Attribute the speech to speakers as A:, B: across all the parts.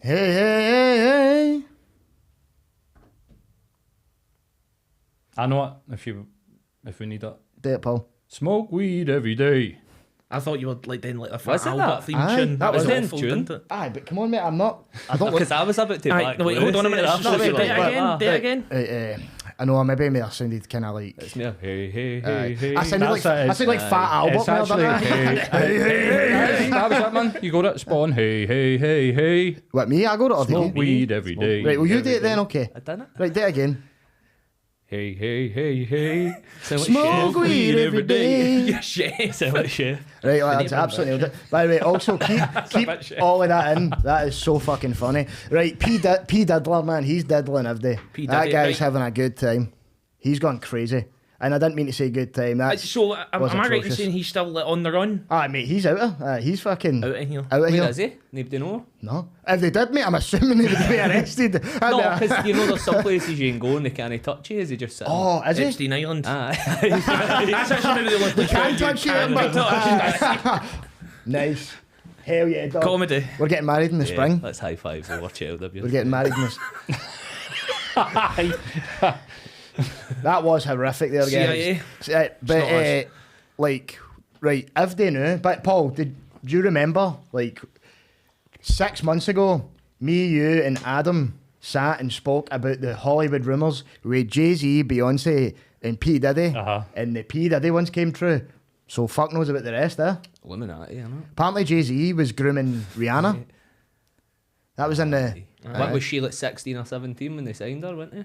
A: Hey, hey, hey, hey.
B: I know it, if we need it.
A: Do it, Paul.
B: Smoke weed every day.
C: I thought you were like doing like a
D: Was
C: Fat
D: it
C: Albert
D: that?
C: theme
A: Aye,
C: tune.
A: that was
C: awful,
D: in tune.
C: didn't it?
A: Aye, but come on, mate, I'm not. I don't look.
D: Because I was about to
C: Aye,
D: back.
C: no, wait, hold on a minute.
D: Lucy,
C: Just
D: and
C: do
D: I
C: it
D: was like,
C: again. Do it again.
A: I know, maybe I sounded kind of like.
D: It's me. Hey, hey,
A: Aye.
D: hey, hey.
A: I sounded like
B: That's it,
A: Fat Albert.
B: It's actually hey. That was it, man. You got it. Spawn. Hey, hey, hey, hey.
A: What, me? I got it or
B: Smoke
A: you?
B: weed every day.
A: Right, well, you do it then, okay.
D: I done it.
A: Right, do it again.
D: Hey, hey, hey, hey. Sound like
A: Smoke
D: chef.
A: weed every day.
C: Yeah, shit.
D: Sound like chef.
A: Right, lads, absolutely. Nailed it. By the way, also keep all of that in. That is so fucking funny. Right, P Diddler, man, he's diddling every day.
C: P.
A: That
C: Diddy,
A: guy's
C: right.
A: having a good time. He's gone crazy. And I didn't mean to say good time. That's
C: So, am
A: was
C: I right in
A: atrocious.
C: saying he's still like, on the run?
A: mate, he's out of he's fucking
C: Out of here.
A: Out of
D: Wait,
A: here.
D: is he? Nobody know?
A: No. If they did, mate, I'm assuming they would be arrested.
D: No, because you know there's some places you can go and they can't touch you. Is he just sitting?
A: Oh, is he?
C: Epstein Island.
D: Aye.
C: That's actually maybe the only place
A: Can't touch you,
C: can
A: but-
C: touch.
A: Nice. Hell yeah, dog.
C: Comedy.
A: We're getting married in the
D: Yeah,
A: spring.
D: let's high five over child abuse.
A: We're getting married in this. That was horrific there, guys.
C: CIA.
A: But,
C: It's not us.
A: like, right, if they knew, but Paul, do you remember, like, 6 months ago, me, you, and Adam sat and spoke about the Hollywood rumours with Jay-Z, Beyonce, and P. Diddy, and the P. Diddy ones came true. So fuck knows about the rest, eh?
D: Illuminati, you know.
A: Apparently Jay-Z was grooming Rihanna. That was in the...
D: What was she like 16 or 17 when they signed her, wasn't he?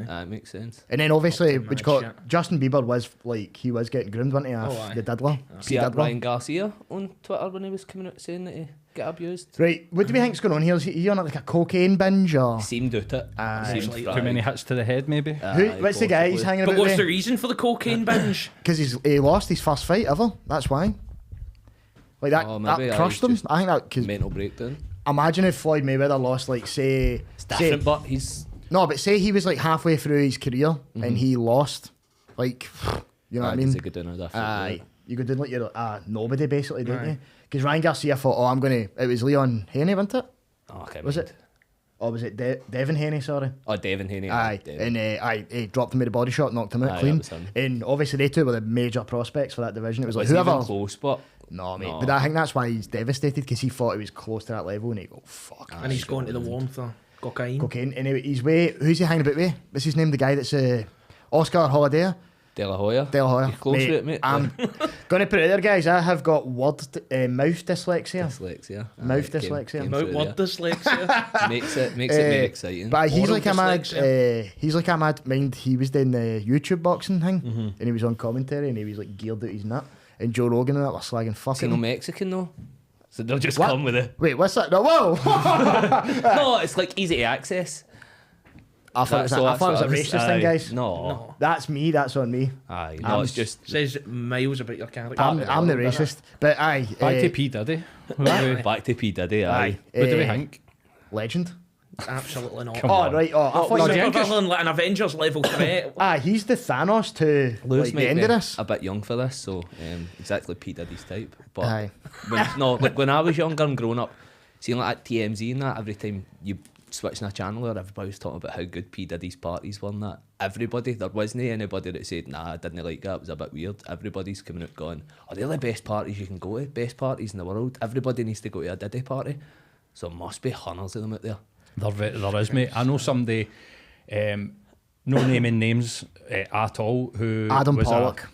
C: Aye.
D: It makes sense.
A: And then obviously,
C: Fucking
A: what you
C: mad
A: call it,
C: shit.
A: Justin Bieber was like, he was getting groomed, wasn't he?
C: aye.
A: The diddler.
D: See that Ryan Garcia on Twitter when he was coming out saying that he got abused?
A: Right, what do we think's going on here? Is he on like a cocaine binge or?
D: Seemed out it.
A: Aye.
D: Seemed
C: Too
D: fried.
B: Too many hits to the head, maybe.
A: What's the guy he's hanging
C: But
A: about
C: what's the
A: with?
C: reason for the cocaine binge?
A: Because he lost his first fight ever. That's why. Like that,
D: Oh, maybe,
A: that
D: aye,
A: crushed
D: he's
A: him.
D: just
A: I think that because
D: Mental breakdown.
A: imagine if Floyd Mayweather lost like say
D: Different, but he's
A: no, but say he was like halfway through his career and he lost, like you know what I mean?
D: He could do no different.
A: Aye, you could do like you're nobody basically, don't
C: Aye.
A: you? Because Ryan Garcia thought, oh, I'm gonna. It was Leon Haney, wasn't it?
D: Oh, okay,
A: Was it? Or was it Devin Haney? Sorry.
D: Oh, Devin Haney.
A: Aye,
D: Devin.
A: and he dropped him with a body shot, knocked him out
D: Aye,
A: clean.
D: that was him.
A: And obviously they two were the major prospects for that division. It was like
D: Was he
A: whoever.
D: even close, but
A: No, mate.
D: No.
A: But I think that's why he's devastated because he thought he was close to that level, and he go fuck.
C: And he's going to the warmth of cocaine.
A: Cocaine. Anyway, he's way. Who's he hanging about with? What's his name? The guy that's Oscar Holiday.
D: De La Hoya.
A: De La Hoya.
D: You're close to it, mate.
A: I'm gonna put it there, guys. I have got mouth dyslexia.
D: Dyslexia.
A: Mouth
D: Aye,
A: dyslexia.
D: came
C: About
D: through
C: word
D: there.
C: dyslexia.
D: Makes it very exciting.
A: But he's
C: Oral
A: like a mad.
C: dyslexia.
A: He's like a mad mind. He was doing the YouTube boxing thing, and he was on commentary, and he was like geared out his nut. And Joe Rogan and that were slagging
D: Is he
A: fucking.
D: no Mexican though? So they'll just
A: What?
D: come with it.
A: Wait, what's that? No, whoa!
D: No, it's like easy to access.
A: I thought it was
D: That's
A: a
D: what I was-
A: racist thing,
D: aye.
A: guys.
D: No.
A: That's me. That's on me.
D: Aye. No, it's just
C: Says miles about your character.
A: I'm the racist. But aye,
B: Back to P. Diddy.
D: back to P Diddy. Aye.
B: What do we think?
A: Legend.
C: Absolutely not.
B: Come
A: Oh
B: on.
A: right. Oh, I thought
C: He's
A: you
C: a
A: meant-
C: villain, like an Avengers level threat.
A: he's the Thanos to
D: Lewis
A: like, the
D: might
A: end
D: be
A: of this.
D: a bit young for this, so exactly P Diddy's type. But
A: Aye.
D: when I was younger and growing up, seeing like at TMZ and that, every time you switching a channel or everybody was talking about how good P Diddy's parties were and that. Everybody, there wasn't anybody that said, nah, I didn't like that, it was a bit weird. Everybody's coming out going, oh, they're the best parties you can go to, best parties in the world. Everybody needs to go to a Diddy party. So there must be hundreds of them out there.
B: There is, mate. I know somebody, no naming names at all, who
A: Adam
B: was
A: Pollock.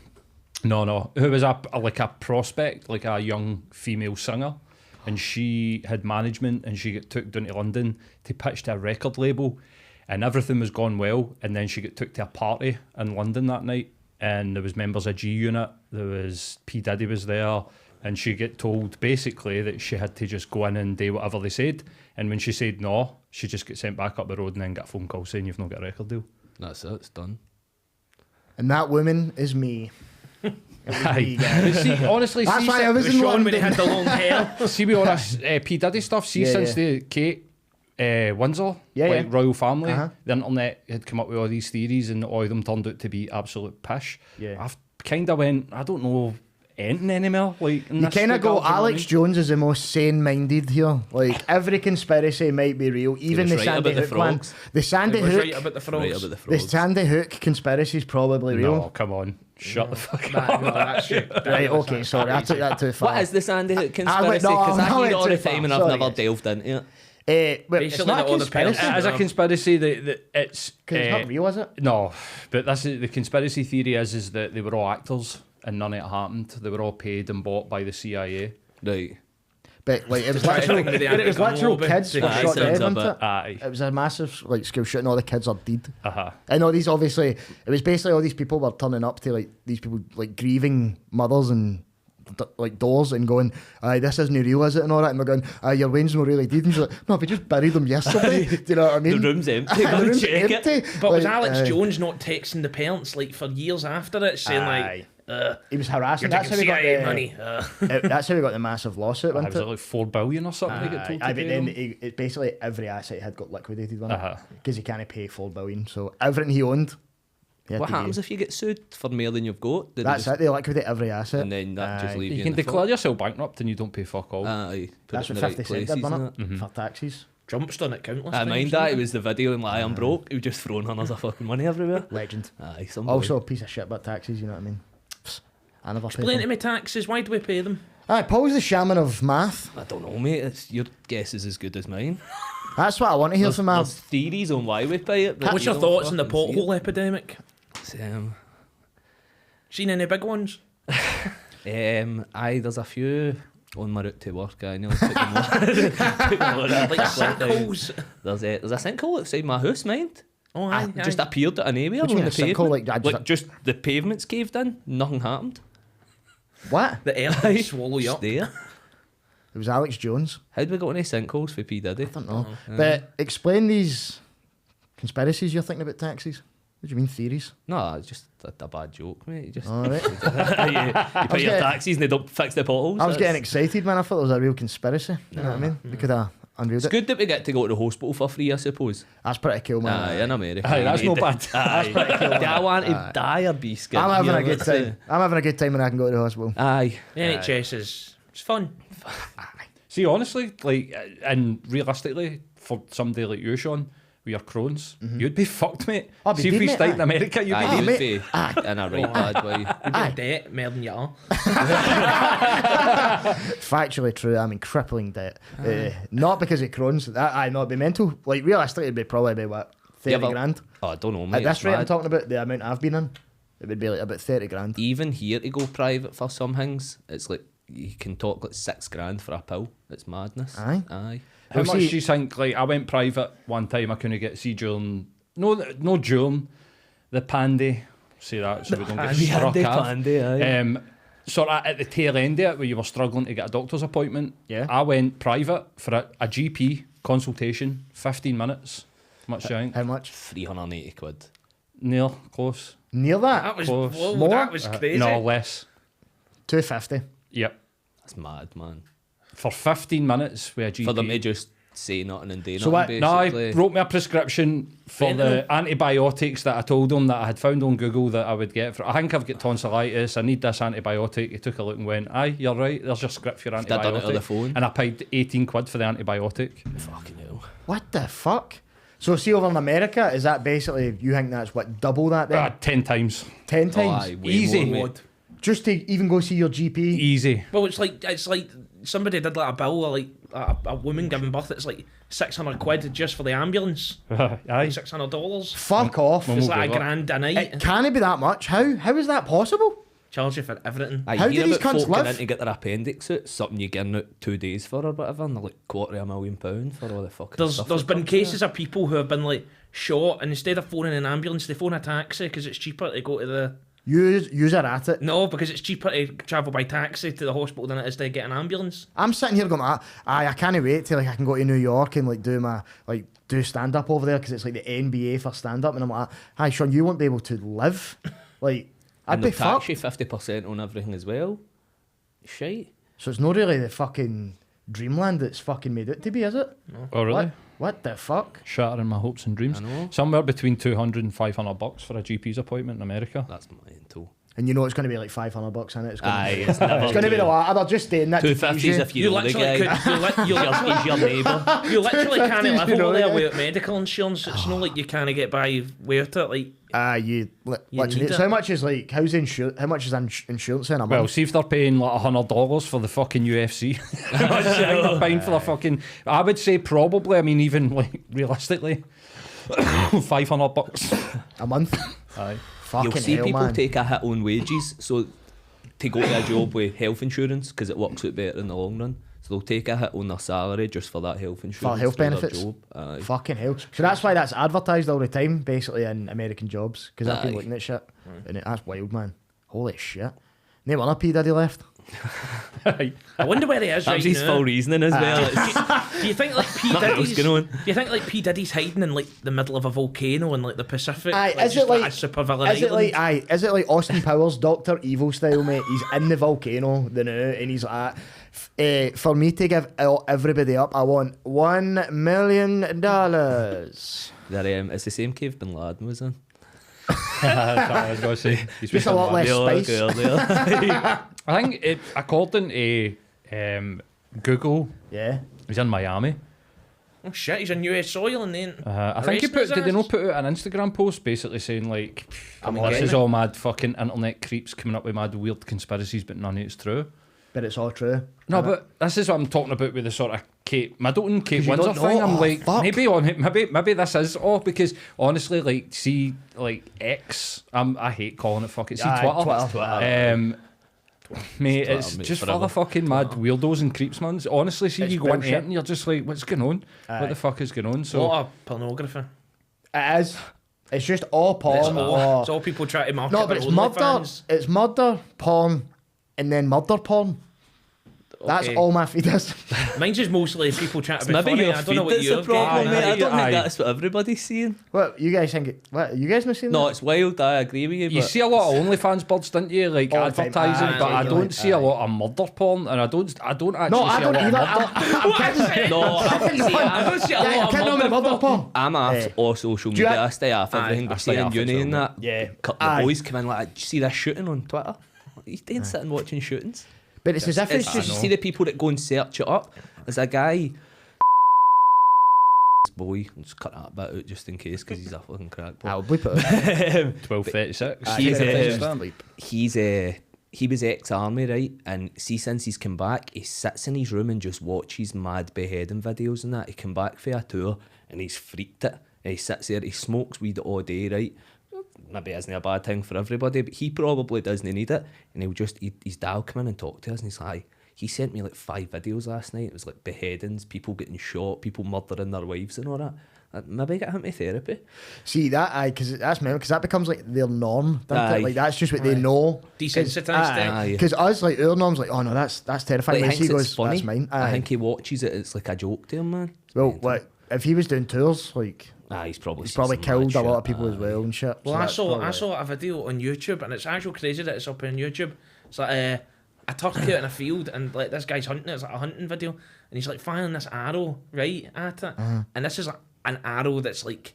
B: who was like a prospect, like a young female singer, and she had management, and she got took down to London to pitch to a record label, and everything was going well, and then she got took to a party in London that night, and there was members of G Unit, there was P Diddy was there, and she got told basically that she had to just go in and do whatever they said, and when she said no, she just got sent back up the road and then got a phone call saying you've not got a record deal.
D: That's it, it's done.
A: And that woman is me.
B: Aye. But see, honestly,
A: That's
B: see,
A: why I was in
C: Sean when he
A: London.
C: had the long hair.
B: see with all this P Diddy stuff, see
A: Yeah,
B: since
A: yeah.
B: the Kate Windsor,
A: Yeah,
B: like
A: yeah.
B: royal family,
A: Uh-huh.
B: the internet had come up with all these theories and all of them turned out to be absolute pish.
A: Yeah.
B: I've kind of went, I don't know anything anymore. Like, in
A: You
B: this
A: kind of go,
B: regard, you know what I
A: Alex
B: mean?
A: Jones is the most sane-minded here. Like, every conspiracy might be real, even the
D: was right
A: Sandy
D: about the
A: Hook one.
D: frogs.
A: The
C: He
A: Sandy
C: was
A: Hook,
C: right about the frogs.
D: Right about the
A: the
D: frogs.
A: Sandy Hook conspiracy is probably real.
B: No, come on. Shut the fuck up.
C: No, that's true.
A: Right, okay, sorry, I took that too far.
D: What is the Sandy Hook
A: went-
D: conspiracy?
A: no,
D: Because
A: I
D: I hear
A: went
D: it all
A: too
D: the
A: far.
D: time and I've
A: Sorry,
D: never
A: guys.
D: delved into it.
A: But it's
C: Basically,
A: not a
C: all the
A: conspiracy.
C: parents-
B: As a conspiracy, it's...
A: Because it's not real, is it?
B: No, but that's the conspiracy theory is that they were all actors and none of it happened. They were all paid and bought by the CIA.
D: Right.
A: But like, it was
C: Try to
A: literal,
C: think with the
A: but it was
C: anti-gun
A: literal
C: lobby.
A: kids were
C: Aye,
A: shot
D: sounds
A: dead,
D: a
A: wasn't
D: bit-
A: it?
B: Aye.
A: It was a massive like school shooting. All the kids are dead.
B: Uh-huh.
A: I know these obviously. It was basically all these people were turning up to like these people like grieving mothers and like doors and going, "Aye, this isn't real, is it?" And all that. And they're going, "Aye, your Wayne's not really dead." And she's like, "No, we just buried them yesterday." Do you know what I mean?
D: The room's empty. Go
A: the
D: and
A: room's
D: check it.
A: empty.
C: But was
A: Like,
C: Alex
A: aye.
C: Jones not texting the parents like for years after it, saying
A: Aye.
C: like,
A: He was harassing.
C: "You're
A: That's
C: taking
A: how we got
C: CIA
A: the
C: money"?
A: That's how we got the massive lawsuit,
B: Was
A: wasn't
B: it
A: it?
B: like 4 billion or something they get told to
A: But
B: pay
A: then
B: them?
A: it basically every asset he had got liquidated, wasn't
B: Uh-huh.
A: it? Because he can't pay 4 billion. So everything he owned, he had
D: What
A: to
D: happens
A: give.
D: if you get sued for more than you've got? Do they
A: That's
D: just-
A: it. They liquidate every asset.
D: And then that just
A: Aye.
D: leaves
B: You
D: you
B: can
D: in the
B: declare yourself bankrupt and you don't pay fuck all.
D: Aye, put
A: That's
D: it in
A: what
D: the
A: 50
D: right
A: Cent did,
D: places,
A: wasn't
D: innit?
A: it? For taxes.
C: Jumped on it countless
D: I
C: times.
D: mind that. It was the video and like, I'm broke. He was just throwing hundreds of fucking money everywhere.
A: Legend.
D: Aye, some
A: Also a piece of shit about taxes, you know what I mean? Psst, I never paid
C: Explain to
A: them.
C: me taxes. Why do we pay them?
A: Aye, Paul's the shaman of math.
D: I don't know, mate. It's, your guess is as good as mine.
A: That's what I want to hear from
D: There's
A: Matt.
D: theories on why we pay it. But
C: What's
D: you
C: your
D: don't
C: thoughts on the
D: fucking see
C: pothole epidemic?
D: it.
C: Seen any big ones?
D: Aye, there's a few on my route to work. I nearly took them all.
C: Like sinkholes?
D: There's a sinkhole outside my house, mind.
C: Oh,
D: I
C: aye,
D: just
C: aye.
D: appeared at an area
A: What do you
D: on
A: mean
D: the
A: a sinkhole?
D: pavement.
A: Like, I
D: Like just the pavement's caved in, nothing happened.
A: What?
C: The earth will swallow you
D: Just
C: up.
D: there.
A: It was Alex Jones.
D: How'd we got any sinkholes for P Diddy?
A: I don't know. But explain these conspiracies you're thinking about taxes. What do you mean theories?
D: No, it's just a bad joke, mate. You just
A: All right.
D: you pay your
A: getting-
D: taxes and they don't fix the potholes.
A: I was getting
D: That's-
A: excited, man. I thought it was a real conspiracy. You know what I mean? We could have unveiled
D: It's
A: it.
D: good that we get to go to the hospital for free, I suppose.
A: That's pretty cool, man.
D: Aye, in America.
B: Aye, that's
D: you
B: no
D: need
B: bad.
D: to- Aye. Do I want to die or be scared?
A: I'm having
D: You
A: a
D: know,
A: good
D: that's
A: time. I'm having a good time when I can go to the hospital.
D: Aye.
C: The NHS is it's fun.
B: See, honestly, like, and realistically, for somebody like you, Sean, with your Crohn's, you'd be fucked, mate.
A: I'd be
B: See, if
A: dead,
B: we
A: mate,
B: stayed in
A: aye.
B: America, you'd
D: Aye,
B: be
D: you
A: mate.
D: would be in a right bad way.
C: You'd be in debt more than you are.
A: Factually true. I'm in crippling debt. Not because of Crohn's. That not be mental. Like realistically, it'd be probably be what 30
D: but-
A: grand.
D: Oh, I don't know, mate.
A: At this
D: it's
A: rate, I'm
D: mad.
A: talking about the amount I've been in. It would be like about 30 grand.
D: Even here to go private for some things, it's like you can talk like 6 grand for a pill. It's madness.
A: Aye.
D: Aye.
B: How
A: Well,
B: much
A: see-
B: do you think? Like, I went private one time. I couldn't get see during no during the pandy. Say that so we don't get struck off. Sort of at the tail end of it, where you were struggling to get a doctor's appointment.
A: Yeah.
B: I went private for a GP consultation, 15 minutes. Much you think?
A: How much?
D: 380 quid.
B: Near close.
A: Near that.
C: That was
B: Close.
C: whoa,
A: More?
C: that was crazy.
B: No less.
A: 250.
B: Yep.
D: That's mad, man.
B: For 15 minutes with a GP.
D: For them to just say nothing and do
A: So
D: nothing,
A: what-
B: No,
D: basically.
B: I wrote me a prescription for the antibiotics that I told him that I had found on Google that I would get. I think I've got tonsillitis. I need this antibiotic. He took a look and went, "Aye, you're right. There's your script for your
D: If they'd done it on the
B: antibiotic."
D: phone.
B: And I paid 18 quid for the antibiotic.
D: Fucking hell.
A: What the fuck? So see over in America, is that basically you think that's what double that then?
B: 10 times.
A: 10
D: Oh,
A: times?
D: aye, way
B: Easy.
D: more, mate.
C: Lord.
A: Just to even go see your GP?
B: Easy.
C: Well, it's like somebody did like a bill, like a woman giving birth. It's like 600 quid just for the ambulance.
B: Aye.
C: $600.
A: Fuck off.
B: Well,
C: It's
B: we'll
C: like a
B: do that.
C: grand a night.
A: It can't be that much. How is that possible?
C: Charge you for everything.
D: I
A: How
D: hear
A: do these
D: about
A: cunts
D: folk going
A: live?
D: in to get their appendix out, something you get out 2 days for or whatever, and they're like £250,000 for all the fucking
C: There's
D: stuff.
C: there's
D: that
C: been
D: comes
C: cases of people who have been like shot, and instead of phoning an ambulance, they phone a taxi because it's cheaper to go to the
A: Use are at it.
C: no, because it's cheaper to travel by taxi to the hospital than it is to get an ambulance.
A: I'm sitting here going, I can't wait till like I can go to New York and like do stand up over there because it's like the NBA for stand up, and I'm like, hi Sean, you won't be able to live. Like I'd
D: and
A: be
D: they'll tax
A: fucked.
D: you 50% on everything as well. Shite.
A: So it's not really the fucking dreamland that's fucking made it to be, is it?
B: Oh, really?
A: What the fuck?
B: Shattering my hopes and dreams.
D: I know.
B: Somewhere between 200 and 500 bucks for a GP's appointment in America.
D: That's mental.
A: And you know it's going to be like $500 in it. It's going
D: Aye,
A: to
D: it's never
A: be the latter. They're just doing that to tease
D: 250s
A: you.
D: if you know the
C: literally
D: guy.
C: could,
D: He's your neighbour.
C: you literally can't
A: 250s,
C: live
A: you know,
C: over there
A: yeah.
C: with medical insurance. It's not like you can't get by without it. Like,
A: You literally.
C: need
A: It's
C: it.
A: how much is like how's how much is insurance in a
B: Well,
A: month?
B: see if they're paying like $100 for the fucking UFC. How much do you think they're paying for the fucking? I would say probably. I mean, even like realistically, $500.
A: A month?
B: Aye.
A: Fucking
D: You'll see
A: hell,
D: people
A: man.
D: take a hit on wages, so to go to a job with health insurance because it works out better in the long run. So they'll take a hit on their salary just for that health insurance.
A: health
D: through their
A: benefits?
D: job. Aye.
A: Fucking hell. So that's why that's advertised all the time, basically, in American jobs. Because I've been
D: Aye.
A: looking at shit. And that's wild, man. Holy shit. No wonder P. Diddy left.
C: I wonder where he is
D: That
C: right
D: was his
C: now.
D: full reasoning as well. It's
C: Do you think like P
D: nothing else
C: Diddy's?
D: going on.
C: Do you think like P Diddy's hiding in like the middle of a volcano in like the Pacific?
A: Aye,
C: like,
A: is
C: just
A: it like
C: a super villain
A: is it like
C: island?
A: is it like Austin Powers, Doctor Evil style, mate? He's in the volcano, the now, and he's like, for me to give everybody up, I want $1 million.
D: That, it's the same cave Bin Laden was in.
B: That's what I was going to say. He's
A: Just a lot less spice.
B: I think according to Google,
A: Yeah.
B: he's in Miami.
C: Oh shit, he's in US soil and then.
B: I think he did they not put out an Instagram post basically saying like,
C: I'm
B: this
C: getting
B: is
C: it.
B: all mad fucking internet creeps coming up with mad weird conspiracies, but none of it's true.
A: But it's all true.
B: No, but this is what I'm talking about with the sort of Kate Middleton, Kate
A: 'Cause you
B: Windsor
A: don't know.
B: thing. I'm
A: Oh,
B: like,
A: fuck.
B: maybe this is because honestly, like, see, like X, I hate calling it fucking. See
A: Aye,
B: Twitter. Mate,
D: Twitter,
B: it's
D: mate,
B: just
D: forever.
B: full of fucking mad weirdos and creeps, man. Honestly, see,
A: It's
B: you go into
A: bullshit.
B: it and you're just like, what's going on?
A: Aye.
B: What the fuck is going on? So
C: What a pornography.
A: It is. It's just all porn.
C: It's all people try to market.
A: No, but
C: their
A: it's
C: OnlyFans.
A: murder. It's murder, porn, and then murder porn. That's
C: Okay.
A: all my feed is.
C: Mine's just mostly people trying to be
D: Maybe
C: funny.
D: your
C: I don't
D: feed
C: know what
D: that's the
C: you've
D: problem,
C: got.
D: mate. I don't
B: Aye.
D: think that's what everybody's seeing.
A: What you guys think? What you guys not seen?
D: No,
A: that?
D: it's wild. I agree with you.
B: you
D: But
B: see a lot of OnlyFans birds, don't you? Like
A: All the time.
B: advertising,
A: Aye,
B: but I
A: aye,
B: don't see a
A: aye.
B: lot of murder porn, and I don't actually
A: No, I
B: see a
A: don't
B: lot
A: either.
B: of murder.
A: I'm kidding.
D: no,
C: I don't see a
A: Yeah,
C: lot
A: I can't
C: of
A: know
C: murder
A: murder porn.
D: I'm off
A: Eh.
D: all social
A: Do you
D: media.
A: like-
D: I stay off everything.
B: I
D: But
B: stay
D: staying
B: off it
D: uni
B: as
D: and
B: well.
D: that.
A: Yeah.
D: Couple
A: Aye.
D: of boys come in like, see this shooting on Twitter? What are you doing sitting watching shootings?
A: But it's as if it's
D: It's
A: just.
D: just see the people that go and search it up. There's a guy. Boy, I'll just cut that bit out just in case because he's a fucking crackpot.
A: I'll bleep it.
B: 12:36.
D: He was ex-army, right? And see, since he's come back, he sits in his room and just watches mad beheading videos and that. He come back for a tour and he's freaked it. And he sits there, he smokes weed all day, right? Maybe it isn't a bad thing for everybody, but he probably doesn't need it. And his dad will come in and talk to us and he's like, he sent me like 5 videos last night. It was like beheadings, people getting shot, people murdering their wives and all that. Maybe get him to therapy.
A: See that? Because that's meant because that becomes like their norm. doesn't
D: Aye.
A: it? Like that's just what they know.
C: Desensitised them.
D: Aye.
A: Because us, like our norm's like, oh no, that's terrifying.
D: Like,
A: Like,
D: he
A: he
D: thinks
A: goes,
D: it's funny.
A: that's mine.
D: I
A: Aye.
D: think he watches it, it's like a joke to him, man.
A: Well, what if he was doing tours? Like
D: He's probably
A: he's probably
D: seen some mad
A: killed a lot
D: shit.
A: of people as well and shit.
C: Well,
A: So
C: I
A: that's
C: saw
A: probably
C: I
A: it.
C: saw a video on YouTube, and it's actually crazy that it's up on YouTube. It's like a turkey out in a field, and like this guy's hunting. It's like a hunting video, and he's like firing this arrow right at it, and this is like an arrow that's like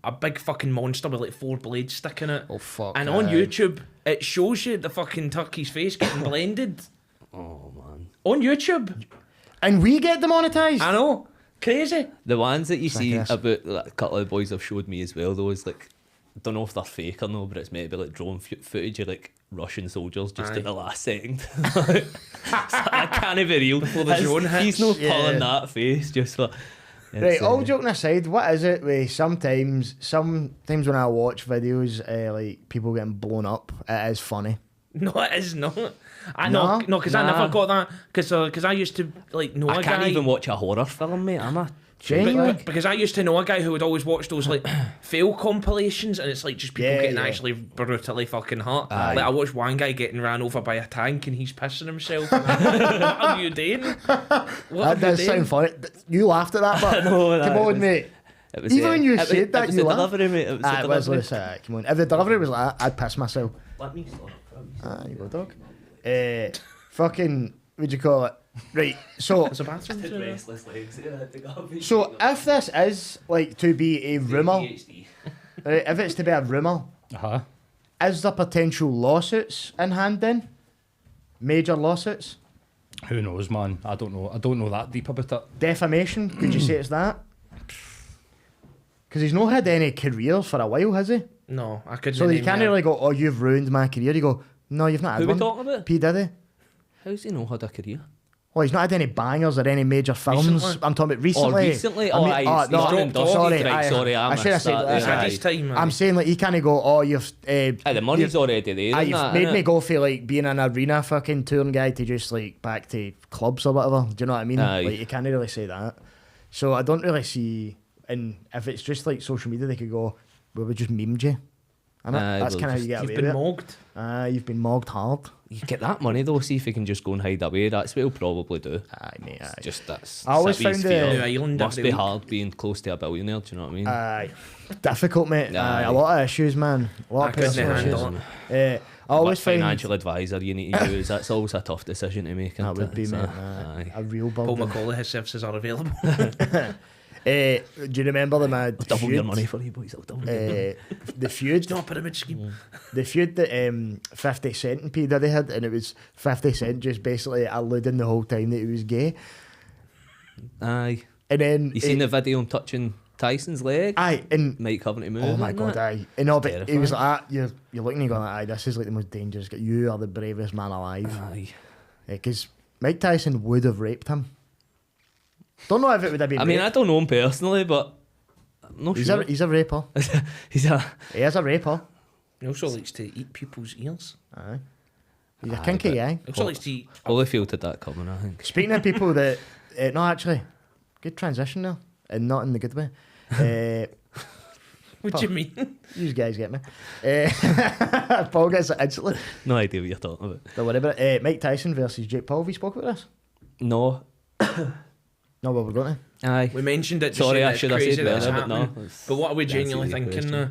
C: a big fucking monster with like 4 blades sticking it.
A: Oh fuck!
C: And on
A: aye.
C: YouTube, it shows you the fucking turkey's face getting blended
D: Oh, man.
C: on YouTube.
A: and we get demonetized.
C: I know, crazy.
D: The ones that you see
A: Yes.
D: about like, a couple of boys have showed me as well, though, is like, I don't know if they're fake or no, but it's maybe like drone footage of like Russian soldiers just
C: Aye.
D: at the last second. That can't be real.
C: Before the drone
D: He's
C: hits.
D: not
A: Yeah.
D: pulling that face just for.
A: Right,
D: it's,
A: all joking aside, what is it with sometimes when I watch videos, like people getting blown up, it is funny.
C: No, it is not. I know,
A: No?
C: no, because I
D: Nah.
C: never got that. Because I used to like know
D: I
C: a
D: can't
C: guy.
D: even watch a horror film, mate. I'm a
A: Genuinely?
C: Because I used to know a guy who would always watch those like fail compilations, and it's like just people
A: Yeah,
C: getting
A: yeah.
C: actually brutally fucking hurt.
D: Aye.
C: Like I watched one guy getting ran over by a tank and he's pissing himself. What are you doing? What
A: That does sound funny. You laughed at that, but
D: know,
A: come
D: that
A: on,
D: was-
A: mate.
D: It was,
A: Even when you
D: it was-
A: said that,
D: it was
A: you
D: the
A: laughed.
D: delivery, mate. It was the
A: Ah, it was
D: delivery.
A: listen, come on. If the delivery was like that, I'd piss myself.
D: Let me stop.
A: Ah, you go, dog. Fucking, what'd you call it? Right, so
C: There's a bathroom to there.
D: Restless legs. Yeah, the garbage.
A: so if this is like to be a rumour, right, if it's to be a rumour, is there potential lawsuits in hand then? Major lawsuits?
B: Who knows, man? I don't know. I don't know that deep about it.
A: Defamation? Could you say it's that? Because he's not had any career for a while, has he?
C: No, I couldn't.
A: So you
C: name
A: can't
C: that.
A: really go, oh, you've ruined my career. You go, no, you've not had
D: Who we
A: one.
D: talking about?
A: P. Diddy.
D: How's he not had a career?
A: Well, he's not had any bangers or any major films.
C: Recently?
A: I'm talking about recently.
D: Oh, recently?
A: I mean,
D: he's
A: no,
D: done industry.
A: sorry,
D: Right, sorry, I
A: should have
D: missed
A: said
D: that,
A: that.
C: He's had
D: Aye.
C: his time, man.
A: I'm saying, like, you can't go, oh, you've...
D: The money's already there.
A: Aye,
D: and
A: you've
D: that,
A: made
D: innit?
A: me go for, like, being an arena fucking touring guy to just, like, back to clubs or whatever. Do you know what I mean?
D: Aye.
A: Like, you can't really say that. So I don't really see... And if it's just, like, social media, they could go, well, we just memed you. And
D: Aye,
A: that's
D: well,
A: kind of how you get
C: You've
A: away
C: been
A: with it.
C: mogged.
A: You've been mogged hard.
D: You get that money though, see if you can just go and hide away. That's what he'll probably do.
A: Aye, mate, aye.
D: It's just that's
A: I always
D: City's
A: found
D: fear.
C: New Island
D: Must
C: every
D: be
C: week.
D: hard being close to a billionaire, do you know what I mean?
A: Aye. Difficult, mate. Aye.
D: Aye.
A: A lot of issues, man. A lot
C: I
A: of
C: couldn't
A: personal
C: handle
A: issues.
C: it.
A: I always
D: What
A: find...
D: financial advisor you need to use. That's always a tough decision to make.
A: That
D: isn't
A: would be,
D: it?
A: mate.
D: So, aye.
A: A real
C: Paul
A: burden.
C: McCauley, his services are available.
A: Do you remember the mad
D: Double
A: feud?
D: your money for you boys. I'll double your
A: The feud,
C: It's not a pyramid scheme.
A: the feud that 50 Cent and P Diddy had, and it was 50 Cent just basically alluding the whole time that he was gay,
D: Aye.
A: and then
D: You seen the video on touching Tyson's leg?
A: aye, and
D: Mike having to move.
A: oh my
D: and
A: god,
D: that?
A: aye, and no, but he was
D: terrifying.
A: like, you're looking and going, aye, this is like the most dangerous guy. You are the bravest man alive,
D: Aye.
A: because Mike Tyson would have raped him. Don't know if it would have been.
D: I mean, I
A: rape.
D: don't know him personally, but I'm not
A: he's
D: sure.
A: a raper.
D: He's a
A: He is a raper.
C: He also likes to eat people's ears.
A: Aye, he's a
D: Aye,
A: kinky
D: but-
A: guy.
C: He also likes to eat.
D: Holyfield had that coming, I think.
A: Speaking of people that, no, actually, good transition there, and not in the good way.
C: What do you mean?
A: You guys get me. Paul gets it instantly.
D: No idea what you're talking about.
A: Don't worry about it. Mike Tyson versus Jake Paul. Have we spoke about this?
D: No.
A: No, well, we're going to.
D: Aye.
C: We mentioned it. Just
D: Sorry,
C: saying
D: I
C: that it's
D: should have
C: crazy
D: said
C: that it's
D: better, but no.
C: happening. But what are we
D: That's an
C: genuinely
D: easy
C: thinking
D: question.
C: now?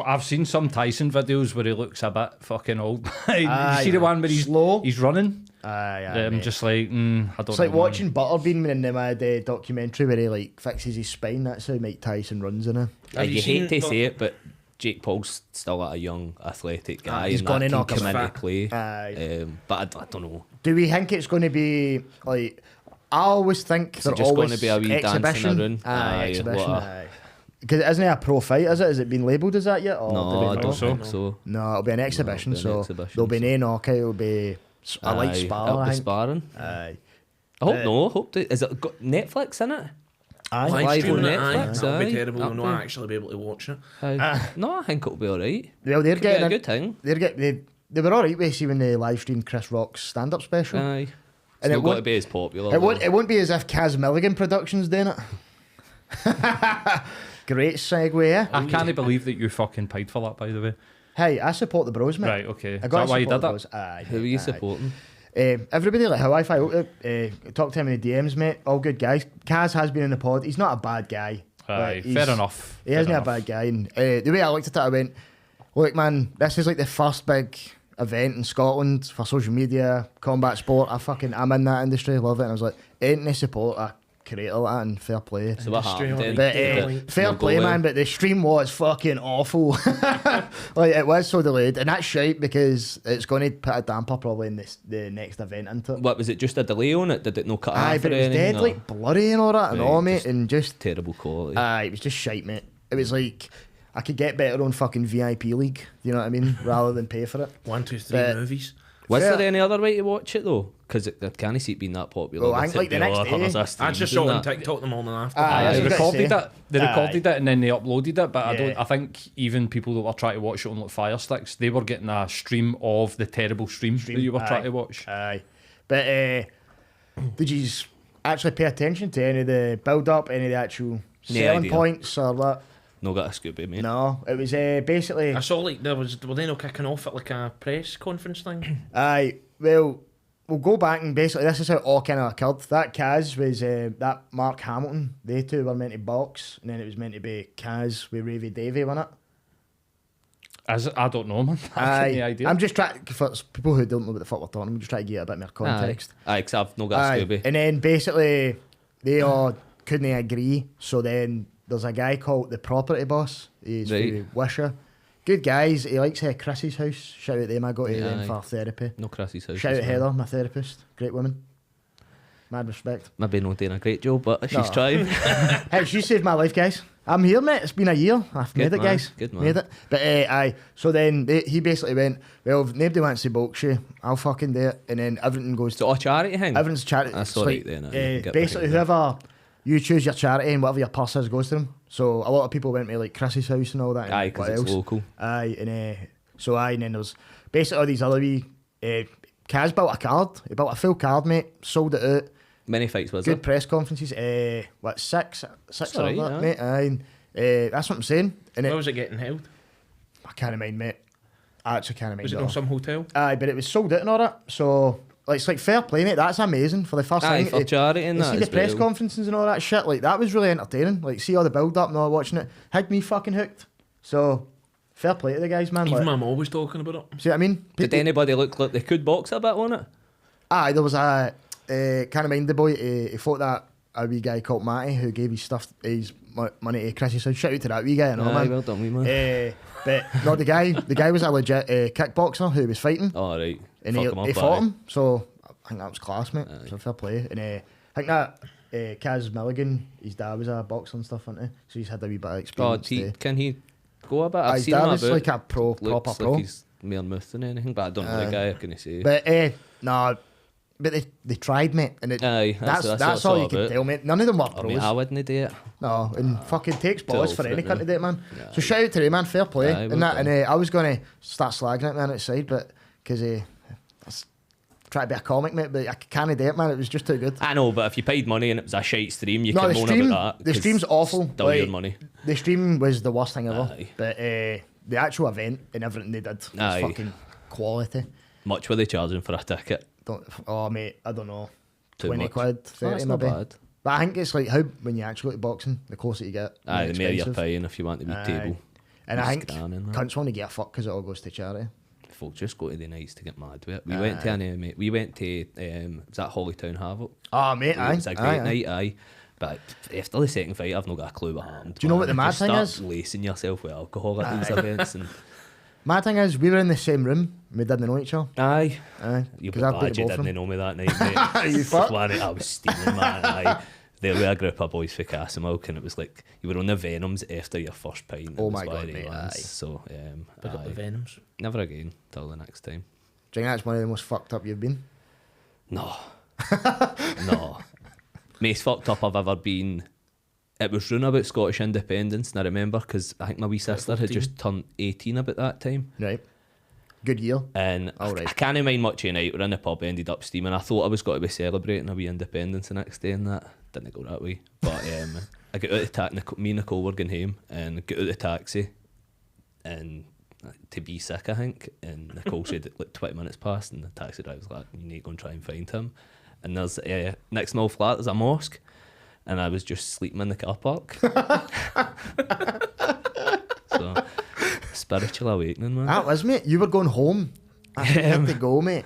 B: I've seen some Tyson videos where he looks a bit fucking old. you
A: Aye,
B: see the one where he's
A: slow.
B: he's running?
A: Aye,
B: I'm
A: mate.
B: just like, I don't know.
A: It's like
B: man.
A: watching Butterbean in the mad documentary where he like fixes his spine. That's how Mike Tyson runs in it.
C: Have
D: You
C: seen-
D: hate to
C: but-
D: say it, but Jake Paul's still a young, athletic guy.
A: he's
D: and
A: gonna
D: that
A: knock
D: can
A: him
D: come into
C: fat.
D: play.
A: Aye.
D: But I don't know.
A: Do we think it's going to be like? I always think
D: Is
A: they're
D: it just
A: always
D: gonna be a wee dancing
A: exhibition.
D: around?
A: Aye,
D: Aye,
A: exhibition.
D: what a-
A: Aye. Because isn't it a pro fight? Is it? Has it been labelled as that yet? Or
D: No,
A: do we
D: I
A: know?
D: don't
B: so.
D: think so.
A: No, it'll be an exhibition.
D: be an
A: so
D: exhibition,
A: there'll be
D: so-
A: no knockout. It'll be a light
D: Aye,
A: spar.
D: it'll
A: I
D: be
A: think.
D: sparring.
A: Aye.
D: I hope
A: Uh,
D: no. I hope to, is it got Netflix in it?
A: Aye.
C: Live
D: Live
C: streaming
D: on
C: it, aye.
D: Netflix,
C: That'll be
D: aye.
C: terrible. We'll
D: That'll
C: not
D: be-
C: actually be able to watch it.
D: No, I think it'll be alright.
A: Well, they're
D: Could be a
A: getting
D: good thing.
A: they were alright with see when they live streamed Chris Rock's stand up special.
D: Aye.
A: And
D: It's
A: it
D: not got
A: won't-
D: to be as popular.
A: It won't be as if Kaz Milligan Productions doing it. Great segue, eh?
B: I can't believe that you fucking paid for that, by the way.
A: Hey, I support the Bros, mate.
B: Right, okay.
A: I
B: Is
A: got
B: that why you
A: support
B: did
A: the
B: that?
A: Bros. Aye,
D: Who are
A: mate,
D: you
A: aye.
D: supporting?
A: Everybody like how I talked to him in the DMs, mate. All good guys. Kaz has been in the pod. He's not a bad guy.
B: Aye,
A: Like,
B: fair enough.
A: He
B: fair
A: isn't
B: enough.
A: a bad guy. And the way I looked at it, I went, look, man, this is like the first big event in Scotland for social media, combat sport. I'm in that industry, love it. And I was like, ain't they support a creator like that and fair play.
D: So what happened then?
A: But
C: Yeah.
A: fair
D: No
A: play,
D: go well.
A: man. But the stream was fucking awful. Like it was so delayed, and that's shite because it's going to put a damper probably in the next event into it.
D: What was it? Just a delay on it? Did it not cut
A: Aye,
D: off
A: but
D: or
A: it was
D: anything,
A: dead
D: or-
A: like blurry and all that and
D: Right,
A: all, mate,
D: just-
A: and just
D: terrible quality.
A: it was just shite, mate. It was like I could get better on fucking VIP league. You know what I mean? Rather than pay for it.
C: 1, 2, 3
A: But-
C: movies.
D: Was
A: fair-
D: there any other way to watch it though? Because I can't see it being that popular.
A: Well, I
D: with
A: think, like, the
D: it
A: next
D: being
A: day-
D: other
C: I
D: streams
C: just
D: and
C: saw it on
D: that.
C: TikTok the morning after.
A: Aye,
B: Aye,
A: that's
B: they
A: what I was gonna
B: recorded
A: say.
B: it. They recorded it and then they uploaded it. But
A: Yeah.
B: I think even people that were trying to watch it on like Fire Sticks, they were getting a stream of the terrible stream that you were
A: Aye.
B: trying to watch.
A: Aye, but did you actually pay attention to any of the build up, any of the actual selling
D: idea.
A: points or what?
D: No got a Scooby, mate.
A: No, it was basically.
C: I saw like were they not kicking off at like a press conference thing?
A: Aye, well, we'll go back and basically this is how it all kind of occurred. That Kaz was that Mark Hamilton. They two were meant to box, and then it was meant to be Kaz with Ravy Davey, wasn't it?
B: I don't know, man. I have any
A: Aye,
B: idea.
A: I'm just trying for people who don't know what the fuck we're talking. I'm just trying to get a bit more context.
D: Aye, because I've no got a Scooby.
A: And then basically they all couldn't agree. So then there's a guy called the property boss. He's
D: Right.
A: from Wisher. Good guys. He likes Chrissy's house. Shout out to him. I go to them
D: Aye.
A: for therapy.
D: No Chrissy's house.
A: Shout
D: as
A: out
D: well.
A: Heather, my therapist. Great woman. Mad respect.
D: Maybe not doing a great job, but she's
A: No.
D: trying.
A: Hey, she saved my life, guys. I'm here, mate. It's been a year. I've made it,
D: man,
A: guys.
D: good man.
A: Made it. But aye. So then he basically went, well, if nobody wants to box you, I'll fucking do it. And then everything goes
D: Is it a charity thing?
A: everyone's charity.
D: That's
A: It's
D: all
A: like,
D: right then, I get
A: basically,
D: behind that.
A: whoever you choose your charity and whatever your purse is goes to them. So a lot of people went to like Chrissy's house and all that. and
D: Aye,
A: what
D: because it's
A: else.
D: local.
A: Aye, and and then there's basically all these other wee. Kaz built a card. He built a full card, mate. Sold it out.
D: Many fights was
A: Good
D: it?
A: press conferences. What six
D: That's
A: or
D: alright,
A: that,
D: aye.
A: mate. Aye. That's what I'm saying. And
C: Where was it getting held?
A: I can't mind, mate. I actually can't mind.
C: Was it
A: at
C: on
A: all.
C: some hotel?
A: Aye, but it was sold out and all that. So like, it's like fair play, mate. That's amazing for the first
D: Aye,
A: thing.
D: for charity and
A: You
D: that
A: see the
D: as
A: press
D: well.
A: conferences and all that shit. Like that was really entertaining. Like see all the build up and all watching it had me fucking hooked. So fair play to the guys, man.
C: Even
A: Like,
C: my mum was talking about it.
A: see what I mean?
D: Did anybody look like they could box a bit on it?
A: Aye, there was a can't mind the boy. He fought that a wee guy called Matty who gave his stuff, his money to Chrissy. So shout out to that wee guy, and all,
D: Aye,
A: man.
D: well done, wee man.
A: But no, the guy was a legit kickboxer who was fighting,
D: All right.
A: and
D: Fuck 'em up,
A: he fought
D: aye.
A: him. So I think that was class, mate.
D: Aye.
A: So fair play. And I think that Kaz Milligan, his dad was a boxer and stuff, wasn't he? So he's had a wee bit of
D: Oh,
A: experience.
D: can he go a bit? I've
A: His
D: seen him
A: dad
D: a
A: was
D: bit.
A: like a proper
D: Looks
A: pro.
D: like he's more mouth than anything, but I don't know the guy. I can say.
A: But no, but they tried, mate, and
D: Aye,
A: that's
D: what
A: all
D: it's
A: you
D: all
A: can
D: about.
A: tell, mate. None of them were
D: I
A: pros.
D: mean, I wouldn't do it.
A: No, and fucking takes balls
D: Too
A: for
D: old
A: any
D: for it
A: cunt to do it, man.
D: Yeah.
A: So shout out to him, man. Fair play.
D: Aye,
A: and
D: well
A: that,
D: done.
A: and I was going to start slagging it, man, outside, but because I was trying to be a comic, mate, but I can't do it, man. It was just too good.
D: I know, but if you paid money and it was a shite stream, you
A: No,
D: can
A: the
D: moan
A: stream,
D: about that.
A: the
D: 'cause
A: stream's awful.
D: Still your money.
A: The stream was the worst thing ever.
D: Aye.
A: But the actual event and everything they did was
D: Aye.
A: fucking quality.
D: Much were they charging for a ticket?
A: Oh, mate, I don't know.
D: Too
A: 20
D: much.
A: quid, 30
D: That's not
A: maybe.
D: bad.
A: But I think it's like how when you actually go to boxing, the closer you get,
D: Aye, the more you're
A: expensive.
D: paying if you want to be
A: Aye.
D: table.
A: And I think
D: Scan in that.
A: cunts want to get a fuck because it all goes to charity.
D: Folk just go to the nights to get mad with it. We went to we went to was that Hollytown Havoc?
A: Oh, mate, aye.
D: It was a great
A: aye, aye.
D: night, aye. But after the second fight, I've not got a clue what happened.
A: Do you know what the mad
D: Just
A: thing
D: start
A: is?
D: lacing yourself with alcohol at these events. And
A: Mad thing is, we were in the same room. We didn't know each other.
D: aye.
A: Aye.
D: You
A: Because
D: were
A: I've been
D: glad
A: to
D: you
A: both of
D: didn't
A: them.
D: know me that night, mate.
A: You fuck.
D: Planet, I was steaming, man. Aye. There were a group of boys for Castlemilk, and it was like you were on the Venoms after your first pint.
A: Oh
D: It was
A: my
D: one
A: God,
D: of
A: mate,
D: the ones.
A: aye.
D: So,
C: Pick up the
D: aye.
C: Venoms.
D: Never again till the next time.
A: Do you think that's one of the most fucked up you've been?
D: No. No. Most fucked up I've ever been. It was run about Scottish independence, and I remember because I think my wee sister had
C: 15.
D: just turned 18 about that time.
A: Right. Good year.
D: And
A: Alright.
D: I can't mind much of the night. We're in the pub, ended up steaming. I thought I was going to be celebrating a wee independence the next day, and that didn't go that way. But I got out of the taxi. Me and Nicole were going home, and got out of the taxi, and to be sick, I think. And Nicole said that like 20 minutes passed, and the taxi driver was like, "You need to go and try and find him." And there's next to my flat, there's a mosque, and I was just sleeping in the car park. So spiritual awakening, man.
A: That was, mate. You were going home. I think you had to go, mate.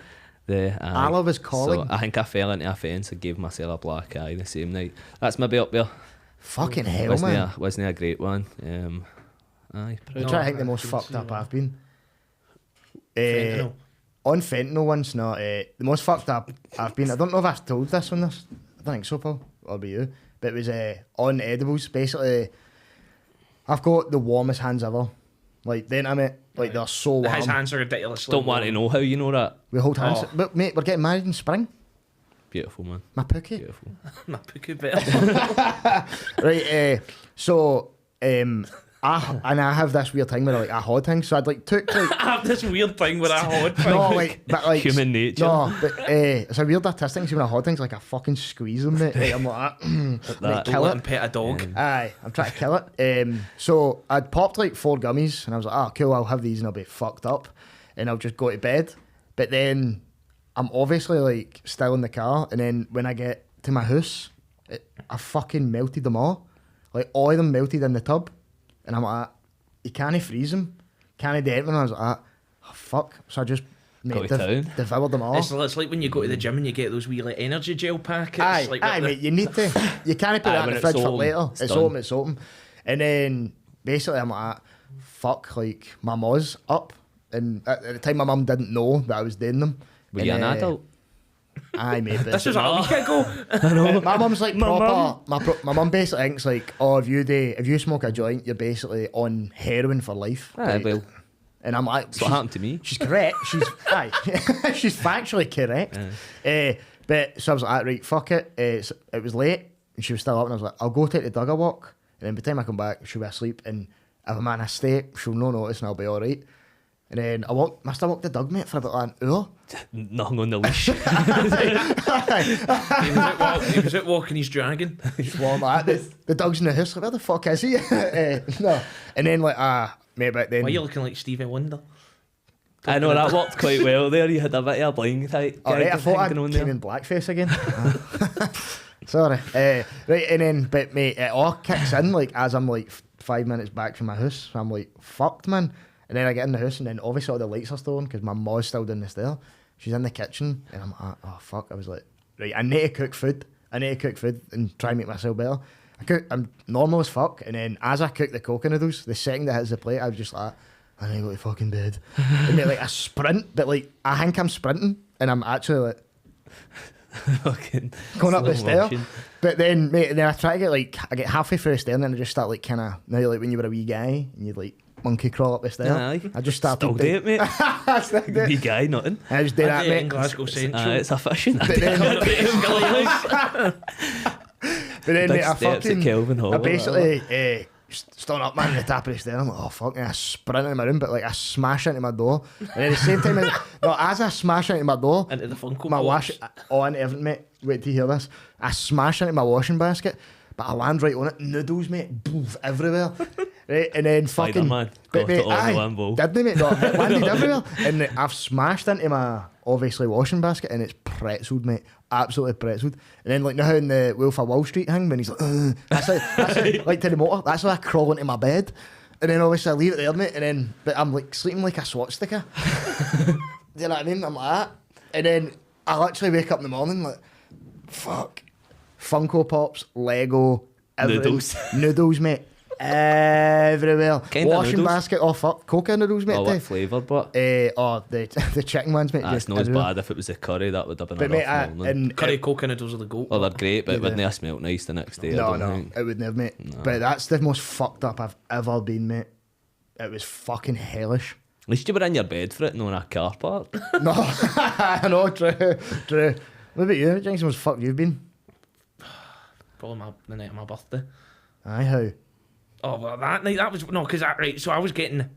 A: Allah was calling.
D: So I think I fell into a fence and gave myself a black eye the same night. That's maybe up there.
A: Fucking hell, man.
D: Wasn't a great one. Aye,
A: I'm
D: proud.
A: trying to think the
C: I
A: most
C: couldn't
A: fucked
C: see
A: up
C: that.
A: I've been.
C: Fentanyl.
A: On fentanyl once, no. The most fucked up I've been. I don't know if I've told this on this. I don't think so, Paul. Or be you. But it was on edibles. Basically, I've got the warmest hands ever. Like, then I mean, like they're so warm.
C: His hands are ridiculously
D: Don't want to know how you know that.
A: We hold hands.
C: Oh.
A: But mate, we're getting married in spring.
D: Beautiful, man.
A: My pookie.
D: Beautiful.
C: My puku bit.
A: Right. So I have this weird thing where like a hot thing. So I'd like took like
C: I have this weird thing with a hot
A: no like but like
D: Human nature.
A: No, but it's a weird artistic thing. See when a hot thing's like I fucking squeeze them, mate. Like, I'm like
D: that.
A: like,
C: Don't
A: kill
C: let
A: it.
C: him pet a dog.
A: Aye, I'm trying to kill it. So I'd popped like 4 gummies and I was like, oh cool, I'll have these and I'll be fucked up and I'll just go to bed. But then I'm obviously like still in the car, and then when I get to my house, I fucking melted them all. Like all of them melted in the tub, and I'm like, you can't freeze them, can't do anything. And I was like, oh fuck. So I just
D: Got to town.
A: devoured them all.
C: It's like when you go to the gym and you get those wee like energy gel packets.
A: Aye,
C: like
A: aye,
C: the-
A: mate, you need to. You can't put
D: Aye,
A: that in
D: when
A: the
D: it's
A: fridge for
D: open,
A: later.
D: it's
A: It's
D: done.
A: open, it's open. And then basically I'm like, fuck, like, my ma's up. And at the time, my mum didn't know that I was doing them.
D: Were you an adult?
A: Aye, mate.
C: This was a week ago.
A: My mum's like proper. My mum basically thinks like, oh, if you smoke a joint, you're basically on heroin for life.
D: Aye,
A: Like,
D: well,
A: and I'm like,
D: that's what happened to me.
A: she's correct. She's she's factually correct. But so I was like, right, fuck it. It was late, and she was still up, and I was like, I'll go take the dog a walk, and then by the time I come back, she'll be asleep, and if I'm in a state, she'll no notice, and I'll be all right. And then must have walked the dog, mate, for about an hour.
D: Nothing on the leash.
C: He was out walking his dragon.
A: Warm like that. The dog's in the house. Like, where the fuck is he? No. And then like mate, back then.
C: Why are you looking like Stevie Wonder?
D: I know that worked quite well there. You had a bit of a bling type.
A: Alright, I thought I
D: on
A: came
D: there.
A: in blackface again. Sorry. Right, and then, but mate, it all kicks in like as I'm like 5 minutes back from my house. So I'm like, fucked, man. And then I get in the house, and then obviously all the lights are still on because my ma's still down the stair. She's in the kitchen, and I'm like, oh fuck. I was like, right, I need to cook food. And try and make myself better. I'm normal as fuck, and then as I cook the coca noodles, the second that hits the plate, I was just like, I need to go to fucking bed. And mate, like I sprint, but like I think I'm sprinting, and I'm actually like
D: Fucking
A: going up the
D: slow
A: stair.
D: motion.
A: But then, mate, and then I try to I get halfway through the stair, and then I just start like kind of, like when you were a wee guy, and you'd like monkey crawl up the stair.
D: Aye.
A: I just started.
D: Still do it, mate.
A: I still do
D: Wee
A: it.
D: guy, nothing.
A: I just did that,
C: In
A: mate.
C: Glasgow Central.
D: It's a fashion.
A: But then, mate,
D: Big
A: I
D: steps at
A: fucking,
D: Kelvin Hall.
A: I basically stood up, man, at the top of the stair. I'm like, oh fuck, and I sprint into my room, but like I smash into my door, and at the same time, as I smash into my door,
C: Into the Funko
A: my
C: Pops.
A: on everything, mate. Wait till you hear this. I smash into my washing basket, but I land right on it. Noodles, mate, boof, everywhere. Right, and then fucking.
D: Spider-Man.
A: But,
D: Got
A: mate,
D: it all in
A: aye,
D: one bowl.
A: didn't he, mate? No, it landed everywhere. And I've smashed into my, obviously, washing basket, and it's pretzeled, mate. Absolutely pretzeled. And then, like, now in the Wolf of Wall Street thing, when he's like, that's like to the motor, that's how I crawl into my bed. And then, obviously, I leave it there, mate, and then, but I'm, like, sleeping like a swastika. Do you know what I mean? I'm like that. And then I'll actually wake up in the morning, like, fuck. Funko Pops, Lego, everything. Noodles, mate. Everywhere.
D: Kinda
A: Washing
D: noodles?
A: basket, oh fuck. Coca noodles, mate.
D: Oh,
A: too.
D: what flavour, but
A: The chicken ones, mate.
D: it's not as
A: everywhere.
D: bad. If it was the curry, that would have been
A: But
D: a
A: mate,
D: rough morning.
A: and
C: Curry coca noodles of the goat.
D: Well, they're great, but
A: Yeah.
D: wouldn't they have smelt nice the next day? I
A: no,
D: don't think.
A: it would never, mate. But that's the most fucked up I've ever been, mate. It was fucking hellish.
D: At least you were in your bed for it, not in a car park.
A: No, I know, true. What about you? James, most fucked you've been?
C: Probably the night of my birthday.
A: Aye, how?
C: Oh, well, that night, that was... No, because, right, so I was getting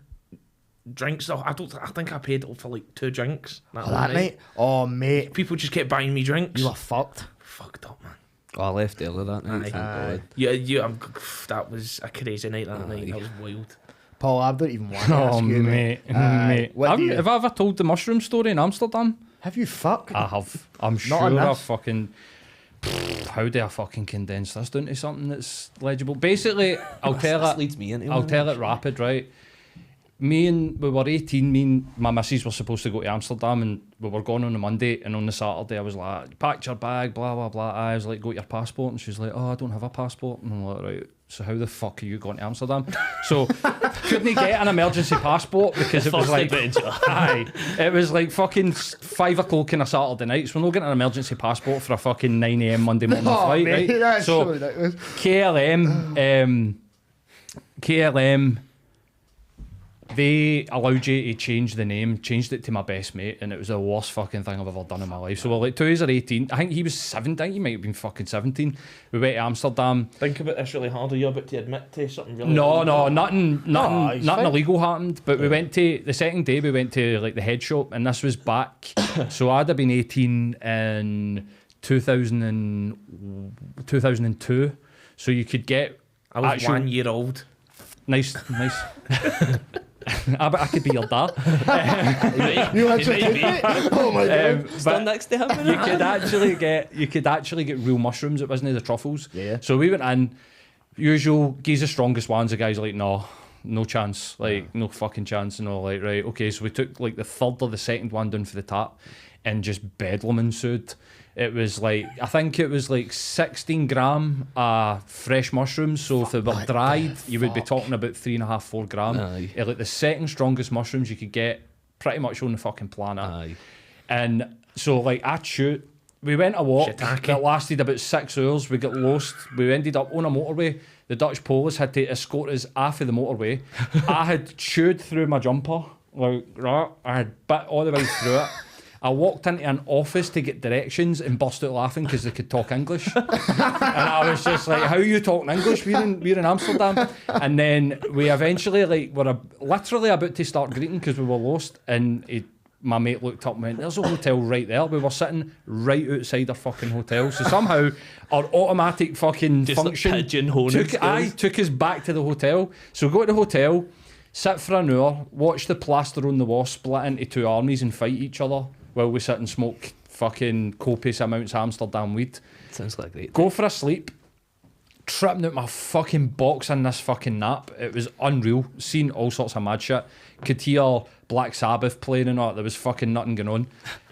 C: drinks. I think I paid for, like, 2 drinks that,
A: Oh,
C: one
A: that night? Oh, mate.
C: People just kept buying me drinks.
A: You were fucked.
C: Fucked up, man.
D: Oh, I left early that night.
C: Aye.
D: Thank God.
C: That was a crazy night that night. That was wild.
A: Paul, I don't even want to
B: Oh,
A: ask you,
B: mate.
A: mate. What do you...
B: Have I ever told the mushroom story in Amsterdam?
A: Have you fucked?
B: I have. I'm
A: Not
B: sure
A: on
B: I
A: this.
B: fucking... How do I fucking condense this down to something that's legible? Basically, I'll tell
D: This
B: it.
D: leads me into
B: I'll
D: one.
B: tell it rapid, right? We were 18. Me and my missus were supposed to go to Amsterdam, and we were going on a Monday. And on the Saturday, I was like, "Pack your bag, blah blah blah." I was like, "Got your passport?" And she's like, "Oh, I don't have a passport." And I'm like, "Right. So how the fuck are you going to Amsterdam?" So couldn't get an emergency passport because it was like, aye, it was like fucking 5 o'clock on a Saturday night. So we're not getting an emergency passport for a fucking 9 a.m. Monday morning flight,
A: mate,
B: right?
A: that's so
B: So
A: ridiculous.
B: KLM, they allowed you to change the name, changed it to my best mate, and it was the worst fucking thing I've ever done in my life. So we're like 2018. I think he was 17. He might have been fucking 17. We went to Amsterdam.
C: Think about this really hard. Are you about to admit to something really
B: No,
C: hard?
B: nothing
A: he's fine.
B: illegal happened. But we went to the second day. We went to like the head shop, and this was back. So I'd have been 18 in 2002. So you could get
C: I was
B: actual
C: 1 year old.
B: nice. I could be your dad.
A: You actually oh my god.
D: Stand next to him.
B: you could actually get real mushrooms. It wasn't the truffles.
A: Yeah.
B: So we went in. Usual, he's the strongest ones. The guy's like, no chance. Like, no fucking chance. And all like, right, okay. So we took like the third or the second one down for the tap, and just bedlam ensued. It was like, I think it was like 16 gram fresh mushrooms. So if they were dried, you would be talking about 3.5, 4 gram. Like the second strongest mushrooms you could get pretty much on the fucking planet.
D: Aye.
B: And so like I chewed. We went a walk
C: Shiitake.
B: that lasted about 6 hours. We got lost. We ended up on a motorway. The Dutch police had to escort us off of the motorway. I had chewed through my jumper, like right. I had bit all the way through it. I walked into an office to get directions and burst out laughing because they could talk English. And I was just like, how are you talking English? We're in Amsterdam. And then we eventually were literally about to start greeting because we were lost. And my mate looked up and went, there's a hotel right there. We were sitting right outside our fucking hotel. So somehow our automatic fucking
D: Just
B: function
D: like pigeon-honing
B: took us back to the hotel. So we go to the hotel, sit for an hour, watch the plaster on the wall split into two armies and fight each other while we sit and smoke fucking copious amounts of Amsterdam weed.
D: Sounds like a great.
B: Go for a sleep. Tripping out my fucking box in this fucking nap. It was unreal. Seen all sorts of mad shit. Could hear Black Sabbath playing and all. There was fucking nothing going on.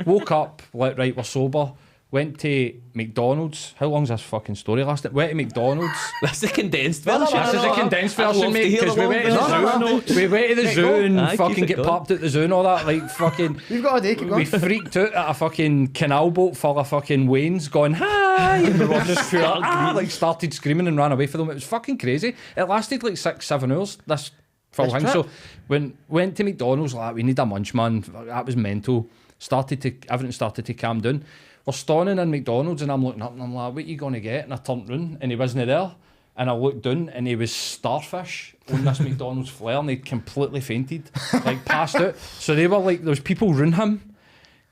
B: Woke up, like, right, we're sober. Went to McDonald's. How long's this fucking story lasted? Went to McDonald's.
D: That's the condensed version.
B: This is the condensed version, mate. Because we went to the zoo. We went to the zoo
A: go.
B: and
D: Aye,
B: fucking
D: keep it
B: get
D: going.
B: popped at the zoo and all that. Like, fucking...
A: You've got a day, keep
B: We
A: going.
B: freaked out at a fucking canal boat full of fucking Waynes going, hi! And we were just like started screaming and ran away for them. It was fucking crazy. It lasted like 6-7 hours, this full
A: This
B: thing.
A: trip?
B: So went to McDonald's, like, we need a munch, man. That was mental. Everything started to calm down. We're standing in McDonald's and I'm looking up and I'm like, what are you going to get? And I turned round and he wasn't there. And I looked down and he was starfish on this McDonald's flare and he'd completely fainted, like passed out. So they were like, there was people round him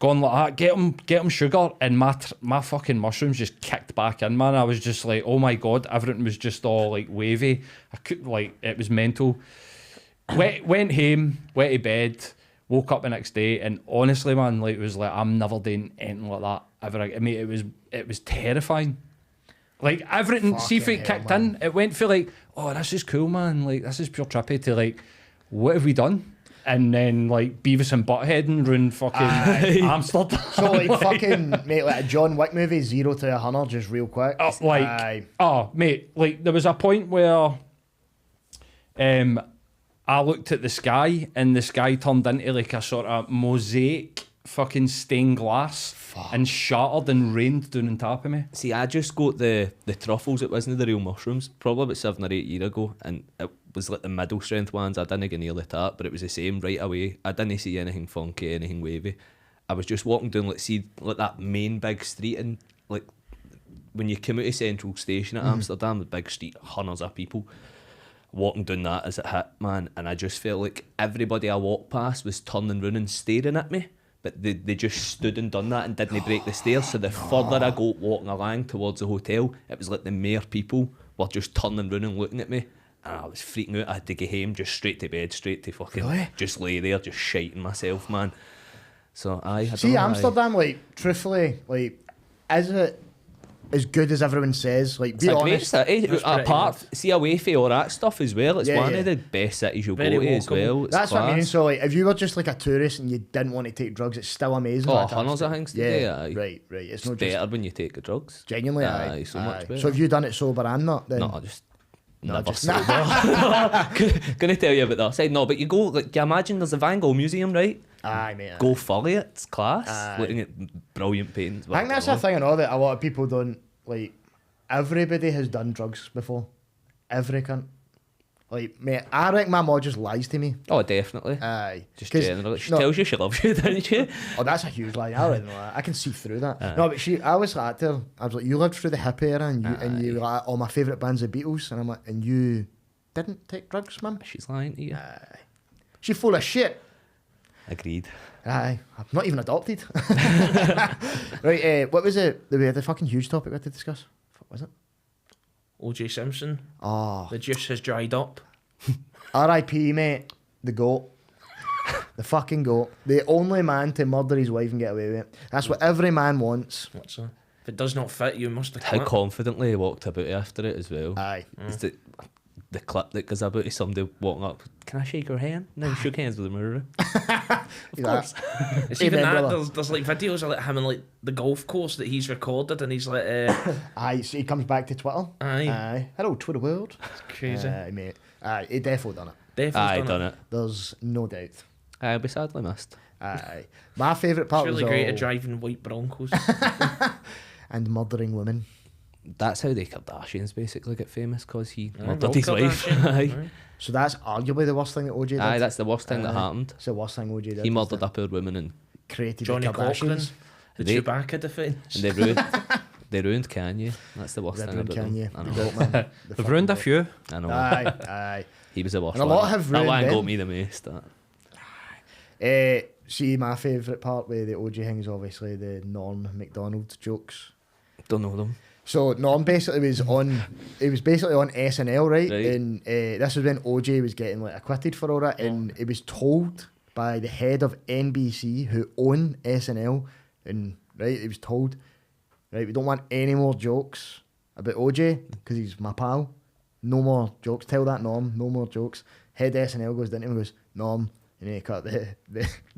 B: going like that, get him sugar. And my fucking mushrooms just kicked back in, man. I was just like, oh my God, everything was just all like wavy. I could, like, it was mental. Went home, went to bed, woke up the next day, and honestly, man, like, it was like, I'm never doing anything like that ever again. I mean, it was terrifying. Like, everything, see if it
A: Fucking
B: kicked
A: hell,
B: in, it went for like, oh, this is cool, man. Like, this is pure trippy, to like, what have we done? And then like Beavis and Butthead ruined fucking Amsterdam.
A: So like fucking mate, like a John Wick movie, 0 to 100, just real quick. Aye.
B: Oh, mate, like there was a point where I looked at the sky and the sky turned into like a sort of mosaic fucking stained glass and shattered and rained down on top of me.
D: See, I just got the truffles. It wasn't the real mushrooms. Probably about 7 or 8 years ago, and it was like the middle strength ones. I didn't get nearly that, but it was the same right away. I didn't see anything funky, anything wavy. I was just walking down, like that main big street, and like when you come out of Central Station at Amsterdam, the big street, hundreds of people walking down that as it hit, man, and I just felt like everybody I walked past was turning round and staring at me. But they just stood and done that and didn't break the stairs. So the further I go walking along towards the hotel, it was like the more people were just turning round and looking at me. And I was freaking out. I had to get home, just straight to bed, straight to fucking...
A: Really?
D: Just lay there, just shiting myself, man. So I don't
A: See,
D: know,
A: Amsterdam, like, truthfully, like, is it as good as everyone says? Like,
D: It's
A: be
D: a great
A: honest.
D: city.
C: It's pretty
D: Apart, see away from all that stuff as well. It's
A: Yeah,
D: one
A: yeah.
D: of the best cities you'll
C: Very
D: go to as
C: walkable.
D: well. It's
A: That's what I mean.
D: class.
A: So, like, if you were just like a tourist and you didn't want to take drugs, it's still amazing.
D: Oh,
A: like,
D: hundreds of things to do,
A: Yeah,
D: aye.
A: right. It's
D: It's
A: not
D: better
A: just
D: when you take the drugs.
A: genuinely.
D: Aye,
A: Aye,
D: so much better.
A: So, have you done it sober and not? Then
D: No, I just never
A: just-
D: sober. Gonna tell you about that side. No, but you go, like, you imagine there's a Van Gogh museum, right?
A: Aye, mate.
D: Go fully, it's class.
A: Aye.
D: Looking at brilliant paintings.
A: I think that's the thing I know that a lot of people don't like. Everybody has done drugs before. Every cunt. Like, mate, I reckon my mom just lies to me.
D: Oh, definitely.
A: Aye.
D: Just
A: 'Cause-
D: generally. She
A: no,
D: tells you she loves you, doesn't she?
A: Oh, that's a huge lie. I already know that. I can see through that. No, but I was like to her, I was like, you lived through the hippie era and you were like, all my favourite bands, the Beatles. And I'm like, and you didn't take drugs, man?
D: She's lying to you.
A: Aye. She's full of shit.
D: Agreed.
A: Aye. I'm not even adopted. Right, what was it? We had a fucking huge topic we had to discuss. What was it?
C: O.J. Simpson.
A: Oh,
C: The juice has dried up.
A: R.I.P. mate. The goat. The fucking goat. The only man to murder his wife and get away with it. That's what every man wants.
C: What's that? If it does not fit, you must have
D: How
C: quit.
D: confidently he walked about after it as well.
A: Aye.
D: It's the clip that goes about is somebody walking up, can I shake her hand? No, he shook hands with the murderer.
A: Of course.
C: It's even
A: Amen,
C: that.
A: brother.
C: There's like videos of like him in like the golf course that he's recorded, and he's like,
A: Aye, so he comes back to Twitter.
C: Aye.
A: Hello, Twitter world.
C: crazy.
A: Aye, mate. Aye, he definitely done it.
C: Definitely
D: Aye, done it.
A: There's no doubt.
D: I'll be sadly missed.
A: Aye. My favourite part
C: It's really
A: was
C: great
A: all...
C: at driving white Broncos.
A: and murdering women.
D: That's how the Kardashians basically get famous, because he
C: Aye,
D: murdered
C: Rob
D: his wife.
C: Kardashian.
D: Aye.
A: So that's arguably the worst thing that OJ did.
D: Aye, that's the worst thing that
A: Aye.
D: happened.
A: It's the worst thing OJ did.
D: He
A: was
D: murdered
A: that
D: a poor woman, and
A: created
C: Johnny
A: the
C: Cochran,
A: Kardashians.
C: the
D: They-
C: Chewbacca defence.
D: they ruined they ruined Kanye. That's the worst
A: They've
D: thing
A: ruined
D: about
A: Kanye.
D: them. I
A: The
D: know.
A: goat man. The
B: They've
A: fucking
B: ruined a
A: goat.
B: few.
D: I know.
A: Aye, aye.
D: He was the worst.
A: And a lot
D: one.
A: have
D: That
A: ruined
D: one
A: them.
D: got me the most. That.
A: See, my favourite part with the OJ thing is obviously the Norm McDonald jokes.
D: Don't know them.
A: So Norm basically was on, he was basically on SNL, right?
D: Right.
A: And this was when OJ was getting like acquitted for all that, and he was told by the head of NBC who own SNL, and right, he was told, right, we don't want any more jokes about OJ because he's my pal. No more jokes. Tell that Norm, no more jokes. Head SNL goes down to him and goes, Norm, and he cut the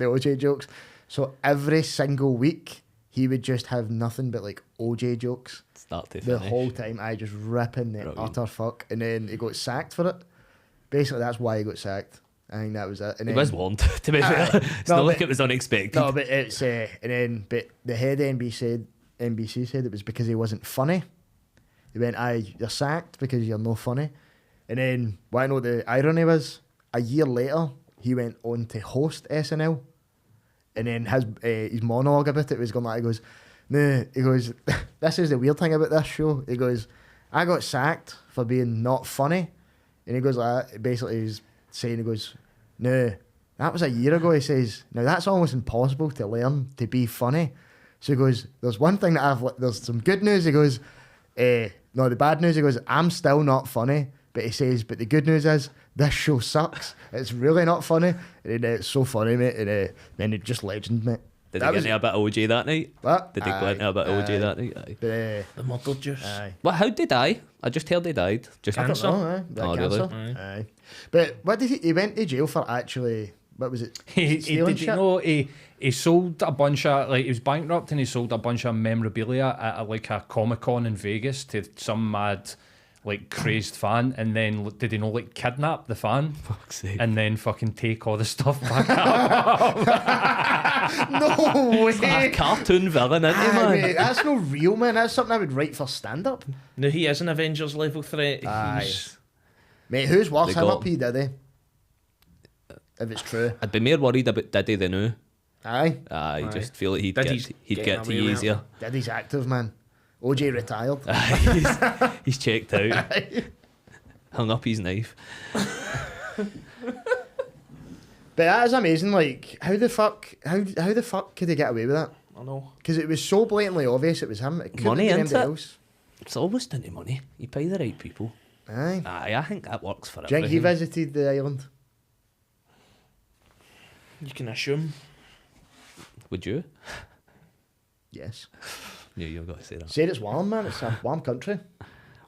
A: OJ jokes. So every single week he would just have nothing but like OJ jokes.
D: Start to
A: The
D: finish.
A: whole time, I just ripping the
D: Brilliant.
A: utter fuck, and then he got sacked for it. Basically, that's why he got sacked. I think that was it. And
D: He
A: then,
D: was warned, to be fair. It's
A: No,
D: not like
A: but-
D: it was unexpected.
A: no, but it's but the head of NBC said it was because he wasn't funny. He went, "Aye, you're sacked because you're no funny." And then, what I know the irony was, a year later, he went on to host SNL, and then his monologue about it was going like, he goes, "No," he goes, "This is the weird thing about this show." He goes, "I got sacked for being not funny," and he goes like that. Basically, he's saying, he goes, "No, that was a year ago." He says, "Now that's almost impossible to learn to be funny." So he goes, "There's one thing that there's some good news." He goes, "No, the bad news." He goes, "I'm still not funny," but he says, "But the good news is this show sucks. It's really not funny." And it's so funny, mate. And then it's just legend, mate.
D: Did
A: That
D: they get
A: was-
D: into a bit of OJ that night?
A: What?
D: Did they go into a bit of OJ that night? Aye.
A: But,
C: The murder juice.
A: aye.
D: Well, how'd they die? I just heard they died. Just
A: I don't
C: Cancer?
A: know, aye.
D: Oh,
A: Cancer.
C: really?
A: Aye. But what did he went to jail for actually? What was it?
B: He
A: Stealing
B: did you
A: shit?
B: know he sold a bunch of he was bankrupt and he sold a bunch of memorabilia at like a Comic-Con in Vegas to some mad crazed fan, and then did he kidnap the fan
D: Fuck's sake.
B: and then fucking take all the stuff back up?
A: No
D: A
A: way.
D: cartoon villain, isn't he,
A: Aye,
D: man?
A: mate, that's no real, man. That's something I would write for stand up.
C: No, he is an Avengers level threat.
A: Aye.
C: He's
A: Mate, who's worse,
D: They
A: him
D: got
A: or P Diddy? If it's true.
D: I'd be more worried about Diddy than who.
A: Aye.
D: I
C: Aye.
D: just feel like he'd
C: Diddy's
D: get
C: getting
D: to
C: away
D: you
C: with it.
D: easier.
A: Diddy's active, man. OJ retired.
D: He's checked out. Hung up his knife.
A: But that is amazing. Like, how the fuck could he get away with that?
C: I know.
A: Because it was so blatantly obvious it was him. It couldn't
D: Money,
A: have been
D: ain't
A: anybody
D: it?
A: else.
D: It's always down to money. You pay the right people.
A: Aye.
D: Aye, I think that works for
A: Do you think he
D: everything.
A: visited the island?
C: You can assume.
D: Would you?
A: Yes.
D: Yeah, you've got to say that.
A: Said it's warm, man. It's a warm country.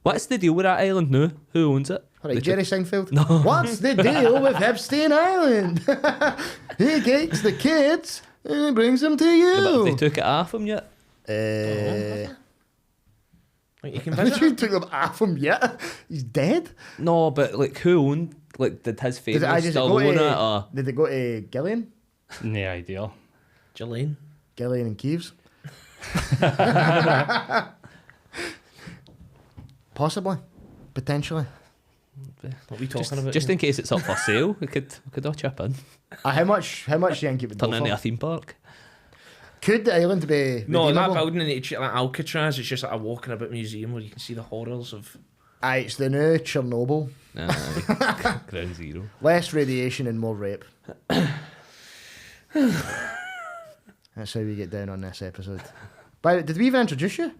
D: What's the deal with that island now? Who owns it?
A: All right,
D: They
A: Jerry Seinfeld.
D: No.
A: What's the deal with Epstein Island? He takes the kids and he brings them to
D: Yeah, but have
A: you.
D: they took it off him yet?
C: Like, you can
A: Haven't
C: visit
A: you
C: him.
A: took them off him yet? He's dead.
D: No, but like who owned? Like, did his family
A: Does it
D: still
A: go
D: own it?
A: to,
D: Or
A: did it go to Gillian?
B: No idea.
C: Jolene.
A: Gillian and Keeves? Possibly. Potentially.
C: What are we talking about?
D: just
C: here?
D: in case it's up for sale, we could all chip in.
A: How much do you think it would
D: Turn
A: go
D: it into a
A: for?
D: theme park.
A: Could the island be
C: No, that
A: redeemable?
C: building in like Alcatraz, it's just like a walking about museum where you can see the horrors of.
A: Aye, it's the new Chernobyl.
D: Aye. Ground zero.
A: Less radiation and more rape. That's how we get down on this episode. Did we even introduce you?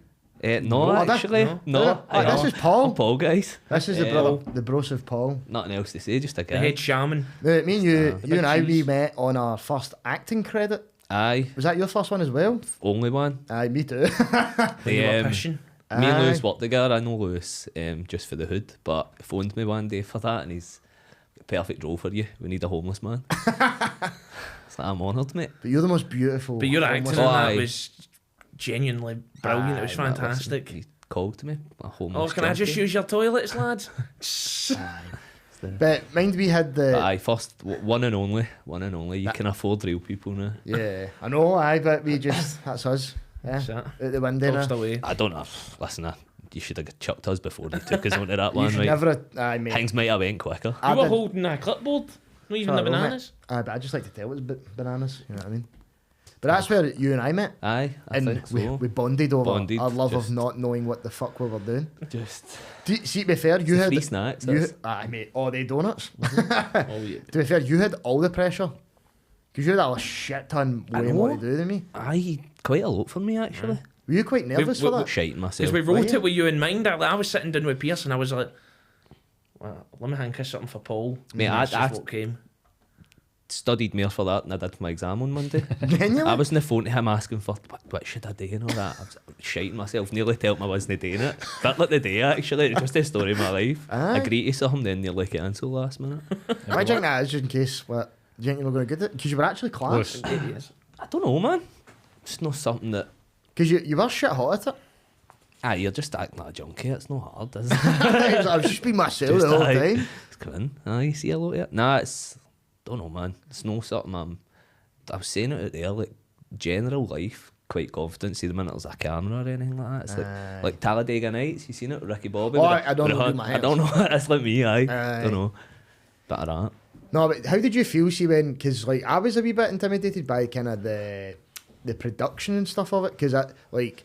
D: No,
A: No,
D: actually,
C: no.
D: no.
A: This is Paul.
D: I'm Paul, guys.
A: This is the brother, the brosive Paul.
D: Nothing else to say, just a
C: The
D: guy.
C: head shaman.
A: Me and you,
C: The
A: you and
C: big
A: I, we
C: cheese.
A: met on our first acting credit.
D: Aye,
A: Was that your first one as well?
D: only one.
A: Aye, me too.
C: When you were
D: Um,
C: pishing.
D: Me and
A: Aye.
D: Lewis worked together. I know Lewis just for the hood, but he phoned me one day for that, and he's perfect role for you. We need a homeless man. It's like, I'm honoured, mate.
A: But you're the most beautiful.
C: But your acting in
A: homeless-
C: that
D: aye.
C: was genuinely brilliant. It was
D: Aye,
C: fantastic.
D: He called to me. A homeless
C: Oh, can I just
D: junkie.
C: use your toilets, lads?
A: But mind we had the.
D: But aye, first, one and only. One and only. You can afford real people now.
A: Yeah, I know, aye, but we just. That's us. Yeah.
C: That's it.
A: Out the window now.
C: Tossed away.
D: I don't know. Listen, you should have chucked us before you took us onto that
A: You
D: one,
A: should
D: right?
A: never. Aye, mate.
D: Things might have went quicker.
A: I
C: You were
A: did-
C: holding a clipboard, not even
A: Sorry,
C: the
A: wasn't it?
C: bananas.
A: Aye, but I just like to tell it's bananas. You know what I mean? But that's where you and I met.
D: Aye, I
A: And
D: think so.
A: we bonded over
D: Bonded,
A: our love
D: just-
A: of not knowing what the fuck we were doing.
D: Just
A: See, to be fair, you had
D: free snacks.
A: you,
D: that's-
A: aye, mate. Oh, they donuts.
C: Oh yeah.
A: To be fair, you had all the pressure because you had a shit ton
D: I
A: way more
D: know.
A: to do than me.
D: Aye, quite a lot for me actually.
A: Were you quite nervous
C: We-
A: for that?
D: Shiting myself.
C: Because we wrote
A: yeah.
C: it with you in mind. I was sitting down with Pierce and I was like, well, let me think of something for Paul.
D: Mate,
C: And that's
D: I-
C: just what came.
D: Studied more for that than I did for my exam on Monday.
A: Genuinely?
D: I was on the phone to him asking for what should I do and all that. I was shiting myself, nearly told him I wasn't doing it. Bit like the day actually, it's just the story of my life.
A: Aye.
D: Agreed to something, then nearly cancelled last minute.
A: Why do you think that is just in case? What? Do you think you were going to get it? Because you were actually class.
D: I don't know, man. It's not something that.
A: Because you were shit hot at it.
D: Ah, you're just acting like a junkie. It's not hard, is it?
A: I was just being myself
D: Just
A: the whole
D: aye.
A: time.
D: It's coming. Aye, see a lot of it. Nah, it's. Don't know, man. It's no something I was saying it out there, like, general life, quite confident. See the minute there's a camera or anything like that. It's
A: Aye.
D: like Talladega Nights, you seen it with Ricky Bobby?
A: Oh,
D: with
A: I don't
D: with
A: know
D: a
A: who my
D: I don't know. It's like me, aye.
A: Aye.
D: Don't know. Bit of that.
A: No, but how did you feel, see, when, because, like, I was a wee bit intimidated by kind of the production and stuff of it, because, like,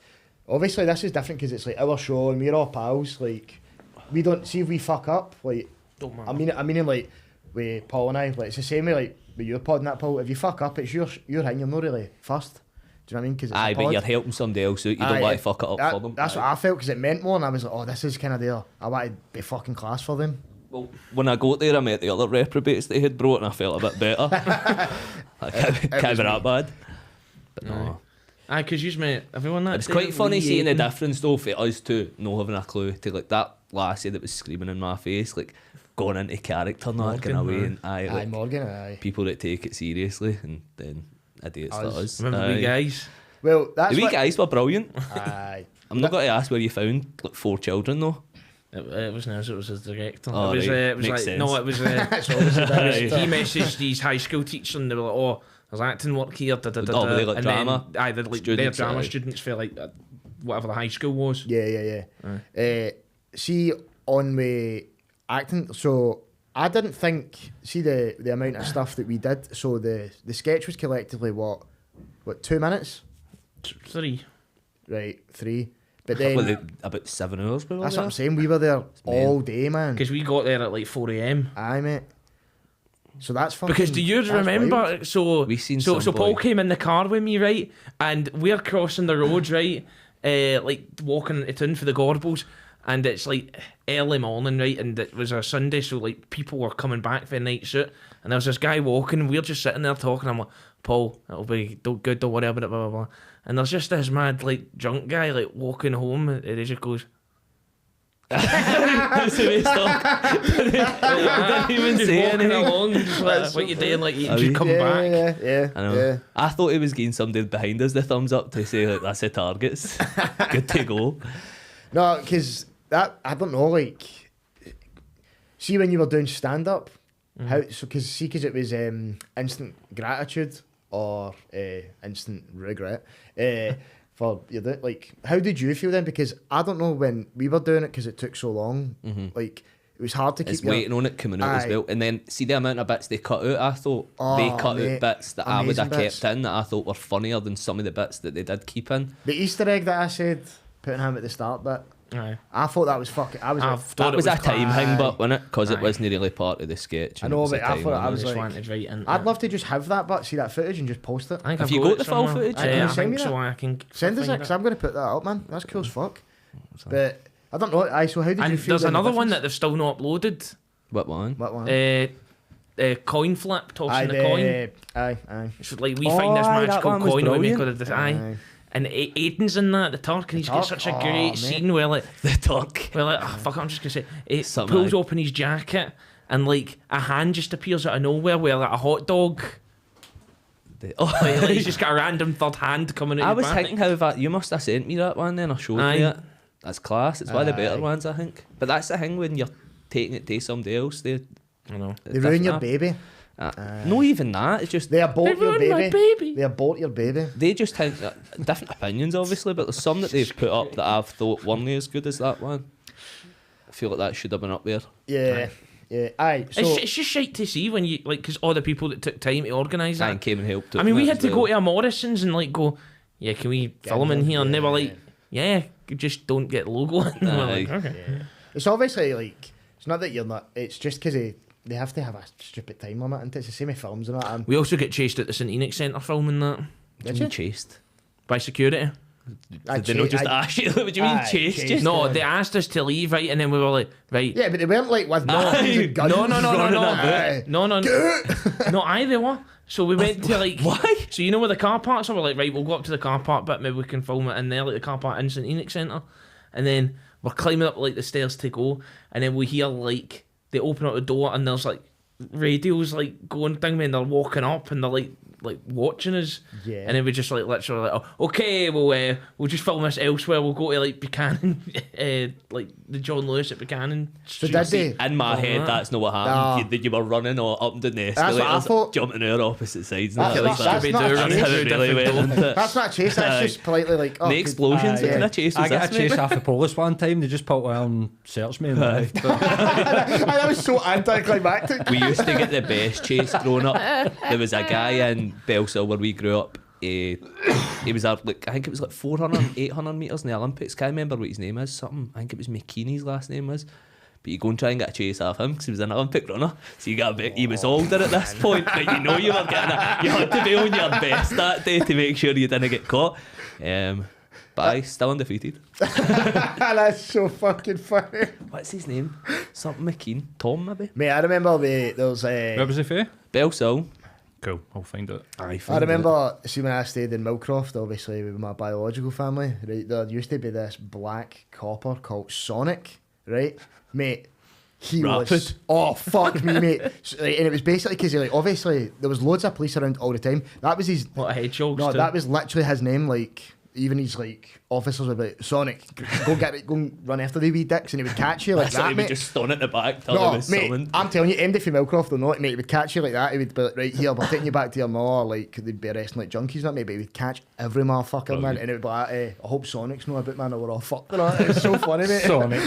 A: obviously this is different because it's, like, our show and we're all pals, like, we don't, see if we fuck up, like,
C: Don't matter.
A: I mean, like, with Paul and I, like, it's the same way, like, with your pod and that, Paul, if you fuck up, it's your thing, you're not really first, do you know what I mean? Because it's
D: Aye,
A: a
D: but
A: pod.
D: you're helping somebody else out. You don't
A: Aye,
D: want to fuck it up
A: that-
D: for them.
A: That's
D: Aye.
A: what I felt, because it meant more, and I was like, oh, this is kind of there, I want to be fucking class for them.
D: Well, when I got there, I met the other reprobates they had brought, and I felt a bit better. I can't be
A: was
D: that
A: me.
D: bad. But no.
C: Aye, because you met everyone that
D: It's
C: day,
D: quite funny
C: Lee
D: seeing the
C: Aiton.
D: difference though for us two not having a clue to like that lassie that was screaming in my face, like going into character, not
C: Morgan,
D: away,
C: aye.
D: and
A: Aye,
D: like,
A: Morgan, aye.
D: people that take it seriously, and then idiots like
A: Us.
D: us.
C: Remember we guys?
A: Well, that's
D: The wee
A: what...
D: guys were brilliant.
A: Aye.
D: I'm not going to ask where you found like 4 children though.
C: It wasn't us, it was his director.
D: Oh,
C: it was,
D: right.
C: it was
D: Makes
C: like,
D: sense.
C: no, it was,
A: It's obviously
D: Aye.
C: he messaged these high school teachers and they were like, oh, there's acting work here, da, da, da,
D: Oh,
C: da.
D: were they like
C: and
D: drama
C: then, aye, they're like, their
D: students,
C: drama
D: aye.
C: students for like whatever the high school was.
A: Yeah. See, on my acting, so I didn't think, see the amount of stuff that we did, so the sketch was collectively what 2 minutes?
C: 3.
A: Right, 3. But
D: Well,
A: then,
D: about 7 hours. We were
A: that's
D: there.
A: what I'm saying, we were there all day, man.
C: Because we got there at like 4 a.m.
A: Aye, mate. So that's fucking...
C: Because do you
A: that's
C: remember?
A: wild.
C: So
D: We seen
C: so
D: some
C: Paul
D: boy.
C: came in the car with me, right? And we're crossing the road, right? Like walking to town for the Gorbals, and it's like early morning, right? And it was a Sunday, so like people were coming back for a night shoot, and there was this guy walking, and we're just sitting there talking. I'm like, Paul, it'll be good, don't worry about it, blah blah blah. And there's just this mad like drunk guy like walking home, and he just goes.
D: That's the way it's talk. Didn't even
C: Just
D: say
C: walking
D: anything.
C: along, just like, what you doing? Like you
D: Are
C: just
D: we?
C: come
A: yeah,
C: back.
A: Yeah.
D: I know.
A: Yeah.
D: I thought he was getting somebody behind us the thumbs up to say like that's the targets. Good to go.
A: No, because that, I don't know, like, see when you were doing stand-up, how, so, because it was instant gratitude or instant regret for your, like, how did you feel then? Because I don't know when we were doing it, because it took so long, like, it was hard to keep
D: It's waiting on it coming out as
A: Aye.
D: well. And then see the amount of bits they cut out. I thought they
A: Oh,
D: cut
A: mate,
D: out bits that I would have
A: amazing bits.
D: kept in that I thought were funnier than some of the bits that they did keep in.
A: The Easter egg that I said, putting him at the start bit,
C: Aye.
A: I thought that was fucking, I was
C: I
A: like,
C: thought
D: That
C: it
D: was a
C: was
D: time
A: aye.
D: thing, but wasn't it? Because it
C: Aye.
D: wasn't really part of the sketch.
A: I
D: and it
A: know,
D: was a
A: but I
D: time
A: thought I
D: limit.
A: was
C: just
A: like-
C: wanted right in.
A: I'd love to just have that, but see that footage and just post it.
C: I think
D: Have
C: I've
D: you got
C: it
D: the full
C: somewhere.
D: footage?
A: Can you
C: Yeah, I
A: send me
C: think so.
A: that?
C: I can
A: Send us it,
C: find
A: because I'm going to put that up, man. That's cool as fuck. But I don't know. Aye, so how did you
C: And
A: feel?
C: there's
A: then the
C: another one that
A: difference?
C: they've still not uploaded.
D: What one?
A: What one?
C: Coin flip, tossing the coin.
A: Aye.
C: It's like we find this
D: Oh, aye, that
C: magical
D: one was
C: coin and we make
D: brilliant.
C: it. Aye. And Aiden's in that, the Turk, and he's got
A: Turk?
C: such a
A: Oh,
C: great
A: mate.
C: scene where like
D: The Turk.
C: Well, like, oh, fuck, I'm just gonna say, it
D: Something
C: pulls
D: like-
C: open his jacket and like a hand just appears out of nowhere with like a hot dog. Like, he's just got a random third hand coming out.
D: I
C: his
D: was
C: back.
D: thinking how that you must have sent me that one then, or showed
C: Aye.
D: me it. That's class. It's one of the better
A: Aye.
D: ones, I think. But that's the thing when you're taking it to somebody else.
C: I know.
A: They ruin your baby.
D: No, even that. It's just
A: They abort your
C: ruined my
A: baby.
C: baby.
A: They abort your baby.
D: they just think different opinions, obviously. But there's some that they've put up that I've thought weren't as good as that one. I feel like that should have been up there.
A: Yeah. Yeah. Aye. So
C: It's just shite to see when you like, because all the people that took time to organise
D: And
C: that.
D: came and helped.
C: I mean, we
D: open it
C: had
D: as
C: to
D: well.
C: go to a Morrison's and like go, yeah, can we film in here? And they were like, yeah, you just don't get logo. And we're like,
D: Aye.
C: okay.
A: it's obviously like it's not that you're not. It's just because they have to have a stupid time limit, and it's the same with films and that. And
C: We also get chased at the St Enoch Centre filming that
A: did you?
D: Chased?
C: by security.
A: I
D: Did they not
A: cha-
D: just
A: I-
D: ask you? What do you mean
A: Aye,
D: chased?
A: chased.
D: Just
C: No, they asked us to leave, right? And then we were like, right.
A: Yeah, but they weren't like with knives and guns.
C: No, no, no, no,
A: running
C: no.
A: about.
C: No, no, no. No, aye, they were. So we went to like.
D: Why?
C: So you know where the car parks are? We're like, right, we'll go up to the car park, but maybe we can film it in there, like the car park in St Enoch Centre. And then we're climbing up like the stairs to go, and then we hear like they open up the door, and there's like radios like going down, and they're walking up, and they're like watching us.
A: Yeah.
C: And then we just like literally like, oh, okay, we'll just film this elsewhere. We'll go to like Buchanan, like the John Lewis at Buchanan.
A: So did they?
D: In my
C: Oh,
D: head,
C: that.
D: that's not what happened.
A: No.
D: You were running or up and down the
A: That's what I
D: escalators,
A: thought.
D: jumping out opposite sides.
A: That's
D: and
A: not-
D: that.
A: that's
C: Scooby-Doo,
A: not a
C: that's
A: chase.
C: how
D: It really
C: different
D: went
C: though.
D: into it.
A: That's not a chase. That's just politely like. Oh,
D: The explosions
A: yeah.
D: in a chase was
B: I got a
D: this,
B: chase
D: mate?
B: off the police one time. They just put one and searched me. And left. But
A: That was so anticlimactic.
D: We used to get the best chase growing up. There was a guy in Bellshill where we grew up. He was up, like, I think it was like 400, 800 metres in the Olympics. Can't remember what his name is. Something. I think it was McKinney's last name was. But you go and try and get a chase off him because he was an Olympic runner. So you got a bit. He was older at this point, but you know you were getting it. You had to be on your best that day to make sure you didn't get caught. But I still undefeated.
A: That's so fucking funny.
D: What's his name? Something McKean. Tom maybe.
A: Mate, I remember there was
B: where was he for?
D: Bellshill.
B: Cool, I'll find it.
D: I
A: remember, see, when I stayed in Millcroft, obviously with my biological family, right, there used to be this black copper called Sonic, right? Mate, he was...
D: Rapid.
A: Oh, fuck me, mate. So, like, and it was basically because, like, obviously, there was loads of police around all the time. That was his...
C: What a hedgehogs
A: No,
C: do.
A: that was literally his name, like... Even his like officers would be like, Sonic, go and run after the wee dicks, and he would catch you like
D: So he
A: that,
D: would
A: mate.
D: just stun at the back till
A: No,
D: he was
A: mate,
D: summoned.
A: I'm telling you, MD from Millcroft or not, mate, he would catch you like that. He would be like, right here, we're taking you back to your ma, like they'd be arresting like junkies, not mate, but he would catch every motherfucker, man, and it would be like, I hope Sonic's not about, man, or we're all fucked. It's so funny, mate.
B: Sonic.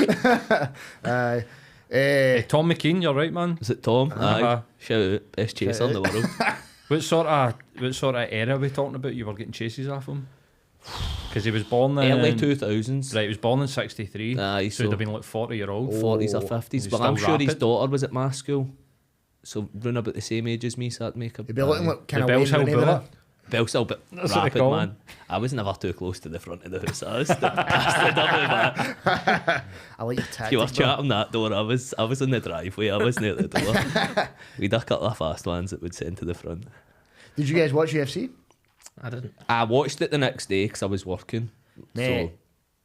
A: Tom
B: Tom McKean, you're right, man.
D: Was it Tom? Aye.
B: Uh-huh.
D: Shout out. Best chaser in the world.
B: What sort of era are we talking about? You were getting chases off him? Because he was born in
D: Early 2000s.
B: Right, he was born in '63.
D: Aye,
B: so he'd
D: so
B: have been like 40-year-old.
D: 40s or
A: Oh,
D: 50s.
B: he's
D: But I'm
B: still
D: sure his
B: rapid.
D: daughter was at my school. So round about the same age as me, so that'd make a...
A: He'd be looking like kind
B: The
A: of
B: Bells Hill Bullet.
D: Bellshill, but
B: That's what they
D: rapid,
B: call
D: man.
B: him.
D: I was never too close to the front of the house. I was the bastard up the back.
A: I like your tactics.
D: You were
A: bro.
D: chatting that door. I was in the driveway. I wasn't at the door. We'd a couple of fast ones that would send to the front.
A: Did you guys watch UFC?
C: I didn't.
D: I watched it the next day because I was working.
A: Mate,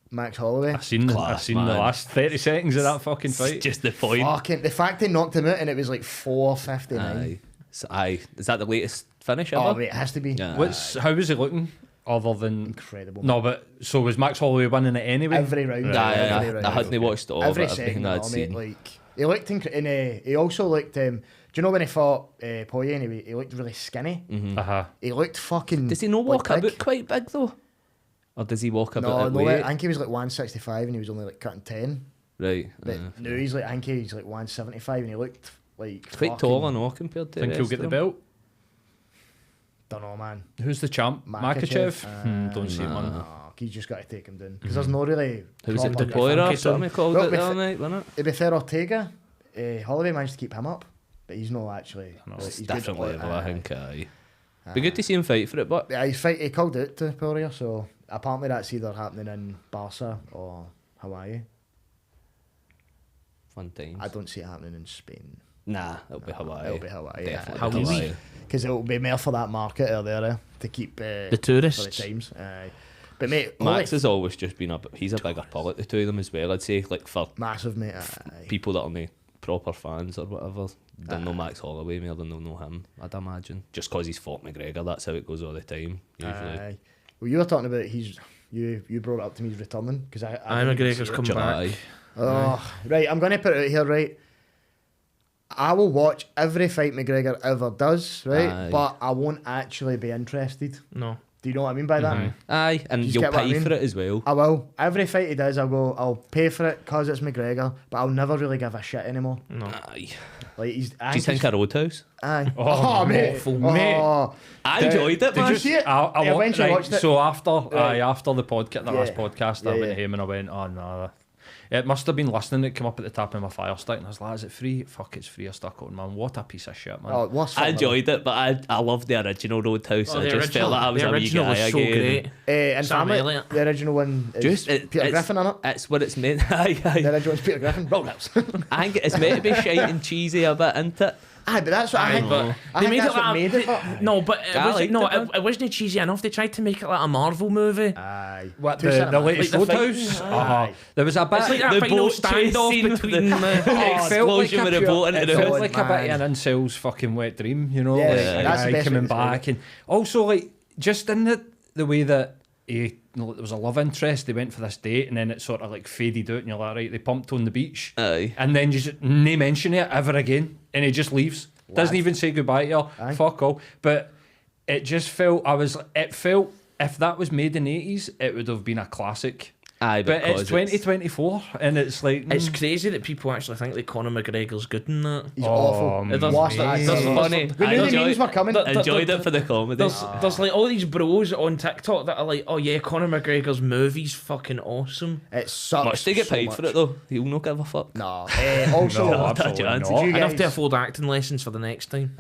A: Max Holloway.
B: I've seen the
D: Class,
B: the
D: man.
B: last 30 seconds of that fucking
D: So
B: fight.
D: just the point.
A: Fucking, the fact they knocked him out and it was like 4:59.
D: Aye. So, aye. Is that the latest finish ever?
A: Oh, mate, it has to be.
D: Yeah.
B: How was he looking? Other than
A: Incredible.
B: no, but so was Max Holloway winning it anyway?
A: Every round.
B: Right.
D: Aye,
A: every
D: aye,
A: round.
D: I hadn't watched all
A: Every
D: of it, everything
A: second,
D: I'd
A: oh,
D: seen.
A: mate, like he looked and he also looked. Do you know when he fought Poirier? And he looked really skinny. He looked fucking.
D: Does he not walk
A: like big.
D: about quite big though? Or does he walk about
A: No,
D: at
A: no.
D: weight?
A: I think he was like 165 and he was only like cutting 10.
D: Right.
A: But now he's like, I think he's like 175 and he looked like
D: Quite tall and all compared to
B: Think
D: the
B: he'll
D: rest
B: get the
D: of them.
B: belt?
A: Don't know, man.
B: Who's the champ? Makachev? Don't see it, man.
A: No, he's just got to take him down because there's no really.
D: Who was it?
A: proper-
D: Depoyer or
C: funky
D: something he called
A: Well,
D: it the
A: with
D: other
A: it-
D: night, wasn't it?
A: To be fair, Ortega, Holloway managed to keep him up, but he's not actually.
B: No,
A: like,
D: It's
A: he's good at
D: different
A: play-
D: level, I think. Aye. Be good to see him fight for it, but
A: Yeah, he called out to Poirier, so apparently that's either happening in Barca or Hawaii.
D: fun times.
A: I don't see it happening in Spain.
D: Nah, it'll be Hawaii.
A: It'll be Hawaii.
D: Definitely
C: Hawaii.
A: Because it'll be more for that market out there to keep
C: The
A: for the
C: tourists.
A: times. Aye. But mate,
D: Max has always just been he's a bigger pull the two of them as well. I'd say like for
A: massive, mate. Aye.
D: people that are no proper fans or whatever, they'll know Max Holloway more than they'll know him. I'd imagine just because he's fought McGregor, that's how it goes all the time. Usually,
A: Aye. Well, you were talking about you brought it up to me. He's returning because
C: I'm McGregor's come
D: July.
C: back.
A: Oh, right. I'm gonna put it out here, right. I will watch every fight McGregor ever does, right?
D: Aye.
A: But I won't actually be interested.
C: No.
A: Do you know what I mean by that?
D: Aye, and
A: Do you
D: you'll
A: get what I
D: pay
A: mean?
D: for it as well.
A: I will. Every fight he does, I'll pay for it because it's McGregor, but I'll never really give a shit anymore.
C: No.
D: Aye.
A: Like he's.
D: Do you think a Roadhouse?
A: Aye.
B: Oh,
A: mate.
B: awful, mate.
A: Oh,
D: I enjoyed it,
A: did
D: man.
A: you see it?
B: I
A: eventually watched it.
B: So after
A: Right.
B: after the podcast, the last
A: Yeah.
B: podcast, I
A: Yeah,
B: went
A: yeah.
B: home and I went, oh no. It must have been listening. It came up at the top of my Fire Stick, and I was like, "Is it free? Fuck, it's free." I stuck on, man. What a piece of shit, man.
A: Oh, worst
D: I
A: film
D: enjoyed it, but I loved the original Roadhouse.
C: Oh,
D: I
C: the
D: just felt
C: original-
D: like I was
C: the
D: a wee
C: original
D: guy
C: was so
D: again.
C: great.
A: ever. And
C: Sam
A: family,
C: Elliott.
A: the original one is
D: Just
A: Peter Griffin in it.
D: It's what it's meant. Aye,
A: The
D: aye.
A: original one's Peter Griffin. Roadhouse.
D: I think it's meant to be shite and cheesy a bit, isn't it?
A: Aye, but that's what I
C: Aye,
A: think.
C: but
A: I
C: they
A: think
C: made
A: that's
C: it
A: what
C: like
A: made it. But
C: no, but
D: I liked
C: it wasn't cheesy enough. They tried to make it like a Marvel movie.
A: Aye.
B: What
A: Too
B: the
A: cinematic.
B: latest
C: Like the
B: Roadhouse?
C: fight.
B: Uh-huh. There was a bit.
C: It's like that
D: The
C: final
D: boat chase
C: standoff
D: scene with
C: between
D: the-
C: the.
B: It felt like
D: explosion
B: a
D: with a
B: pure-
D: boat into
B: it
D: the
B: felt
D: hood,
B: like a bit
A: man.
B: of an incel's fucking wet dream, you know,
A: Yeah,
B: like
A: that's
B: a
A: the
B: guy
A: best way
B: coming
A: to describe
B: back, and also like just in the way that there was a love interest. They went for this date, and then it sort of like faded out, and you're like, right, they pumped on the beach,
D: Aye.
B: and then just no mention it ever again, and he just leaves. Doesn't
A: Lad.
B: even say goodbye to her.
A: Aye.
B: Fuck all. But it just felt. It felt if that was made in the 80s, it would have been a classic.
D: Aye,
B: But
D: because
B: it's 2024, and it's like
C: It's crazy that people actually think that Conor McGregor's good in that.
A: He's
B: Oh,
A: awful.
B: it
C: doesn't-
A: Worst
C: it
A: actor.
C: doesn't-
D: funny.
A: We
D: I
A: knew the
D: enjoyed-
A: memes were coming.
D: enjoyed it for the comedy.
C: There's like all these bros on TikTok that are like, oh yeah, Conor McGregor's movie's fucking awesome.
A: It sucks.
D: Much to get
A: so
D: paid
A: much.
D: for it though. He'll not give a fuck.
A: No. Also,
B: No,
D: Not a
B: absolutely
D: chance.
B: not.
A: Did you
C: Enough to
A: guys-
C: afford acting lessons for the next time.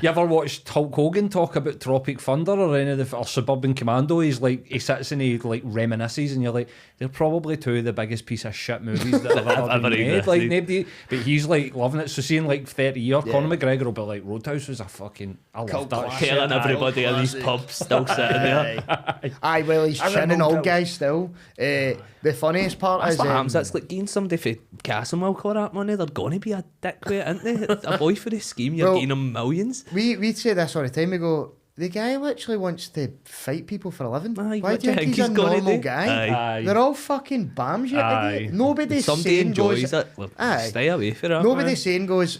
B: You ever watched Hulk Hogan talk about Tropic Thunder or any of or Suburban Commando? He sits and he like reminisces, and you're like, they're probably two of the biggest piece of shit movies that have ever
D: Ever
B: been made.
D: existed.
B: Like nobody, but he's like loving it. So seeing like 30 years,
A: Yeah.
B: Conor McGregor will be like, Roadhouse was a fucking. I love
A: Cult
B: that
A: classic.
B: shit.
D: Telling
A: Aye.
D: everybody in these pubs still sitting there.
A: Aye, well, he's
B: I
A: chinning
B: remember
A: old guys still. The funniest part
D: That's
A: is
D: what happens. That's like getting somebody for Castle Milk or that money. They're going to be a dick with it, aren't they? A boy for the scheme. You're
A: Well,
D: getting them millions.
A: we say this all the time. We go, the guy literally wants to fight people for a living.
D: Aye,
A: Why
D: what
A: do you think he's a
D: gonna
A: normal
D: do?
A: guy?
B: Aye.
A: They're all fucking bams yet.
B: Aye.
A: Nobody
D: Somebody
A: saying
D: enjoys
A: goes,
D: it. Well,
A: Aye.
D: stay away from it.
A: Nobody
D: man.
A: saying goes,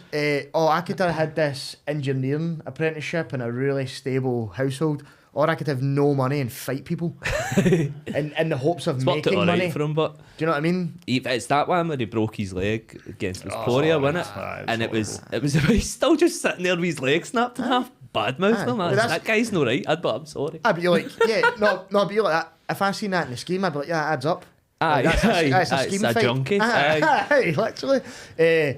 A: oh, I could have had this engineering apprenticeship in a really stable household, or I could have no money and fight people in the hopes of
D: It's worked out
A: making
D: alright
A: money.
D: for him, but
A: Do you know what I mean?
D: it's that one where he broke his leg against Victoria, wasn't it?
B: aye,
D: And it was he's still just sitting there with his leg snapped in half. Bad mouth
A: Aye.
D: him,
A: But
D: man.
A: that's-
D: That guy's no right. But I'm sorry.
A: I'd be like, yeah, no, but you're like that. If I seen that in the scheme, I'd be like, yeah, that adds up.
D: Aye,
A: That's
D: aye,
A: that's
D: aye,
A: scheme
D: it's a
A: fight.
D: junkie.
A: Aye, literally.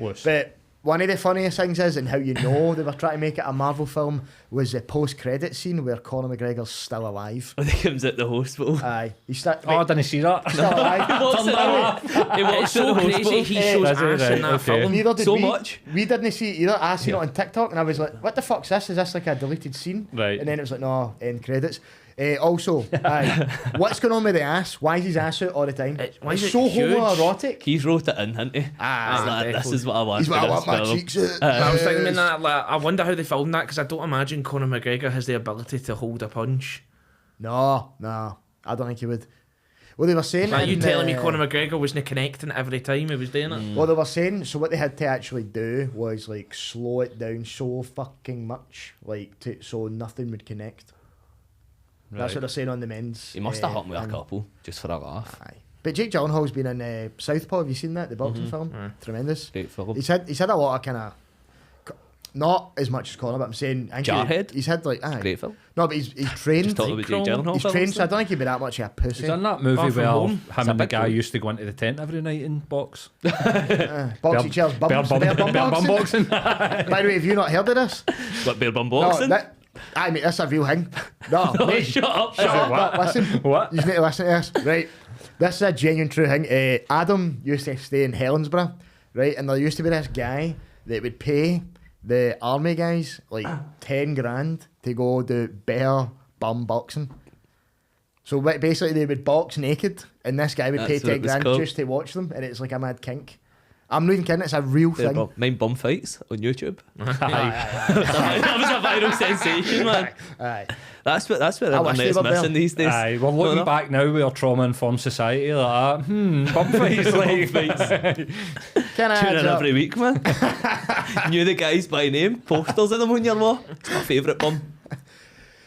B: Wuss.
A: But one of the funniest things is, and how you know they were trying to make it a Marvel film, was the post-credit scene where Conor McGregor's still alive.
D: When he comes at the hospital.
A: Aye, he's still,
B: Oh, I didn't see that.
A: still alive.
D: He walks
C: It's so
D: at the
C: crazy
D: hospital.
C: he shows
B: Does he?
C: ass
B: Right,
C: in that
B: okay.
C: film.
A: Neither did
D: So
A: we.
D: much.
A: We didn't see it either. I seen
B: Yeah.
A: it on TikTok and I was like, what the fuck's this? Is this like a deleted scene?
B: Right.
A: And then it was like, no, end credits. Also, aye, what's going on with the ass? Why is his ass out all the time?
C: Why is
A: It's
C: it
A: so
C: huge?
A: homoerotic.
D: He's wrote it in, hasn't he?
A: Ah,
D: He's like, this
C: definitely.
D: is what I want.
A: He's
D: for
A: like, I
D: this
A: want my
D: film.
A: cheeks out.
C: I was thinking that, like, I wonder how they filmed that because I don't imagine Conor McGregor has the ability to hold a punch.
A: No, I don't think he would. Well, they were saying.
C: Like, you
A: in,
C: telling me Conor McGregor wasn't connecting every time he was doing it?
A: Well, they were saying. So what they had to actually do was like slow it down so fucking much, like so nothing would connect. That's
B: Right.
A: what they're saying on the men's.
D: He must have hung with a
A: thing.
D: couple, just for a laugh.
A: Aye. But Jake Gyllenhaal's been in Southpaw. Have you seen that? The boxing film.
C: Aye.
A: Tremendous.
D: Great film.
A: He's had a lot of kind of. Not as much as Conor, but I'm saying. I think
D: Jarhead?
A: He's had like. Aye.
D: Great film.
A: No, but he's trained.
D: Just talking about Jake Gyllenhaal
A: He's
D: films,
A: trained, so I
D: then.
A: don't think he'd be that much of a pussy.
B: He's in that movie
C: Far From
B: where
C: Home.
B: him
D: It's a
B: and the
D: big
B: guy
D: film.
B: used to go into the tent every night and box.
A: Boxing chairs, bums, bare bum boxing. By the way, have you not heard of this?
D: What, bare bum
A: No,
D: boxing?
A: aye, mate, that's a real thing. No,
D: Oh,
A: mate,
D: shut up,
A: shut
D: shut
A: up.
D: up.
A: No, listen,
B: What?
A: you need to listen to this. Right, this is a genuine true thing. Adam used to stay in Helensburgh, right, and there used to be this guy that would pay the army guys like 10 grand to go do bare bum boxing. So basically they would box naked, and this guy would pay
D: That's what
A: 10
D: it was
A: grand
D: called.
A: just to watch them, and it's like a mad kink. I'm not even kidding, it's a real thing.
D: Mind bum fights on YouTube. That was a viral sensation, man.
A: Aye.
D: That's what
A: I wish they
D: internet's
A: were there.
D: missing these days.
B: Aye, we're looking
D: No.
B: back now with our trauma-informed society like that. Bum fights, like...
A: Can I
D: Tune
A: add
D: in
A: up?
D: every week, man. Knew the guys by name, posters of them on your wall. It's my favourite bum.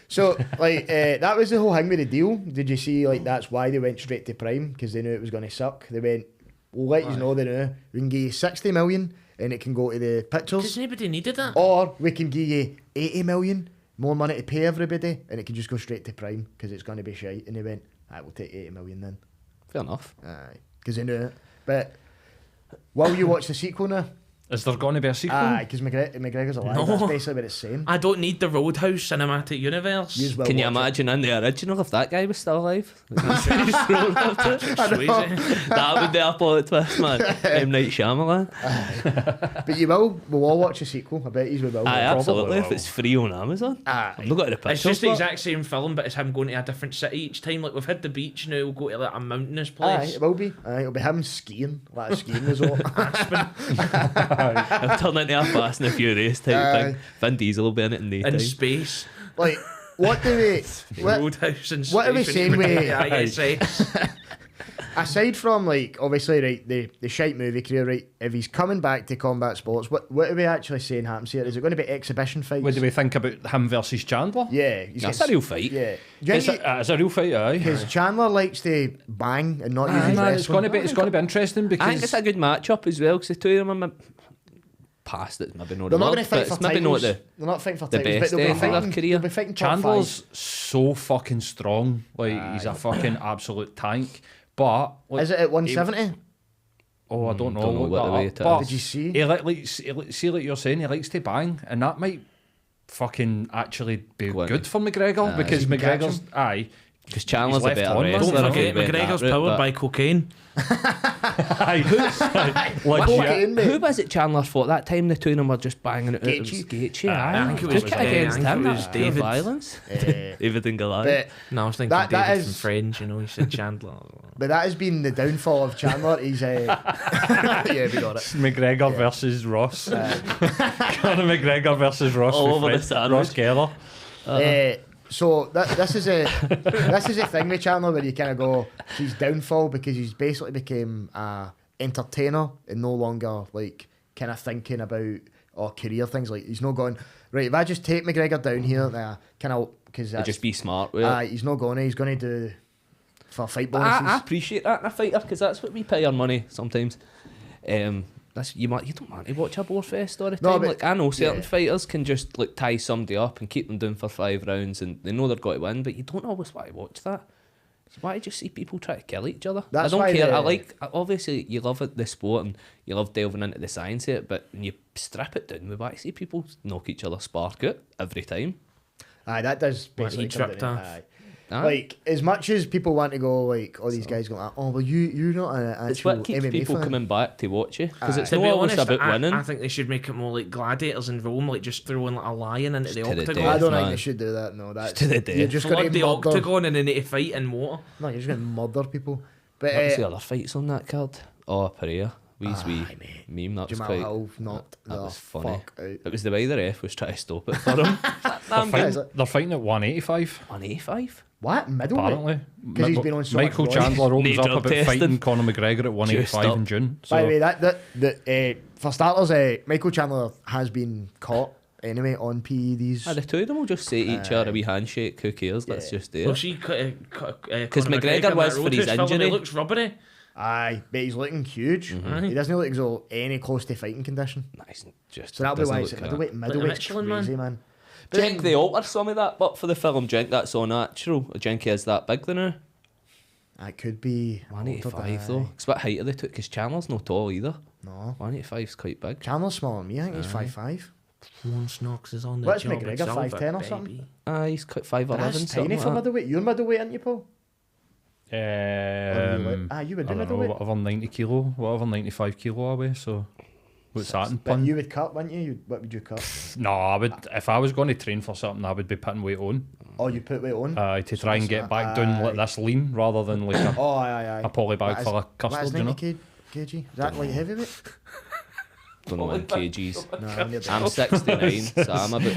A: So, like, that was the whole thing with the deal. Did you see, like, that's why they went straight to Prime, because they knew it was going to suck. They went, we'll let you know they know. We can give you 60 million, and it can go to the
C: Because
A: pictures.
C: nobody needed that.
A: Or we can give you 80 million, more money to pay everybody, and it can just go straight to Prime, because it's going to be shite. And they went, we'll take 80 million then.
D: Fair enough.
A: Aye, because they knew it. But, will you watch the sequel now?
B: Is there going to be a sequel?
A: Aye, because McGregor's alive.
C: No.
A: That's basically what it's saying.
C: I don't need the Roadhouse cinematic universe.
A: Yous will
D: Can you
A: watch it.
D: imagine in the original if that guy was still alive?
C: Swayze.
D: That would be a plot twist, man. M. Night Shyamalan.
A: But you will. We'll all watch the sequel. I bet you will.
D: Aye, absolutely.
B: will.
D: If it's free on Amazon.
A: Aye.
D: I've not got the
C: It's
D: pictures.
C: just the
D: but-
C: exact same film, but it's him going to a different city each time. Like, we've had the beach, now we'll go to like a mountainous
A: Aye,
C: place.
A: it will be. Aye, it'll be him skiing. Like a skiing resort.
D: It'll turn into a Fast and the Furious type
A: Aye.
D: thing. Vin Diesel will be in it in the
C: In
D: time.
C: space.
A: Like, what do we... What,
C: Roadhouse in space.
A: what are we
C: when
A: saying
C: you
A: with-
C: make the ISS.
A: aside from, like, obviously, right, the shite movie career, right, if he's coming back to combat sports, what are we actually saying happens here? Is it going to be exhibition fights?
B: What do we think about him versus Chandler?
A: Yeah.
D: That's a real fight.
A: Yeah. Do you
B: It's
A: think
B: a, it's a real fight, aye.
A: because Chandler likes to bang and not use
B: Aye,
A: his
B: man, it's
A: wrestling.
B: going to be interesting
D: I think it's
B: because
D: a good matchup as well because the two of them are past it. Maybe not
A: They're
D: the
A: not
D: word,
A: going to fight
D: but
A: for
D: it's maybe not
A: titles.
D: the.
A: They're not fighting for
D: the
A: titles,
D: best
A: but they'll be
D: end of their
A: fighting.
D: career.
A: They'll be fighting top
B: Chandler's
A: five.
B: so fucking strong. Like he's a fucking absolute tank. But like,
A: Is it at 170?
B: oh, I don't know.
D: don't know
B: look
D: what
B: that
D: the way
B: up.
D: it
B: But
D: is.
A: Did you see?
B: He see, like you're saying, he likes to bang, and that might fucking actually be
D: Go on.
B: good for McGregor because
A: he can catch
B: McGregor's aye.
D: Because Chandler's a
B: left
D: better
B: on, man.
D: wrestler.
C: Don't
D: if
C: forget,
D: he went that
C: McGregor's
D: route,
C: powered
D: but-
C: by cocaine.
B: Legit.
A: Cocaine, mate.
D: Who was it Chandler fought that time? The two of them were just banging it out. It was
A: Gaethje.
D: Gaethje,
C: I
D: aye.
C: think it was
D: Took it
C: Gaethje,
D: against
C: I think
D: him.
C: it was
D: That pure
C: David.
D: violence. David and Goliath.
A: But
C: No, I was thinking
A: That
C: David
A: is-
C: from Friends, you know, he said Chandler.
A: But that has been the downfall of Chandler. He's yeah, we got it.
B: McGregor versus Ross. Conor McGregor versus Ross.
D: All
B: with
D: over the
B: Fred-
D: sandwich.
B: Ross Geller.
A: So this is a thing with Chandler where you kind of go, he's downfall because he's basically became a entertainer and no longer like kind of thinking about career things. Like he's not going right. If I just take McGregor down here, kind of because
D: Just be smart with it.
A: he's not going. He's going to do for fight
D: But
A: bonuses.
D: I appreciate that in a fighter because that's what we pay our money sometimes. You don't want to watch a bore fest all the time.
A: No, but-
D: like I know certain
A: yeah.
D: fighters can just like tie somebody up and keep them down for 5 rounds, and they know they're going to win. But you don't always want to watch that. You want to just see people try to kill each other.
A: That's
D: I
A: why
D: don't care.
A: the-
D: Obviously you love it, the sport, and you love delving into the science of it. But when you strip it down, we want to see people knock each other's spark out every time.
A: Aye, that does
C: What
A: basically
C: he
A: come
C: tripped
A: down to-
C: off.
A: aye.
D: Aye.
A: Like as much as people want to go, like all these guys go, like, oh well, you're not an
D: It's
A: actual
D: what keeps
A: MMA
D: people
A: fan.
D: coming back to watch you because it's
C: To
D: not
C: be
D: always
C: honest,
D: about winning.
C: I think they should make it more like gladiators in Rome, like just throwing like a lion into the
D: to the
C: octagon.
D: death.
A: I don't
D: man.
A: think they should do that. No, that's
D: to the death.
A: You're just going
C: Flood
A: to
C: the
A: murder.
C: octagon and then they need to fight in water.
A: No, you're just going to murder people. But
D: What was the other fights on that card? Oh, Pereira. Wee's wee
A: Aye, mate.
D: meme. That was
A: Jamal
D: quite.
A: Hill knocked
D: that
A: the
D: was funny.
A: fuck out.
D: It was the way the ref was trying to stop it for him.
B: They're
A: is it?
B: fighting at 185.
D: 185.
A: What middleweight?
B: Apparently,
A: 'Cause he's been on so much
B: Michael
A: roids.
B: Chandler opens
D: Need
B: up
D: drug
B: about
D: testing.
B: fighting Conor McGregor at 185
D: up.
B: in June. So
A: By the way, that for starters, Michael Chandler has been caught anyway on PEDs.
D: The two of them will just say to each other a wee handshake. Who cares? That's
A: Yeah.
D: just there.
C: Well, she cut.
D: 'Cause McGregor was for his injury.
C: He looks rubbery.
A: Aye, but he's looking huge.
D: Mm-hmm.
A: He doesn't look as though any close to fighting condition.
D: Nice. Just
A: So that'll be
D: doesn't
A: why
D: look
A: it's
D: like
A: middleweight. Middleweight's
C: Michelin man.
A: crazy, man.
D: that. Do you think they alter some of that? But for the film, do you think that's so natural? Do you think he is that big now?
A: That could be
D: 185 though. It's what height are they took? Because Chandler's not tall either.
A: No,
D: 185 is quite big.
A: Chandler's smaller than me. I think he's 5'5".
C: Once Knox is on the
A: What's
C: job.
A: McGregor,
C: it's over,
A: 5'10" or
C: baby.
A: something?
D: He's quite 5'11".
A: That's
D: something
A: tiny for
D: like that.
A: middleweight. You're middleweight, aren't you, Paul?
B: you
A: you would
B: I
A: do
B: don't know,
A: middleweight.
B: whatever 90 kilo, whatever 95 kilo away. So What's that in
A: But
B: pun?
A: you would cut, wouldn't you? What would you cut?
B: No, I would. If I was going to train for something, I would be putting weight on.
A: Oh, you'd put weight on?
B: To try and get back down like
A: Aye.
B: this lean rather than like a,
A: Oh, aye.
B: a poly bag full of
A: What is
B: custard, you know.
A: 90 kg? Is that like heavyweight?
D: Don't know in kgs.
A: No, I'm near
D: I'm
A: there.
D: 69, so I'm about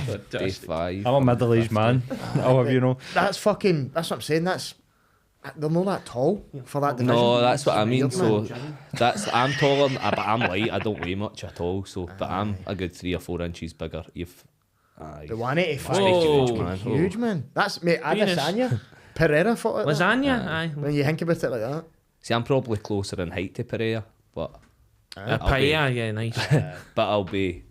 D: 155.
B: I'm a middle-aged man. I'll have you know.
A: That's what I'm saying. They're not that tall for that division.
D: No, that's what I mean.
A: Weird,
D: So
A: man.
D: I'm taller, but I'm light. I don't weigh much at all. So, but I'm a good 3 or 4 inches bigger. Aye.
A: The 185
C: Whoa.
A: is
D: man.
A: huge, man. That's mate.
C: Venus.
A: Adesanya, Pereira fought like that.
C: Lasagna? Aye.
A: When you think about it like that.
D: See, I'm probably closer in height to Pereira, but
C: A
D: I'll be-
C: paella, yeah, nice.
D: but I'll be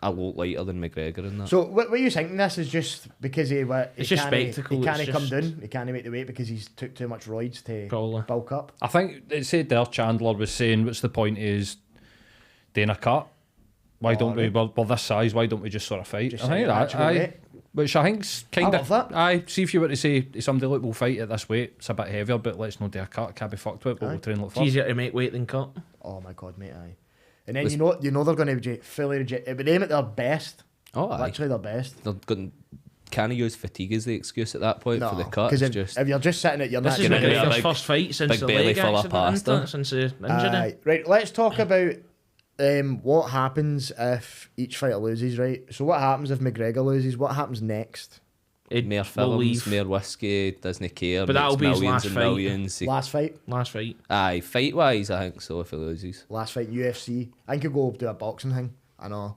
D: a lot lighter than McGregor in that.
A: So what are you thinking? This is just because he
C: It's just spectacle,
A: He can't
C: it's
A: come
C: just-
A: down. He can't make the weight because he's took too much roids to
C: Probably.
A: bulk up.
B: I think it said there Chandler was saying, what's the point is doing a cut? Why don't we,
A: right.
B: we're this size, why don't we just sort of fight?
A: Just
B: I
A: say
B: think
A: it
B: that,
A: natural
B: aye.
A: weight.
B: Which I think's kind
A: I
B: of,
A: love that.
B: aye, see if you were to say to somebody, look, we'll fight at this weight, it's a bit heavier, but let's not do a cut, can't be fucked with, but
A: Aye.
B: we'll train like
C: It's
B: first.
C: easier to make weight than cut.
A: Oh my god, mate, aye. And then
D: Was-
A: you know they're going to fully reject. It would aim at their best.
D: Oh, aye.
A: Literally their best.
D: They're going can't use fatigue as the excuse at that point for the cut.
A: because
D: It's just
A: if you're just sitting at your
C: This
A: neck,
C: is
D: gonna be a
C: McGregor's
D: big-
C: first fight since
D: big
C: the
D: belly
C: leg
D: full of
C: accident, isn't
D: pasta.
C: it? Since the injury.
A: Aye. Right, let's talk about what happens if each fighter loses, right? So what happens if McGregor loses? What happens next?
C: It
D: more
C: will
D: films,
C: leave.
D: more whiskey, doesn't care.
C: But that'll
D: makes
C: be his
D: millions
C: last
D: and
C: fight.
D: millions. He-
A: Last fight?
C: Last fight.
D: Aye, fight wise, I think so. If he loses,
A: Last fight in UFC. I think he'll go do a boxing thing. I know.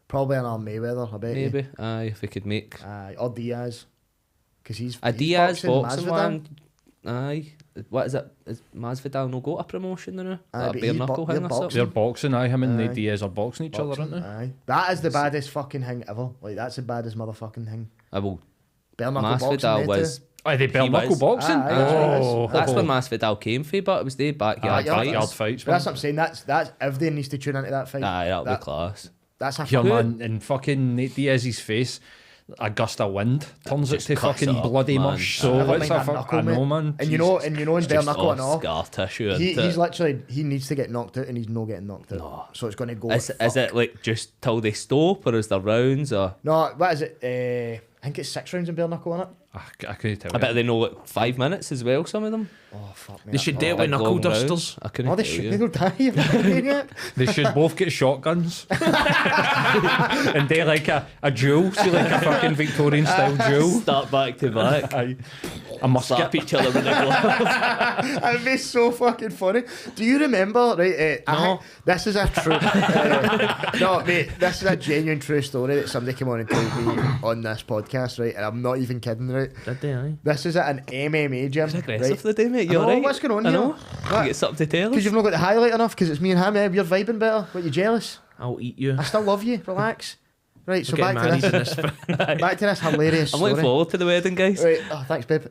A: Probably another Mayweather, I bet you.
D: maybe. Aye, if he could make
A: Or Diaz. Because he's
D: Diaz boxing
A: Masvidal.
D: one. Aye, what is it? Is Masvidal no got a promotion now?
A: Aye,
D: That
A: but
D: bare
A: he's
D: knuckle
A: they're
D: thing or
A: boxing.
D: something.
B: They're boxing, aye, him and
A: Aye.
B: Diaz are boxing each other, aren't they?
A: Aye. That is the baddest fucking thing ever. Like, that's the baddest motherfucking thing.
D: I will.
A: Bare knuckle boxing,
D: Masvidal
A: they
D: was.
A: too.
B: Aye, they bare
D: He
B: knuckle
D: was.
B: boxing?
A: Aye, that's what it is.
B: Oh,
D: That's where Masvidal came from, but it was the backyard
A: Backyard
D: fights.
B: fights.
A: But that's what I'm saying. That's everything needs to tune into that fight.
D: Aye, that'll
A: That-
D: be class.
A: That's a
B: Yeah,
A: fucking...
B: man, and fucking Nate Diaz's face, a gust of wind turns it
D: Just
B: to
D: cuts
B: fucking
D: it up,
B: bloody
D: man.
B: mush. So
A: Never
B: it's
A: mind
B: a
A: that
B: fuck.
A: knuckle,
B: I know,
A: mate.
B: man.
A: And you know and bare
D: Just
A: knuckle and all.
D: scar tissue.
A: He's
D: into it.
A: literally, he needs to get knocked out and he's not getting knocked out.
D: No.
A: So it's going to go...
D: Is
A: fuck.
D: it like just till they stop, or is there rounds, or
A: No, what is it? I think it's 6 rounds in bare knuckle, innit?
B: I couldn't tell
D: I
B: you.
D: bet they know like 5 minutes as well. Some of them.
A: Oh, fuck me.
C: They should do it with
D: Big
C: knuckle
D: long
C: dusters.
D: rounds. I couldn't
A: Oh, they
D: tell
A: should.
D: you.
A: They don't die. You're not doing yet.
B: They should both get shotguns and do like a duel, see like a fucking Victorian style duel.
D: Start back to back.
B: Aye. A musket.
D: Slap each other with the glove.
A: That'd be so fucking funny. Do you remember? Right,
C: No.
A: this is a true. No, mate, this is a genuine true story that somebody came on and told me on this podcast, right? And I'm not even kidding, right?
C: Did they, aye?
A: This is at an MMA gym.
D: It's aggressive
A: right?
D: the day, mate.
A: I
D: You're
A: know,
D: right.
A: what's going on
D: I
A: here?
D: know.
A: What?
D: You get something to tell
A: Because
D: us.
A: you've not got the highlight enough. Because it's me and him. You're vibing better. What, you jealous?
C: I'll eat you.
A: I still love you. Relax. Right, so
C: We're
A: back
C: getting
A: to
C: married
A: this.
C: in this.
A: Back to this hilarious
D: I'm
A: story.
D: looking forward to the wedding, guys.
A: Right, oh, thanks, babe.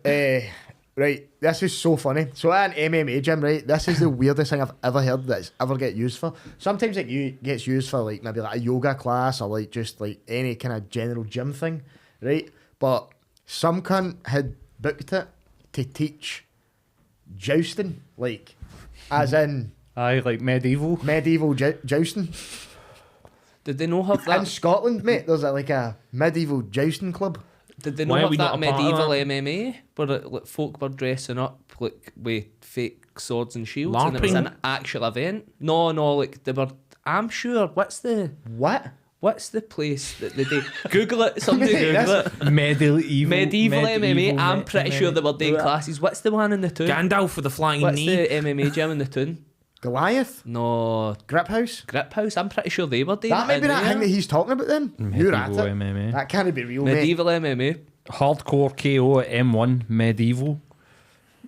A: Right, this is so funny. So at an MMA gym, right, this is the weirdest thing I've ever heard that's ever get used for. Sometimes it gets used for like maybe like a yoga class or like just like any kind of general gym thing, right? But some cunt had booked it to teach jousting, like as in
B: Aye, like medieval.
A: medieval jousting.
D: Did they not have
A: In
D: that?
A: Scotland, mate, there's like a medieval jousting club.
D: Did they
C: Why
D: not
C: are
D: have
C: we
D: that
C: not a part of
D: medieval
C: that?
D: MMA where like, folk were dressing up like with fake swords and shields, and it was
C: LARPing?
D: an actual event? No, like they were. I'm sure. What's the place that they do? Google it. Somebody Google it. Medieval MMA. I'm pretty sure they were doing classes. What's the one in the town?
C: Gandalf with the flying
D: What's
C: knee.
D: the MMA gym in the town?
A: Goliath,
D: No,
A: Grip House.
D: Grip House. I'm pretty sure they were doing
A: That might be
D: in
A: that
D: there.
A: thing that he's talking about then. You're at
B: Medieval
A: it.
B: MMA.
A: That can't be real, mate.
D: Medieval MMA.
B: Hardcore KO at M1 medieval.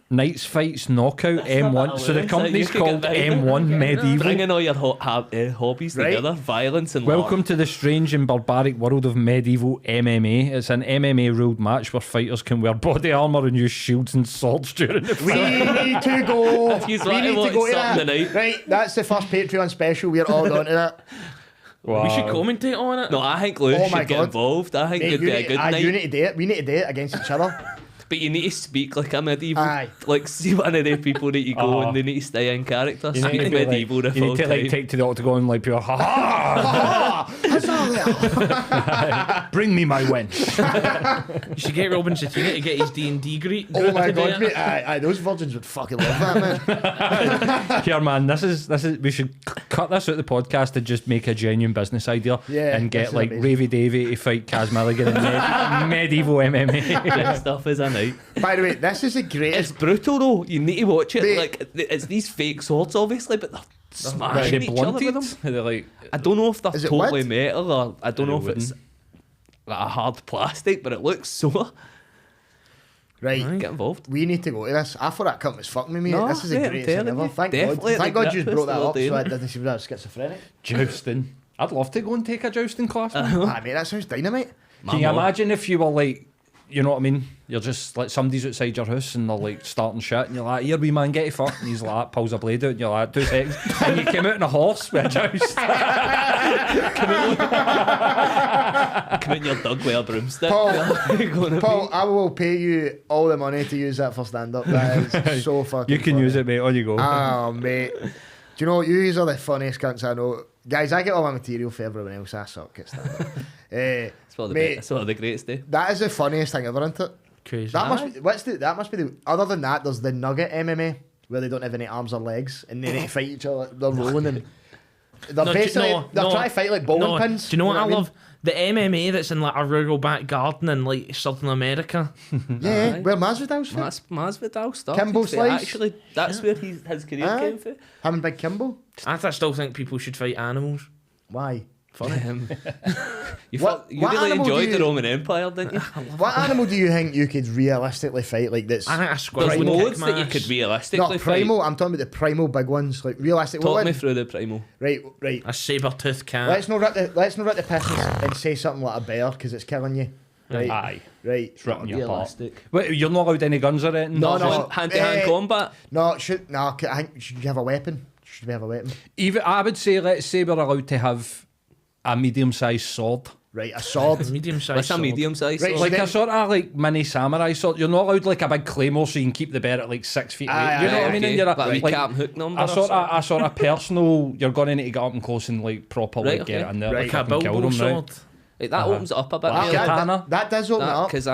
B: Knights Fights Knockout M1. So the
D: hilarious.
B: company's
D: You could
B: called
D: get that.
B: M1 Medieval.
D: Bringing all your hobbies
A: Right.
D: together. Violence and
B: Welcome to the strange and barbaric world of medieval MMA. It's an MMA ruled match where fighters can wear body armour and use shields and swords during the
A: We
B: fight.
A: need to go.
D: If yous
A: We
D: want to
A: need to
D: watch
A: go to
D: something
A: that.
D: tonight.
A: Right, that's the first Patreon special. We're all on to that.
B: Wow.
C: We should commentate on it.
D: No, I think Lewis
A: Oh my
D: should get
A: God.
D: involved. I think
A: Mate,
D: it'd be a good night.
A: you need to do it. We need to do it against each other.
D: But you need to speak like a medieval.
A: Aye.
D: Like, see one of the people that you go and they need to stay in character.
B: You need
D: Speak
B: to be
D: medieval the
B: like, you
D: full
B: need to
D: time.
B: like take to the octagon and like be like, ha ha! Bring me my wench.
C: You should get Robin Satina to get his D&D greet.
A: Oh my god, mate. Aye, those virgins would fucking love that, man.
B: Here, man, this is. We should cut this out the podcast and just make a genuine business idea.
A: Yeah,
B: and
A: this
B: get
A: is
B: like
A: amazing.
B: Ravy Davy to fight Kaz Milligan in medieval MMA.
D: That stuff is a night.
A: By the way, this is the
D: It's
A: greatest.
D: brutal though. You need to watch it.
A: Mate.
D: Like, it's these fake swords, obviously, but they're
B: Are
D: smashing
B: they
D: each other
B: blunted?
D: with them.
B: Are they like?
D: I don't know if they're
A: Is it
D: totally
A: wood?
D: metal or I don't know if
B: Wooden.
D: it's like a hard plastic, but it looks so.
A: Right.
D: Get involved.
A: We need to go to this. I thought that cunt was fucking with me.
D: No,
A: this is the
D: mate, I'm
A: greatest thing
D: telling
A: ever.
D: you.
A: Thank
D: Definitely
A: God. Thank God you
D: the
A: brought that
D: grip
A: up
D: twist
A: so I
D: of the
A: didn't seem that schizophrenic.
B: Jousting. I'd love to go and take a jousting class. man.
A: Ah, mate, that sounds dynamite.
B: Can you imagine if you were like, you know what I mean? You're just like somebody's outside your house and they're like starting shit, and you're like, "Here, wee man, get it fucked." And he's like, pulls a blade out, and you're like, 2 seconds, and you came out in a horse with a joust.
D: Come in your dog with a broomstick.
A: Paul, I will pay you all the money to use that for stand up. That is so fucking
B: You can
A: funny.
B: use it, mate. On you go.
A: Oh, mate. Do you know what? You are the funniest cunts I know. Guys, I get all my material for everyone else. I suck at stand up.
D: It's one of the
A: Mate.
D: that's one of the greats do.
A: That is the funniest thing ever, isn't it?
C: Crazy.
A: That must be the other than that, there's the nugget MMA where they don't have any arms or legs and they need to fight each other. They're rolling and they're
C: No,
A: basically they're
C: no,
A: trying to fight like bowling pins.
C: Do you know what I
A: mean?
C: love? The MMA that's in like a rural back garden in like Southern America.
A: Yeah,
D: Aye.
A: where Masvidal's from.
D: Masvidal started.
A: Kimbo
D: so
A: Slice?
D: Actually, that's where his career
A: Aye.
D: came from.
A: Him and Big Kimbo.
C: I still think people should fight animals.
A: Why?
C: Funny.
D: You
A: What
D: really
A: animal do
D: enjoyed
A: you-
D: the Roman Empire, didn't you?
A: What animal do you think you could realistically fight like this?
C: I think a squirrel
D: There's
C: would
D: loads
C: kick
D: that
C: my
D: you could
C: ass.
D: realistically
A: Not
D: fight.
A: primal. I'm talking about the primal big ones. Like realistic.
D: Talk
A: what
D: me
A: would-
D: through the primal.
A: Right.
C: A saber-toothed cat.
A: Let's not rip the piss and say something like a bear because it's killing you. Right.
B: Aye.
A: Right.
B: It's ripping you apart.
D: Realistic.
B: Wait, you're not allowed any guns or anything?
A: No,
B: Just-
A: no.
D: Hand-to-hand
A: Eh,
D: combat.
A: No, I think should you have a weapon? Should we have a weapon?
B: Even I would say, let's say we're allowed to have a medium-sized sword.
A: Right, a sword.
C: Medium-sized
D: What's a
C: sword.
D: medium size?
A: Right,
D: sword?
B: Like
A: then-
B: a sort of like mini samurai sword. You're not allowed like a big claymore so you can keep the bear at like 6 feet away.
A: Aye,
B: You know
A: aye,
B: what I mean?
D: okay.
B: And you're
D: Like a wee
B: like
D: Captain Hook number.
B: a
D: or
B: sort
D: something.
B: of personal. You're going to need to get up and close and like proper
D: Right,
B: like get
D: okay.
B: it in there,
A: Right.
B: like,
C: Like a
B: fucking kill
C: Bilbo
B: them, right?
C: sword.
D: Like, that opens it up a bit.
B: Wow.
D: really.
B: Katana.
A: That does open it up.
D: Because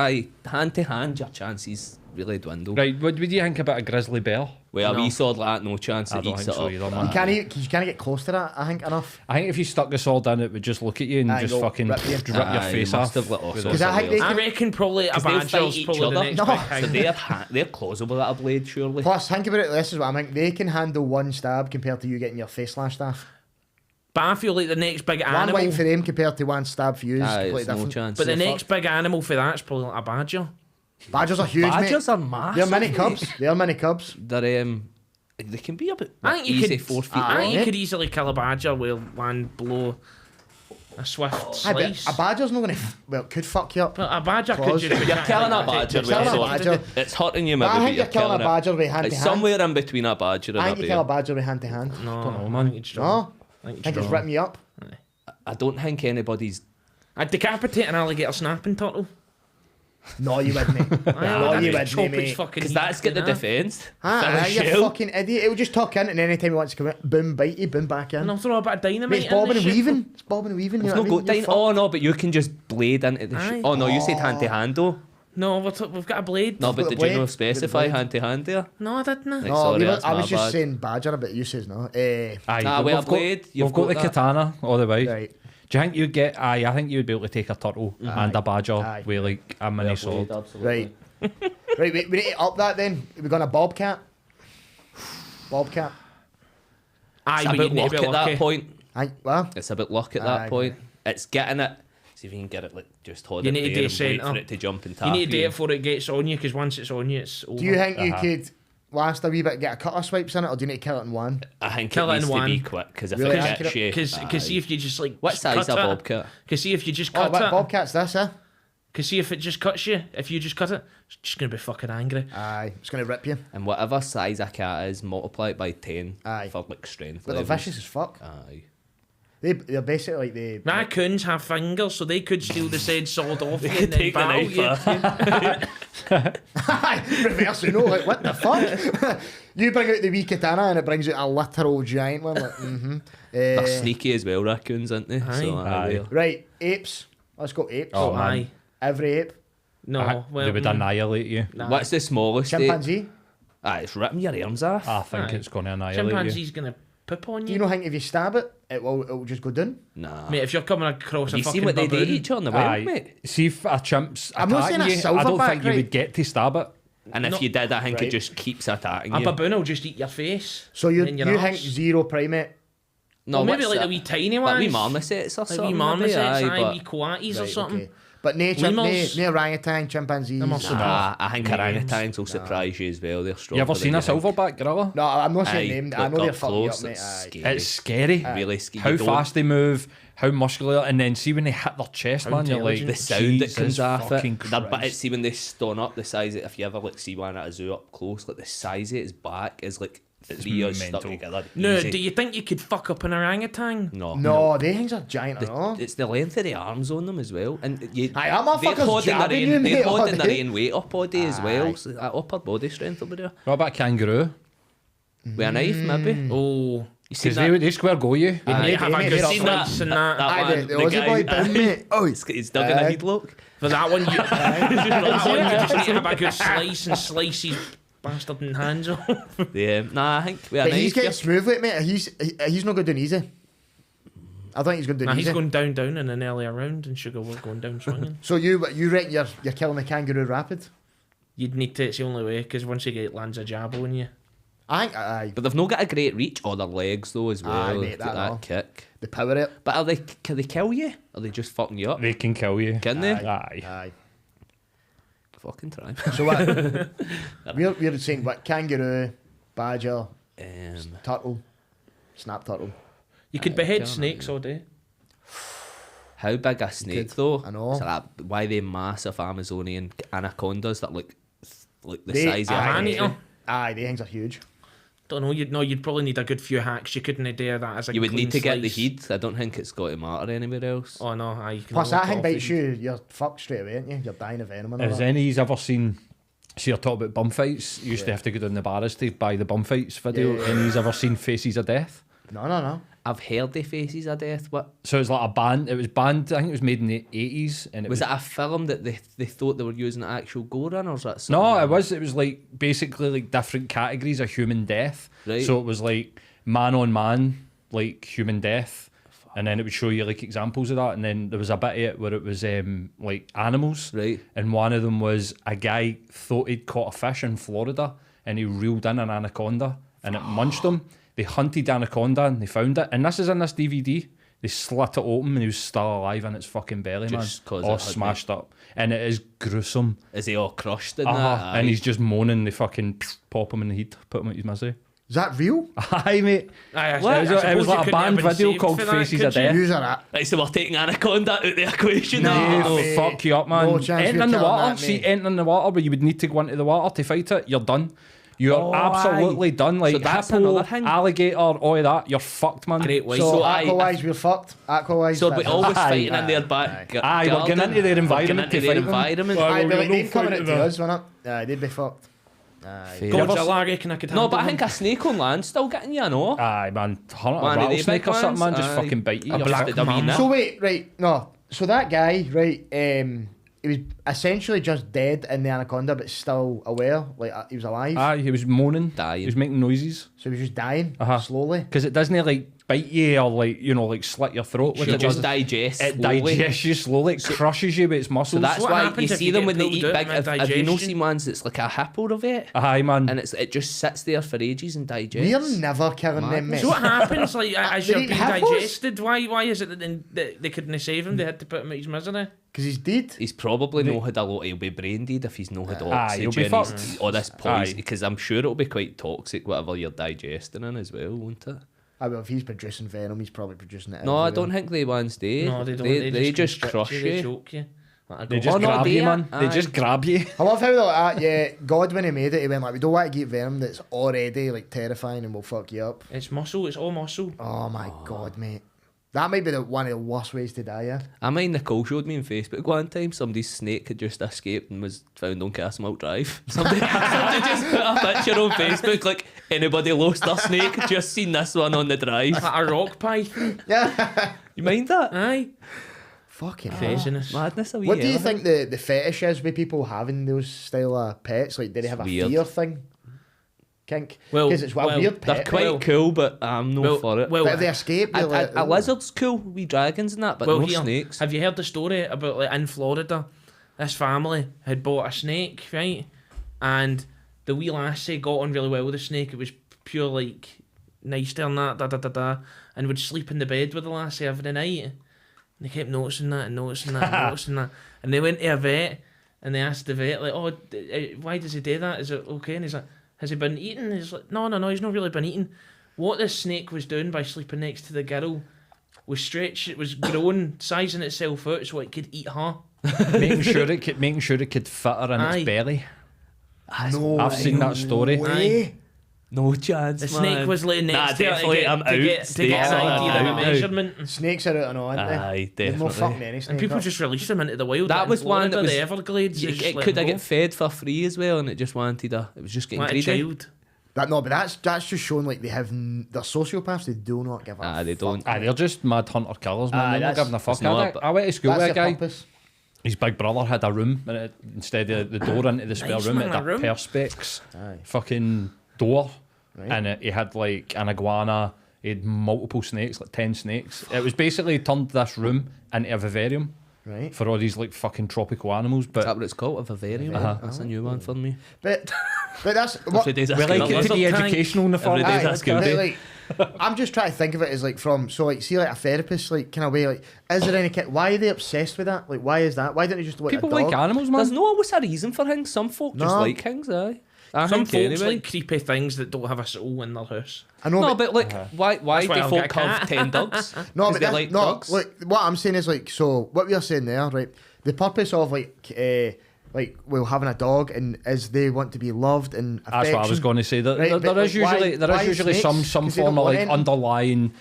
D: hand to hand, your chances really dwindle.
B: Right, what do you think about a grizzly bear?
D: With a
C: No.
D: wee sword like that, no chance
B: I
D: it
B: don't
D: eats
B: think
D: it
B: so
D: up.
B: either,
A: You
B: man.
A: can't get close to that, I think, enough.
B: I think if you stuck the sword in, it would just look at you and
A: Aye,
B: just
A: go
B: fucking
A: rip you.
B: rip your
D: Aye,
B: face
D: you must
B: off.
D: have let off
B: with
D: something
B: it.
A: I think they-
C: I reckon probably a
D: 'Cause they'll
C: badger's
D: fight each
C: probably the
D: other.
C: next
A: No.
C: big
D: So
C: thing.
D: they're closable with a blade, surely.
A: Plus, think about it. This is what I think. They can handle one stab compared to you getting your face slashed off.
C: But I feel like the next big
A: One
C: animal.
A: white for them compared to one stab for you is
D: Aye,
A: completely
D: it's no
A: different.
D: chance.
C: But the
A: You're
C: next big animal for that's probably like a badger.
A: Badgers are huge,
D: Badgers
A: mate.
D: are massive.
A: They're mini
D: mate.
A: cubs. They're mini cubs.
D: They're they can be a bit
C: I think you
D: easy
C: could.
D: 4 feet
C: I think
D: long.
C: you could easily kill a badger with one blow, a swift
A: Aye, but
C: slice.
A: a badger's not going to. Well, it could fuck you up.
C: But a badger
A: Claws.
C: could just.
D: You're killing a badger
A: You're
D: with a
A: killing a
D: sword.
A: badger.
D: It's hurting you
A: I
D: maybe,
A: think
D: but
A: you're
D: you're
A: killing a
D: killing it.
A: badger with hand
D: It's
A: to hand.
D: somewhere in between a badger and
A: I
D: a
A: think you kill a
D: bear.
A: badger with hand to hand.
C: No,
B: Dunno,
C: I
B: man.
C: think it's strong.
A: No,
C: I think
A: I
C: it's
A: think it's
C: strong.
A: ripping you up.
D: I don't think anybody's...
C: I'd decapitate an alligator snapping turtle.
A: No, you wouldn't. No,
C: I'd
A: you
C: chop
A: wouldn't,
C: its
A: mate.
C: fucking
D: Because
C: head
D: that's got the
C: in half.
D: defence.
A: Ah,
D: Finish
A: you
D: shell.
A: fucking idiot. It'll just tuck in, and anytime he wants to come in, boom, bite you, boom, back in.
C: And I'll throw a bit of dynamite
A: Mate, it's
C: in
A: bobbing
C: this
A: and
C: shit.
A: weaving. It's bobbing and weaving. You
D: It's
A: know
D: not
A: what I mean?
D: got
A: You're
D: time. Oh no, but you can just blade into the
C: Aye.
D: shit. Oh no, you said hand to hand though.
C: No, we've got a blade.
D: No,
A: got
D: but
A: the
D: did
A: blade.
D: you not
A: With the
D: specify
A: blade.
D: hand to hand there?
C: No, I didn't.
D: Like,
A: No,
D: sorry,
A: I
D: that's my
A: was just
D: bad.
A: saying badger, but you says no.
B: Aye,
D: Nah,
B: we've
D: with a
B: got-
D: blade,
B: We've
D: you've
B: got the
D: got that.
B: katana all the way.
A: Right.
B: Do you think you'd get? Aye, I think you would be able to take a turtle and a badger
A: Aye.
B: with like a mini sword.
A: Right. Right, we need to up that then. We're going to bobcat. Bobcat.
C: Aye,
D: It's
C: but
D: a bit
C: you need to
D: luck
C: be
D: at
C: lucky.
D: that point.
A: Well,
D: It's a bit luck at
A: Aye,
D: that point. It's getting it. See if you can get it like just hold
C: You
D: it
C: need to
D: there
C: do
D: and wait
C: centre.
D: for it to jump and tap
C: You need to do it before it gets on you, because once it's on you, it's over.
A: do you think you
B: Uh-huh.
A: could last a wee bit, get a couple of swipes in it, or do you need to kill it in one?
D: I think
C: Kill
D: it
C: it in
D: needs to be
C: one.
D: quick because if
A: Really
D: it
A: accurate?
D: gets you,
C: Because see if you just like
D: what size
C: cut
D: a
C: it.
D: bobcat?
C: Because see if you just
A: Oh,
C: cut
A: what
C: it.
A: bobcat's this, eh?
C: Because see if it just cuts you. If you just cut it, it's just gonna be fucking angry.
A: Aye, it's going to rip you.
D: And whatever size a cat is, multiply it by 10
A: Aye.
D: for like strength.
A: But they're
D: levels.
A: vicious as fuck.
D: Aye.
A: They're basically like the...
C: Raccoons have fingers, so they could steal the said sword off you
D: could
C: and then
D: take the
C: battle
D: knife
C: you.
A: Reverse Uno, like, what the fuck? You bring out the wee katana and it brings out a literal giant one. Like,
D: They're sneaky as well, raccoons, aren't they?
C: Aye.
D: So,
B: Aye.
A: Right, apes. Let's go apes.
B: Oh, man.
C: Aye.
A: Every ape.
C: No, well,
B: they would annihilate you.
C: nah.
D: What's the smallest ape?
A: Chimpanzee.
D: It's ripping your arms off.
B: I think
C: Aye.
B: it's going to annihilate you.
C: Chimpanzee's gonna poop on
A: Do
C: you.
A: you know think if you stab it, it'll just go down?
D: Nah.
C: Mate, if you're coming across
D: Have
C: a
D: you
C: fucking
D: seen what they do to
C: baboon,
D: each other on the wild,
B: Aye.
D: mate?
B: See if a chimp's
A: I'm not saying
B: attacking
A: a
B: you, I don't
A: silverback,
B: think you
A: right?
B: would get to stab it.
D: And if
C: No.
D: you did, I think
A: Right.
D: it just keeps attacking
C: a
D: you.
C: baboon will just eat your face.
A: So you
C: and your
A: think
C: arse.
A: zero primate?
D: No,
C: Or maybe
D: what's
C: like
D: that?
C: the wee tiny
D: Like
C: ones.
D: wee marmosets or
C: Like
D: something.
C: wee
D: maybe,
C: marmosets,
D: aye,
C: wee
D: but
C: coatis or
A: Right,
C: something.
A: okay. But nature,
C: Lemurs.
A: no orangutan, chimpanzees.
C: Them are so
D: nah, I think
C: Names.
D: orangutans will surprise you as well. They're strong.
B: You ever seen a silverback gorilla?
A: No, I'm not saying named. I know they're fucking up, mate.
D: It's
A: Aye.
D: scary.
B: It's scary.
D: Really scary.
B: How
D: You don't-
B: fast they move, how muscular, and then see when they hit their chest,
C: How
B: man, you're like,
C: intelligent.
D: the sound that
B: Jesus
D: comes off it.
B: fucking
D: But
B: Christ.
D: it's see when they stone up the size. If you ever like see one at a zoo up close, like the size of his back is like
B: It's
D: 3 years stuck
B: mental.
D: together.
C: No,
D: easy.
C: do you think you could fuck up an orangutan?
D: No,
A: No, they things are giant, I know.
D: It's the length of the arms on them as well, and you.
A: Aye, that motherfucker's
D: they're holding their
A: jabbing
D: own-
A: you, mate,
D: they're
A: all
D: holding their
A: day.
D: own weight up all day as
A: Aye.
D: well. So that upper body strength will be there.
B: What about kangaroo?
D: With a knife, maybe.
C: Oh,
D: You see
B: Because
D: that?
B: they square go you.
C: you'd need to have a
A: mate,
C: good
A: they're
D: seen that-
C: slice and that.
A: Aye,
D: one,
A: the Aussie boy bin, mate.
D: Oh, he's dug in a
A: Aye.
D: headlock.
C: For that one, you, for that one, you just need to have a good slice and slice his bastard in hands off.
D: Yeah, nah, I think with a
A: But he's
D: knife.
A: getting smooth with it, mate. He's not going down easy. I think he's going down
C: Nah,
A: easy.
C: he's going down in an earlier round, and Sugar was going down swinging.
A: So you reckon you're killing the kangaroo rapid?
C: You'd need to. It's the only way, because once you get lands a jab on you,
A: I think aye.
D: But they've not got a great reach or their legs though as well.
A: Aye, mate,
D: Get
A: that all.
D: kick.
A: The power of it.
D: But can they kill you? Are they just fucking you up?
B: They can kill you.
D: Can they?
B: Aye.
A: Aye.
D: Fucking try.
A: So what? we're saying what? Kangaroo, badger, turtle, snap turtle.
C: you could
D: Aye,
C: behead
D: can't
C: snakes all day.
D: How big a snake
A: could.
D: though?
A: I know.
D: So why they massive Amazonian anacondas that like the
A: They-
D: size of a
C: aye,
D: man
C: mate.
D: eater?
A: Aye, the things are huge.
C: Don't know. You'd probably need a good few hacks. You couldn't do that as a
D: You would
C: clean
D: need to get the
C: slice.
D: heat. I don't think it's got to matter anywhere else.
C: Oh no, aye. You can
A: Plus,
C: only
A: that thing
C: cut
A: bites
C: off
A: you, you're fucked straight away, aren't you? You're dying of venom and all
B: Has
A: that.
B: any of ever seen? See, you're talking about bum fights. You used to have to go down the bars to buy the bum fights video.
A: Yeah.
B: Any of ever seen Faces of Death?
A: No.
D: I've heard the Faces of Death. What
B: So it's like a band. It was banned. I think it was made in the 80s, and it
D: was it? A film that they thought they were using actual gore in, or was that
B: No,
D: something
B: it was. It was like basically like different categories of human death.
D: Right.
B: So it was like man on man, like human death, and then it would show you like examples of that. And then there was a bit of it where it was like animals,
D: Right.
B: and one of them was a guy thought he'd caught a fish in Florida, and he reeled in an anaconda, and it munched him. They hunted the anaconda and they found it, and this is in this DVD. They slit it open and he was still alive in its fucking belly,
D: Just 'cause
B: man. All
D: it had
B: smashed up, and it is gruesome.
D: Is he all crushed in
B: Uh-huh.
D: that?
B: And
D: Aye.
B: he's just moaning. They fucking pop him in the head, put him out his misery.
A: Is that real?
B: Aye, mate.
C: Aye,
B: It was like a
C: suppose you
B: banned
C: couldn't have
B: video
C: been
B: called
C: saved for that,
B: Faces
C: could
B: of
C: you?
B: Death.
A: Use that.
D: Right, so we're taking anaconda out of the equation.
A: No.
D: then.
B: Oh,
A: mate.
B: fuck you up, man.
A: No chance
B: Entering
A: we're
B: the
A: killing
B: water.
A: that,
B: See,
A: mate.
B: entering the water, but you would need to go into the water to fight it. You're done. You're
A: Oh,
B: absolutely done. Like
D: that's
B: hippo,
D: another thing.
B: alligator, all of that. You're fucked, man.
C: Great white.
A: So,
D: So I-
A: aqua-wise, we're fucked. Aqua-wise,
D: So we're
A: that's
D: always
A: it.
D: fighting
B: Aye,
D: in their back.
B: Aye, we're getting into their environment
D: Getting
B: to
D: into their
B: fight them.
D: environment.
B: Aye,
A: Aye,
B: well,
A: but like,
B: you're
A: they'd
B: no
A: coming
B: fighting
A: to
B: them.
A: us, wouldn't it? Aye, they'd be fucked. Aye.
B: Fair.
C: Godzilla, I reckon I could
D: No,
C: handle
D: but I
C: him.
D: think a snake on land still getting you, no?
B: Aye, man. Hunt a
D: One of the
B: rattlesnake
D: big
B: or something, man.
D: ones,
B: Just
D: aye.
B: fucking bite you.
D: A
B: You're
D: black
B: fucked.
D: man.
A: So wait, right, no. So that guy, right, he was essentially just dead in the anaconda, but still aware, like he was alive.
B: Aye, he was moaning.
D: Dying.
B: He was making noises.
A: So he was just dying
B: Uh-huh.
A: slowly.
B: Because it doesn't like bite you or like, you know, like slit your throat. Like
D: It
B: it
D: just
B: does.
D: digests
B: It
D: slowly.
B: digests you slowly. It crushes you with its muscles.
D: So that's
C: What
D: why you
C: happens if
D: see
C: you
D: them
C: get
D: when they
C: pulled
D: eat
C: out
D: big. Have you not
C: mid-digestion?
D: seen ones that's like a hippo of it?
B: Aye, man.
D: And it just sits there for ages and digests.
A: We're never killing them, mate.
C: So what happens, like, as
A: They
C: you're
A: eat
C: being
A: hippos?
C: digested? Why is it that they couldn't save him? They had to put him out his misery.
A: Because he's dead.
D: He's probably no had a lot. He'll be brain dead if he's no had
B: Aye, he'll
D: oxygen.
B: be fucked.
D: Or this
B: Aye.
D: poison, because I'm sure it'll be quite toxic, whatever you're digesting in as well, won't it?
A: I mean, if he's producing venom, he's probably producing it.
D: No, I
A: everywhere.
D: don't think they ones do.
C: No, they don't.
D: They just
C: constrict
D: crush
C: They
D: you.
C: choke you. Like a
B: They
C: ghost.
B: just
D: Oh, no,
B: grab
D: they
B: you,
D: are.
B: man. They
D: Aye.
B: just grab you.
A: I love how like yeah, God when he made it, he went like, we don't want to get venom that's already like terrifying and will fuck you up.
C: It's muscle. It's all muscle.
A: Oh my God, mate. That might be one of the worst ways to die, yeah.
D: I mind Nicole showed me on Facebook one time somebody's snake had just escaped and was found on Castlemilk Drive. Somebody just put a picture on Facebook like, anybody lost their snake? Just seen this one on the drive.
C: Like a rock python.
A: Yeah.
D: You mind that?
C: Aye.
A: Fucking hell.
C: Craziness.
D: Madness.
A: What do you think the fetish is with people having those style of pets? Like, do they have a
D: weird.
A: fear thing? Kink?
C: Well,
A: Because it's a weird
D: They're
A: pet.
D: quite cool, but I'm no for it.
C: Well,
A: But if they escape, they're like,
D: A lizard's cool, wee dragons and that, but no
C: here,
D: snakes.
C: have you heard the story about like in Florida, this family had bought a snake, right? And the wee lassie got on really well with the snake. It was pure like nice to her and that, and would sleep in the bed with the lassie every night. And they kept noticing that and noticing that and noticing that. And they went to a vet and they asked the vet like, "Oh, why does he do that? Is it okay?" And he's like, "Has he been eating?" And he's like, no, he's not really been eating. What this snake was doing by sleeping next to the girl was it was growing, sizing itself out so it could eat her.
B: making sure it could fit her in
C: Aye.
B: its belly.
A: no,
B: I've seen that story.
A: way.
D: No chance,
C: The
D: man.
C: snake was laying next to her
D: definitely, I'm
C: to
D: out.
C: get an
D: Snakes are
C: idea of a
D: out.
C: measurement.
A: Snakes are out and on, aren't they?
D: Aye,
A: There's no
D: definitely.
A: fucking any snake
C: And people
A: up.
C: just released them into the wild.
D: That
C: like in
D: was one that
C: Florida,
D: was-
C: the Everglades.
D: It could have get fed for free as well, and it just wanted it was just getting
C: like a
D: greedy.
C: child.
A: But that's just showing like they have they're sociopaths. They do not give a
D: They don't.
A: fuck.
B: Aye, they're just mad hunter killers, man.
A: Aye,
B: They're not
A: that's-
B: giving a fuck.
D: that's not
B: I went to school
A: That's
B: with
A: the
B: a guy.
A: purpose.
B: His big brother had a room and instead of the door into the spare
C: Nice,
B: room,
C: man,
B: it
C: a
B: had
C: room.
B: a perspex
A: Aye.
B: fucking door.
A: Right.
B: And he had like an iguana, he had multiple snakes, like 10 snakes. It was basically turned this room into a vivarium
A: Right.
B: for all these like fucking tropical animals.
D: Is that
B: But
D: what it's called? A vivarium?
B: Uh-huh.
D: That's a new one for me.
A: But that's what.
D: Every day's a
B: we like
D: school.
B: it to be
C: Lizard tank.
B: educational in the
D: Every
B: form.
D: day's
A: Aye,
D: a school
A: but,
D: day.
A: like, I'm just trying to think of it as like from see like a therapist like kind of way like is there any why are they obsessed with that, like why is that, why don't they just like
B: People
A: a dog?
B: like animals, man.
D: There's no always a reason for things. Some folk just
A: No.
D: like things, aye. I
C: Some
D: think
C: folks
D: anyway.
C: like creepy things that don't have a soul in their house.
A: I know,
D: No,
A: but,
D: but like, why
C: That's why
D: do
C: I'll
D: folk
C: get a
D: have
C: cat.
D: 10 dogs?
A: no,
D: 'Cause
A: but
D: they
A: that,
D: like
A: no,
D: dogs?
A: like what I'm saying is like so what we are saying there, right? The purpose of like well having a dog and is they want to be loved and affection.
B: That's what I was going to say. There,
A: Right,
B: there-
A: but,
B: there is
A: like,
B: usually
A: why
B: usually some
A: snakes? 'Cause they
B: form
A: don't
B: of
A: want
B: like
A: anything.
B: underlying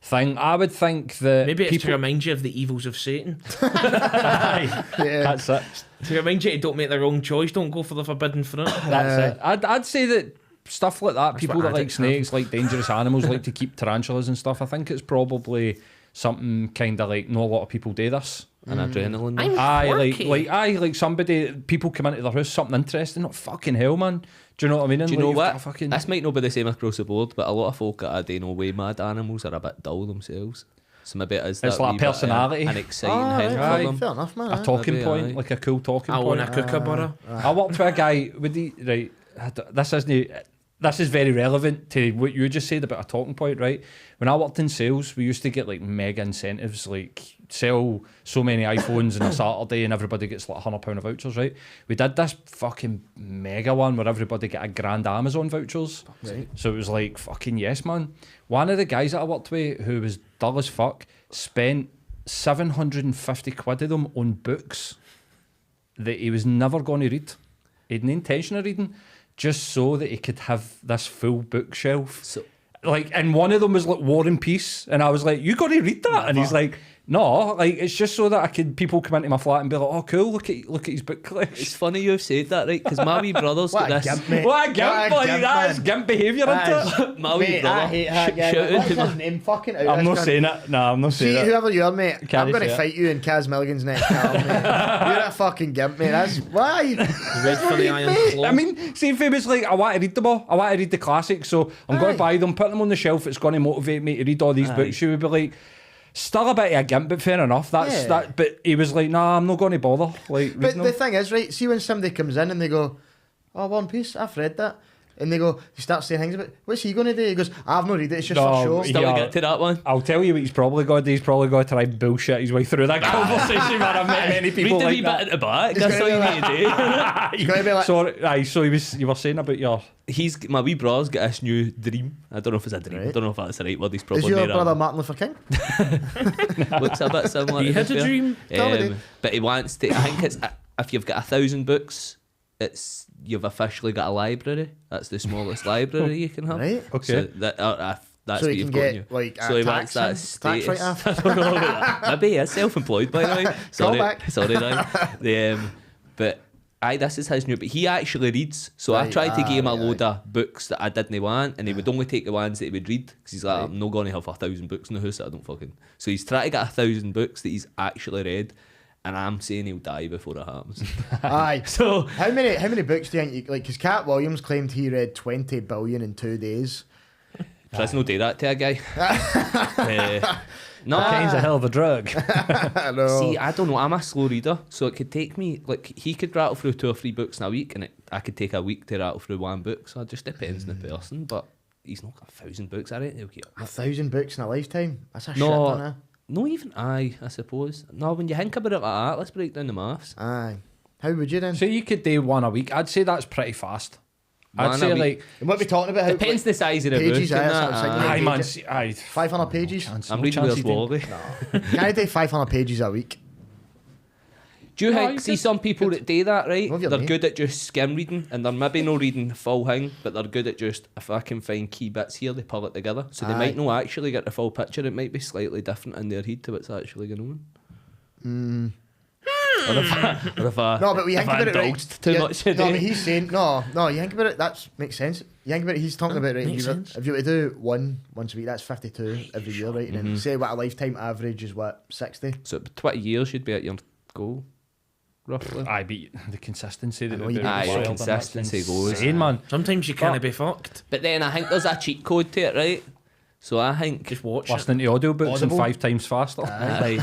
B: thing. I would think that
C: Maybe it's to
B: people.
C: remind you of the evils of Satan.
B: Aye,
A: Yeah.
B: that's it.
C: To remind you to don't make the wrong choice, don't go for the forbidden fruit.
B: That's it. I'd say that stuff like that, people
C: what
B: that like
C: addicts have.
B: snakes, like dangerous animals, like to keep tarantulas and stuff. I think it's probably something kind of like not a lot of people do this.
D: An adrenaline.
C: I'm
B: Aye,
C: quirky.
B: like somebody, people come into their house, something interesting. Not fucking hell, man. Do you know what I mean? And
D: Do you
B: like,
D: know
B: you've
D: what?
B: got a Fucking...
D: This might not be the same across the board, but a lot of folk that I do know way mad animals are a bit dull themselves. So maybe it is
B: It's
D: that
B: like a
D: wee bit of
B: personality.
D: an exciting
A: Ah,
D: thing
A: right,
D: for them.
A: fair enough, man.
B: a talking
D: maybe,
B: point,
D: aye.
B: like a cool talking
C: I own
B: point.
C: a kookaburra.
B: I worked with a guy with the right. This isn't. This is very relevant to what you just said about a talking point, right? When I worked in sales, we used to get like mega incentives, like sell so many iPhones on a Saturday, and everybody gets like £100 of vouchers, right? We did this fucking mega one where everybody get a grand Amazon vouchers.
A: Right.
B: So it was like fucking yes, man. One of the guys that I worked with, who was dull as fuck, spent 750 quid of them on books that he was never going to read. He had no intention of reading, just so that he could have this full bookshelf.
D: So-
B: Like, and one of them was like War and Peace, and I was like, "You got to read that?" And he's like, "No, like it's just so that I could people come into my flat and be like, oh, cool, look at his book
D: It's
B: collection."
D: funny you've said that, right? Because my wee brother's
A: What
D: got
A: a
D: this.
A: gimp, mate.
B: What a gimp,
A: What a
B: like
A: gimp,
B: that
A: man.
B: is gimp behaviour,
A: That
B: isn't it?
D: My wee
A: Mate, I
D: brother
A: hate that guy.
D: shouted
A: What's
D: to
A: his
D: me.
A: name? Fucking out.
B: I'm
A: This
B: not
A: cunt.
B: saying it. No, I'm not saying
A: See,
B: it.
A: whoever you are, mate,
B: Can't
A: I'm
B: you
A: going to
B: say it?
A: fight you in Kaz Milligan's next Carl, mate. You're a fucking gimp, mate. That's why.
C: Red for the iron claw.
B: I mean, see if he was like, I want to read them all. I want to read the classics, so I'm going
A: Aye.
B: to buy them, put them on the shelf. It's going to motivate me to read all these books. You would be like, still a bit of a gimp, but fair enough. That's
A: Yeah.
B: that. But he was like, nah, I'm not going to bother. Like,
A: But
B: reading
A: the
B: them.
A: thing is, right, see when somebody comes in and they go, oh, One Piece, I've read that. And they go, you start saying things about, what's he going to do? He goes, I've not read it, it's just
B: No,
A: for show.
B: he-
D: Still
B: Yeah.
D: to get to that one.
B: I'll tell you what he's probably got to do. He's probably got to try and bullshit his way through that conversation, man. I've met many
D: Read
B: people
D: the
B: like
D: wee
B: that.
D: bit at the back.
A: It's
D: That's all
A: gonna
D: you
A: be
D: need to do.
A: It's going to be like,
B: Sorry, aye, so you were saying about your...
D: He's my wee brother's got this new dream. I don't know if it's a dream. I
A: Right.
D: don't know if that's the right word. He's
A: is
D: probably
A: your
D: made
A: brother
D: up.
A: Martin Luther King?
D: Looks a bit similar.
C: He
D: to
C: had
D: be
C: a
D: fair.
C: dream.
A: Comedy.
D: But he wants to. I think it's if you've got 1,000 books, you've officially got a library. That's the smallest library you can have.
A: Right.
B: Okay.
D: So that That's
A: So
D: what
A: he
D: you've
A: can
D: got in
A: get
D: you.
A: like
D: So he wants that
A: tax
D: status.
A: write-off.
D: I don't know about that. Maybe he is self-employed, by the way. Sorry,
A: back.
D: sorry, right. But aye, this is his new. But he actually reads. So I
A: Right,
D: tried to give him a
A: right,
D: load of books that I didn't want, and he would only take the ones that he would read. Because he's like,
A: Right.
D: I'm not going to have 1,000 books in the house that I don't fucking. So he's trying to get 1,000 books that he's actually read, and I'm saying he'll die before it happens.
A: Aye.
D: So
A: How many books do you think you like? Because Cat Williams claimed he read 20 billion in 2 days.
D: let's not do that to a guy. No,
B: Cocaine's a hell of a drug.
A: I know.
D: see, I don't know. I'm a slow reader, so it could take me like he could rattle through 2 or 3 books in a week, and I could take a week to rattle through 1 book. So it just depends on the person. But he's not got 1,000 books. I reckon he'll get
A: 1,000 books in a lifetime. That's a shit,
D: No.
A: don't it?
D: no even I suppose. No, when you think about it like that, let's break down the maths.
A: Aye. How would you then?
B: So you could do 1 a week. I'd say that's pretty fast.
D: One
B: I'd
D: a
B: say
D: week.
B: like,
A: And what we talking about? How,
D: Depends the size of the
A: pages,
D: book.
A: aye,
D: and
A: that's
D: that,
A: what I'm saying.
D: aye.
B: aye
A: you
B: man,
A: get
B: see, aye.
A: 500 pages.
D: I'm reading Where's Wally.
A: Can I do 500 pages a week?
D: Do you
B: No,
D: think,
B: you
D: see
B: could-
D: some people that do that, right?
A: Love your
D: They're
A: mate.
D: good at just skim reading, and they're maybe not reading the full thing, but they're good at just, if I can find key bits here, they pull it together. So they
A: Aye.
D: might not actually get the full picture, it might be slightly different in their head to what's actually going on. Or if I,
A: No, but we
D: if
A: think
D: I
A: about it right.
D: indulged too
A: Yeah,
D: much
A: no,
D: today.
A: but he's saying no. You think about it. That makes sense. You think about it. He's talking about right.
C: Makes sense.
A: If you were to do once a week, that's 52 every year, right? And then say what a lifetime average is, what 60.
D: So 20 years you'd be at your goal, roughly.
B: Aye, but the consistency that
A: know,
B: they
A: you
B: do.
A: get
B: is
A: the
B: wild, and that's
D: consistency goes.
B: insane, man.
C: Sometimes you can't be fucked.
D: But then I think there's a cheat code to it, right? So I think...
C: Just watch it.
B: Listening to audiobooks and
A: Audible?
B: 5 times faster.
D: Aye.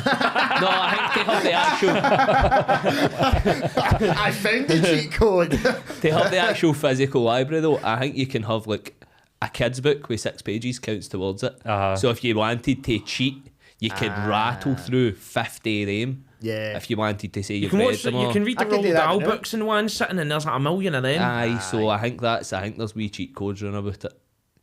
D: No, I think to have the actual...
A: I found the cheat code.
D: To have the actual physical library though, I think you can have like a kid's book with 6 pages counts towards it. So if you wanted to cheat, you could rattle through 50 of them.
A: Yeah.
D: If you wanted to say
C: You
D: you've
C: can
D: read
C: watch.
D: them
C: You
D: all.
C: can read
A: I
C: the
A: could do
C: Roald
A: that
C: Dahl
A: now.
C: books in one sitting, and there's like a million of them.
D: Aye, so I think there's wee cheat codes run about it.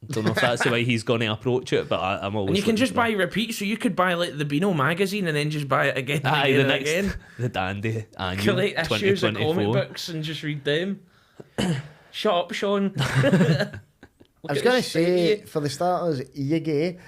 D: Don't know if that's the way he's going to approach it, but I'm always.
C: And you can
D: looking
C: just
D: for
C: buy
D: it.
C: repeat, so you could buy like the Beano magazine and then just buy it again and
D: Aye,
C: again
D: the
C: and
D: next
C: again.
D: the Dandy annual
C: Collect issues of comic
D: 2024.
C: books and just read them. Shut up, Sean.
A: I was going to say, for the starters, you gay.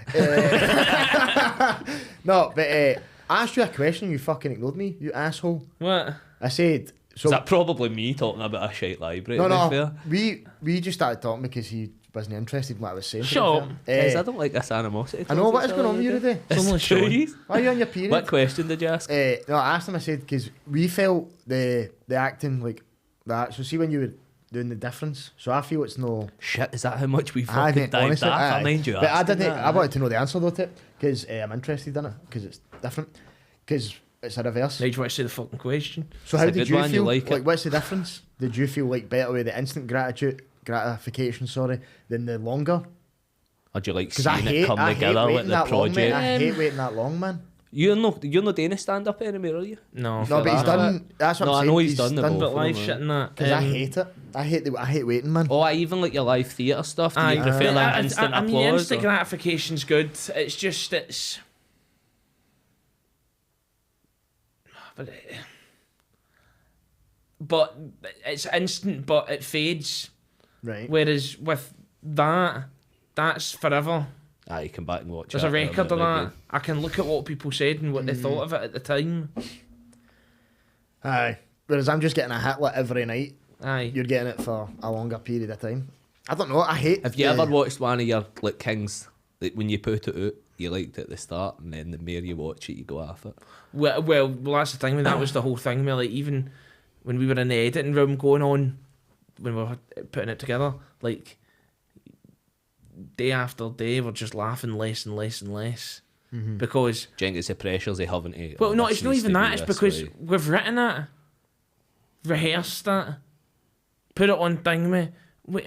A: No, but I asked you a question, you fucking ignored me, you asshole.
C: What?
A: I said, so...
D: Is that probably me talking about a shite library?
A: no,
D: to be
A: no,
D: fair?
A: we just started talking because he wasn't interested in what I was saying. to
C: Shut
A: be
C: up.
A: fair.
D: Guys, I don't like this animosity.
A: I know, what is going on with you today?
C: It's only Sean.
A: Why are you on your period?
D: What question did you ask?
A: No, I asked him, I said, because we felt the acting like that. So see when you were doing the difference. So I feel it's no...
D: Shit, is that how much we
A: I
D: fucking
A: didn't,
D: dived
A: honestly,
D: off? I
A: aye.
D: mind you
A: But I
D: asking
A: didn't.
D: that,
A: I wanted to know the answer though to it because I'm interested in it because it's different. Because it's a reverse.
C: Now you want to say the fucking question?
A: So
D: It's
A: how
D: a
A: did
D: good
A: you
D: one, you
A: feel?
D: like it?
A: What's the difference? Did you feel like better with the instant gratification, than the longer?
D: Or do you like
A: Because
D: seeing
A: I
D: it
A: hate,
D: come
A: I hate
D: together with
A: waiting
D: the
A: that long, mate.
D: project?
A: I hate waiting that long, man.
D: You're not doing a stand up anymore, are you?
C: No.
A: No, but he's
D: that.
A: done. That's what
D: No,
A: I'm
D: I
A: saying.
D: know he's done the
C: But
D: both of
C: live
D: them,
C: shit and that.
A: Because I hate it. I hate waiting, man.
D: Oh, I even like your live theatre stuff. Do you
C: Aye,
D: prefer
C: but
D: that instant
C: I mean,
D: applause?
C: instant
D: or-
C: gratification's good. It's just but it's instant, but it fades.
A: Right.
C: Whereas with that, that's forever.
D: Aye, you come back and watch
C: There's
D: it
C: a record of that.
D: again.
C: I can look at what people said and what they thought of it at the time.
A: Aye. Whereas I'm just getting a hit like every night.
C: Aye.
A: You're getting it for a longer period of time. I don't know. I hate.
D: Have you
A: the-
D: ever watched one of your like Kings? Like when you put it out, you liked it at the start, and then the more you watch it, you go off it.
C: Well, that's the thing. When that was the whole thing. Where like even when we were in the editing room going on, when we were putting it together, like day after day, we're just laughing less and less and less because.
D: Do you think it's the pressures of having to?
C: Well,
D: oh,
C: no,
D: this
C: it's not
D: needs
C: even
D: to
C: that.
D: be
C: It's
D: this
C: because
D: way.
C: we've written it, rehearsed it, put it on thing. We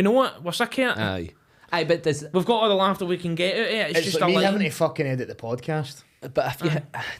C: know it. We're sick of it.
D: Aye, but does
C: We've got all the laughter we can get out of it. It's
A: It's
C: just
A: like me
C: a
A: having
C: line.
A: to fucking edit the podcast.
D: but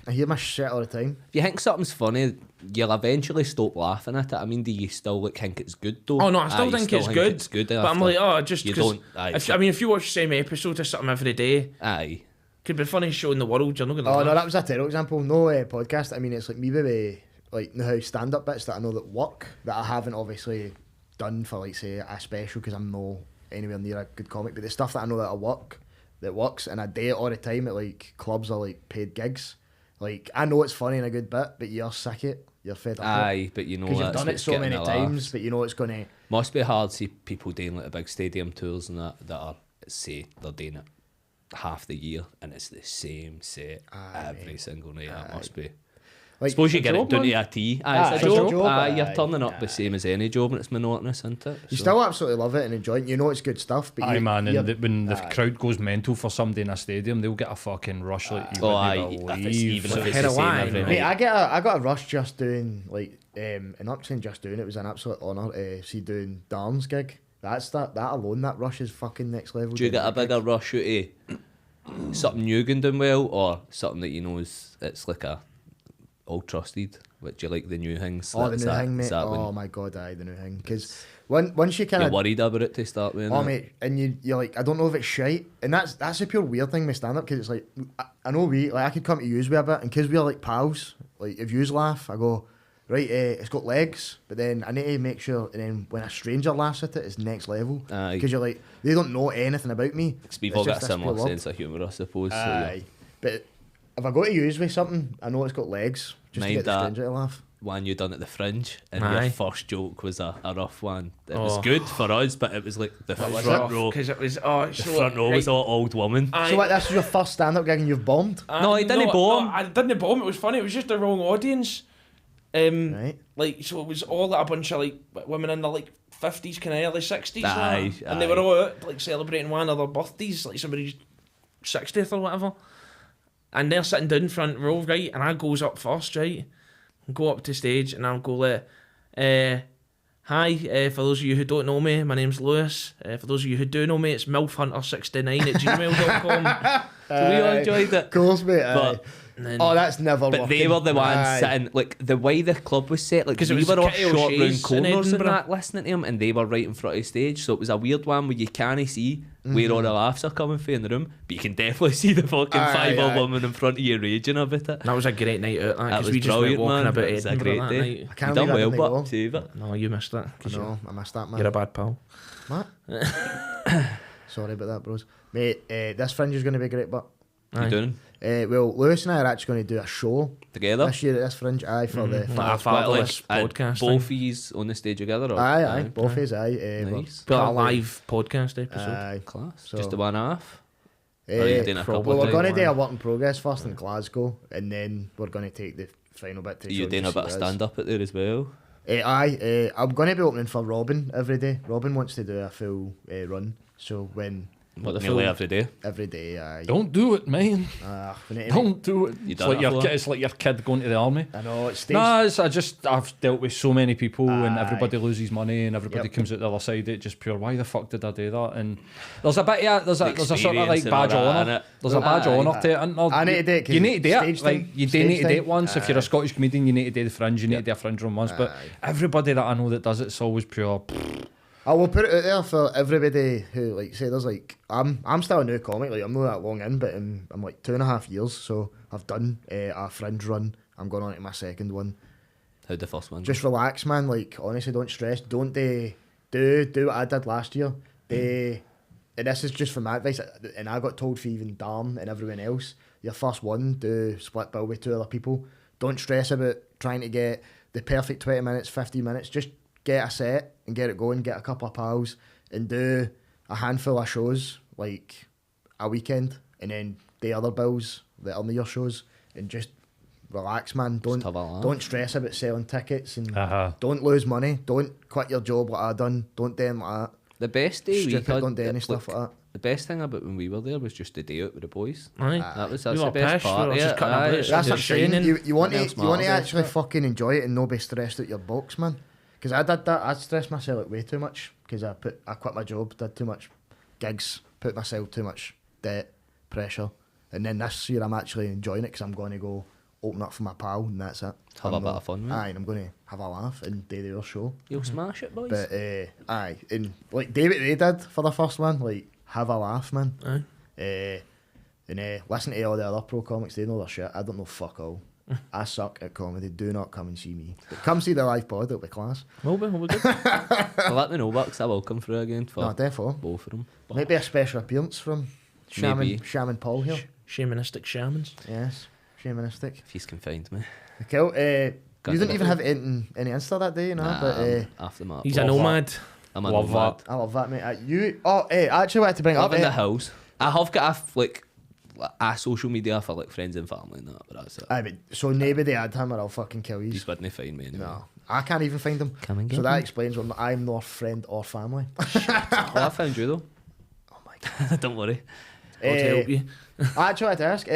A: I hear my shit all the time.
D: if you think something's funny, you'll eventually stop laughing at it. I mean, do you still like think it's good though?
C: Oh no, I still
D: Aye, you
C: think it's good.
D: It's good
C: But I'm
D: after-
C: like, oh, just
D: you
C: because.
D: don't. Aye,
C: If you watch the same episode or something every day,
D: aye.
C: could be the funniest show in the world. You're not gonna.
A: Oh
C: laugh.
A: no, that was a terrible example. No podcast. I mean, it's like me with like know how stand up bits that I know that work that I haven't obviously done for like say a special because I'm no anywhere near a good comic, but the stuff that I know that works, and I do it all the time at like clubs or like paid gigs. Like I know it's funny and a good bit, but you're sick of it. You're fed up.
D: Aye, but you know
A: because you've
D: that's
A: done it
D: what's
A: so
D: getting
A: many
D: the
A: times,
D: laughs.
A: but you know it's gonna.
D: Must be hard to see people doing like the big stadium tours and that are say they're doing it half the year and it's the same set every single night. That must be.
A: Like,
D: Suppose you
A: a
D: get
A: job,
D: it done to
A: man.
D: a T.
A: Aye,
D: It's a
A: it's a
D: job.
A: job,
D: Aye, you're
A: aye,
D: turning up the same as any job and it's monotonous, isn't it?
A: You
D: So-
A: still absolutely love it and enjoy it. You know it's good stuff, but
B: Aye, man,
A: you're-
B: and when the
A: aye.
B: crowd goes mental for somebody in a stadium, they'll get a fucking rush like you
D: Oh, aye,
B: wouldn't
D: if it's,
B: believe.
D: even
B: So
D: if it's
C: Head
D: the
C: of
D: same
C: wine,
D: every
A: Mate,
D: night.
A: I got a rush just doing like, and I'm not saying just doing it was an absolute honour. See doing Darn's gig. That alone, that rush is fucking next level.
D: Do you
A: doing
D: get a
A: that gig.
D: bigger rush out of something new going doing well or something that you know is it's like a all trusted? Which you like the new things?
A: Oh, the
D: Is
A: new
D: that-
A: thing,
D: is
A: mate.
D: that
A: Oh
D: when
A: my god, aye, the new thing. Because once you kind
D: you're
A: of,
D: worried about it to start with?
A: oh
D: innit?
A: mate, and you're like, I don't know if it's shite, and that's a pure weird thing with stand up because it's like, I know I could come to yous with a bit, and because we're like pals, like if yous laugh, I go, right, it's got legs, but then I need to make sure, and then when a stranger laughs at it, it's next level.
D: Aye.
A: Because you're like, they don't know anything about me.
D: Because we've
A: It's
D: all got a
A: just this
D: similar
A: pure word.
D: sense of humour, I suppose. So
A: Aye, but if I go to use with something, I know it's got legs, just
D: Mind
A: to get the
D: that.
A: stranger to laugh.
D: one you done at the Fringe, and
C: Aye.
D: your first joke was a rough one. It was
C: Oh.
D: good for us, but it was like the
A: was
D: front row.
C: Because it was
D: The front row was all old woman.
A: So what, this is your first stand-up gig and you've bombed?
D: No, he didn't bomb.
C: No, I didn't bomb. It was funny. It was just the wrong audience.
A: Right.
C: Like, so it was all a bunch of like women in their like 50s, kind of early 60s,
D: Aye,
C: and they
D: aye.
C: were all out like celebrating one of their birthdays, like somebody's 60th or whatever. And they're sitting down front row, right? And I goes up first, right? Go up to stage and I'll go like, hi, for those of you who don't know me, my name's Lewis. For those of you who do know me, it's milfhunter69@gmail.com.
D: So we all enjoyed it.
A: Of course, mate. aye.
D: But-
C: And then,
A: Oh, that's never
D: But they
A: working.
D: were the ones
A: Aye.
D: sitting, like, the way the club was set, like,
C: 'Cause it
D: we
C: was
D: were all
C: Kitty
D: short round
C: O'Shea's in
D: corners and
C: Edinburgh.
D: that, listening to him, and they were right in front of the stage, so it was a weird one where you can't see where all the laughs are coming from in the room, but you can definitely see the fucking
A: Aye,
D: five old
A: aye.
D: women in front of you raging about it.
C: that was a great night out,
D: That
C: because
D: was
C: we just went
D: brilliant,
C: walking
D: man.
C: about
D: It was a
C: Edinburgh
D: great
C: that
D: day.
C: night.
A: I
D: You
A: can't
D: done
A: believe I
D: well,
A: didn't
D: but
A: go.
D: save it.
C: No, you missed it. 'Cause
A: No, I missed that, man.
C: you're a bad pal.
A: What? Sorry about that, bros. Mate, this Fringe is going to be great, but...
D: You
C: Aye.
D: doing?
A: well, Lewis and I are actually going to do a show
D: Together?
A: this year at this Fringe. Aye, for the...
C: Like a fabulous podcast thing.
D: Both of yous on the stage together? Or?
A: Aye, both is aye.
D: Nice.
C: But a live podcast episode.
A: Aye.
D: Class.
A: So-
D: Just the one off?
A: Eh,
D: Or are you doing a couple
A: well, we're
D: of
A: going to
D: days?
A: do a work in progress first in Glasgow, and then we're going to take the final bit to
D: Are you doing a bit of stand up at there as well?
A: Aye, I'm going to be opening for Robin every day. Robin wants to do a full run, so when
D: What,
C: the
D: nearly
C: full-
D: every day?
A: every day, aye.
B: Don't do it, man.
A: We need to make-
B: Don't do it.
D: You
B: It's
D: done
B: like,
D: it
B: your
D: before?
B: kid, it's like your kid going to the army.
A: I know it's stage.
B: Nah, I've dealt with so many people and
A: Aye.
B: everybody loses money and everybody
A: Yep.
B: comes out the other side. It just pure. Why the fuck did I do that? And there's a bit, yeah. There's a sort of
D: Experience
B: like
D: and
B: badge
D: all
B: of
D: that,
B: honour.
D: innit?
B: There's a badge of
D: Aye.
B: honour to it. And
A: I need to do it 'cause
B: You need to do
A: stage
B: it. Like
A: time-
B: you do
A: stage
B: need to do it
A: time.
B: once. If you're a Scottish comedian, you need to do the Fringe. You need
A: Yep.
B: to do a Fringe run once. But
A: Aye.
B: everybody that I know that does it's always pure.
A: I will put it out there for everybody who like say there's like I'm still a new comic, like I'm not that long in, but I'm like 2.5 years, so I've done a Fringe run. I'm going on to my second one.
D: How'd the first one go?
A: Just relax, man. Like honestly, don't stress. Don't do what I did last year. And this is just from my advice. And I got told for even Darn and everyone else. Your first one, do split bill with 2 other people. Don't stress about trying to get the perfect 20 minutes, 50 minutes. Just get a set and get it going. Get a couple of pals and do a handful of shows like a weekend, and then the other bills that are your shows, and just relax, man.
D: Just have a laugh.
A: Don't stress about selling tickets and
B: Uh-huh.
A: don't lose money. Don't quit your job like I done. Don't do anything like
D: The best
A: that.
D: day we
A: Strip it,
D: had,
A: don't do any
D: look,
A: stuff like that.
D: the best thing about when we were there was just the day out with the boys.
C: Aye.
D: That's
C: We
D: the
C: were
D: best
C: pissed, we
D: part.
C: were
D: of
C: just
D: it,
C: cutting our
D: aye.
C: boots.
A: That's
C: Just
A: what I'm saying.
C: training.
A: You want
D: Nothing
A: to you want to
D: smarter,
A: actually
D: isn't it?
A: fucking enjoy it and not be stressed out your box, man. Because I did that. I stressed myself out way too much because I quit my job, did too much gigs, put myself too much debt, pressure, and then this year I'm actually enjoying it because I'm going to go open up for my pal and that's it.
D: Have a bit of fun, mate.
A: Aye, and I'm going to have a laugh and do their show.
D: You'll smash it, boys.
A: But aye, and like David they did for the first one, like have a laugh, man.
C: Aye.
A: And listen to all the other pro comics, they know their shit. I don't know fuck all. I suck at comedy. Do not come and see me. But come see the live pod. It'll be class.
C: We'll be good.
D: Well, let me know, Bucks. I will come through again for
A: No, therefore.
D: both of them.
A: Maybe a special appearance from
D: Maybe.
A: Shaman Paul here.
C: Shamanistic shamans.
A: Yes, shamanistic.
D: If he's can find me.
A: Cool.
D: Got
A: You didn't
D: to
A: even
D: go.
A: have any Insta that day, you know.
D: Nah,
A: but
D: I'm after my.
C: He's a
B: Love
C: nomad.
D: I'm a
B: Love
D: nomad.
B: that.
A: I love that, mate. I actually wanted to bring it
D: Live
A: up.
D: in the house. I have got a social media for like friends and family and that, but that's it.
A: Aye, but so nobody had him or I'll fucking kill you.
D: He's wouldn't find me anyway.
A: No, I can't even find him.
D: Come and get
A: So that
D: me.
A: explains why I'm nor friend or family.
D: Oh, I found you though.
A: Oh my god.
D: Don't worry.
C: I'll help you.
A: I actually had to ask.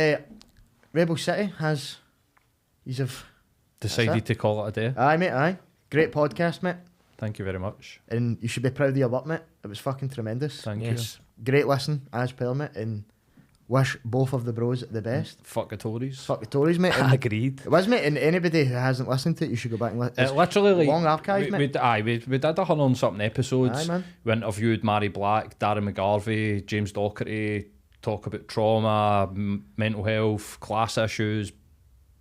A: Rebel City has. You've.
B: Decided to call it a day.
A: Aye, mate. Aye. Great podcast, mate.
B: Thank you very much.
A: And you should be proud of your work, mate. It was fucking tremendous.
B: Thank
C: Yes.
A: Great listen, as per, mate. And wish both of the bros the
B: you.
A: best.
B: Fuck the Tories.
A: Fuck the Tories, mate. And
D: Agreed.
A: it was, mate. And anybody who hasn't listened to it, you should go back and listen.
B: It literally like
A: long archive,
B: we,
A: mate.
B: we did 100 and something episodes.
A: Aye, man.
B: We interviewed Mary Black, Darren McGarvey, James Docherty, talk about trauma, mental health, class issues,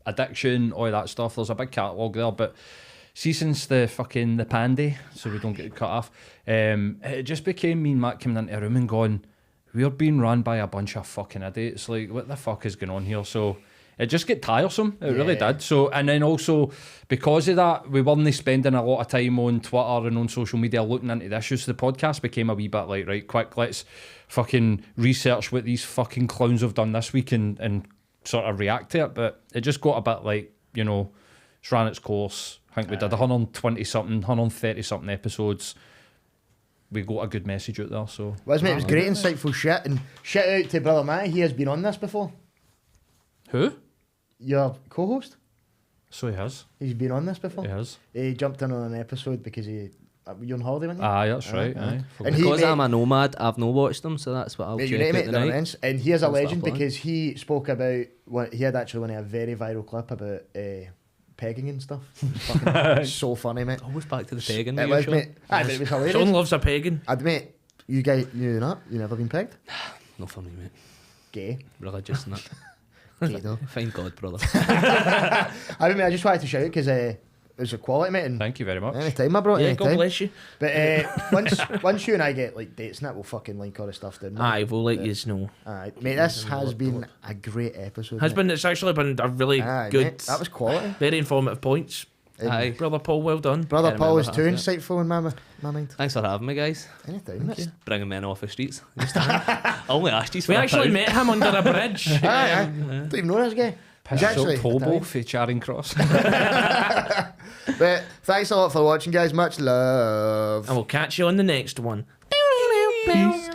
B: addiction, all that stuff. There's a big catalogue there, but see, since the pandy, so we don't get cut off, it just became me and Matt coming into a room and going, we're being run by a bunch of fucking idiots. Like, what the fuck is going on here? So it just get tiresome. It really
A: Yeah.
B: did. So, and then also because of that, we weren't spending a lot of time on Twitter and on social media looking into the issues. The podcast became a wee bit like, right, quick, let's fucking research what these fucking clowns have done this week and sort of react to it. But it just got a bit like, you know, it's ran its course. I think we did 120 something, 130 something episodes. We got a good message out there. So
A: Was, mate. It was great, insightful shit. And shout out to Brother Matty. He has been on this before.
B: who?
A: Your co-host.
B: So he has.
A: He's been on this before.
B: He has.
A: He jumped in on an episode because you're on holiday, weren't you?
B: Aye, that's right.
A: Aye.
B: Aye.
A: And he-
D: Because
A: mate-
D: I'm a nomad, I've no watched them, so that's what I'll
A: Mate, you
D: check
A: need to
D: out
A: make the
D: tonight.
A: events. And he is a
D: That's what
A: legend
D: I plan.
A: because he spoke about he had actually won a very viral clip about pegging and stuff. It was fucking so funny, mate.
D: Always back to the pagan.
A: It was, mate. Aye, but it was
C: Sean
A: hilarious.
C: loves a pagan.
A: I'd mate, you guys, you not? You never been pegged?
D: No for me, mate.
A: Gay.
D: Religious and that.
A: Gay though.
D: Find God, brother.
A: I mean, I just wanted to shout because it was a quality, mate. And
B: Thank you very much.
A: anytime, my bro.
C: Yeah, God
A: Anytime.
C: bless you.
A: But once you and I get like dates, and that we'll fucking link all the stuff down.
C: Aye, we'll let you know.
A: Aye, mate. This has been a great episode.
C: Has
A: mate.
C: been. It's actually been a really
A: Aye,
C: good,
A: mate, that was quality.
C: very informative points.
D: Aye.
C: Brother Paul, well done.
A: Brother
D: Yeah,
A: Paul
D: remember
A: is too
D: half, yeah.
A: insightful in my mind.
D: Thanks for having me, guys.
A: Anytime, mate.
D: Just bringing men off the streets. I only asked you for
C: We
D: a
C: actually
D: pound.
C: met him under a bridge.
A: Aye, don't even know this guy. He's
B: Pissed
A: actually
B: up Tobo
A: Italian.
B: for Charing Cross.
A: But thanks a lot for watching, guys. Much love.
C: And we'll catch you on the next one.
A: Peace.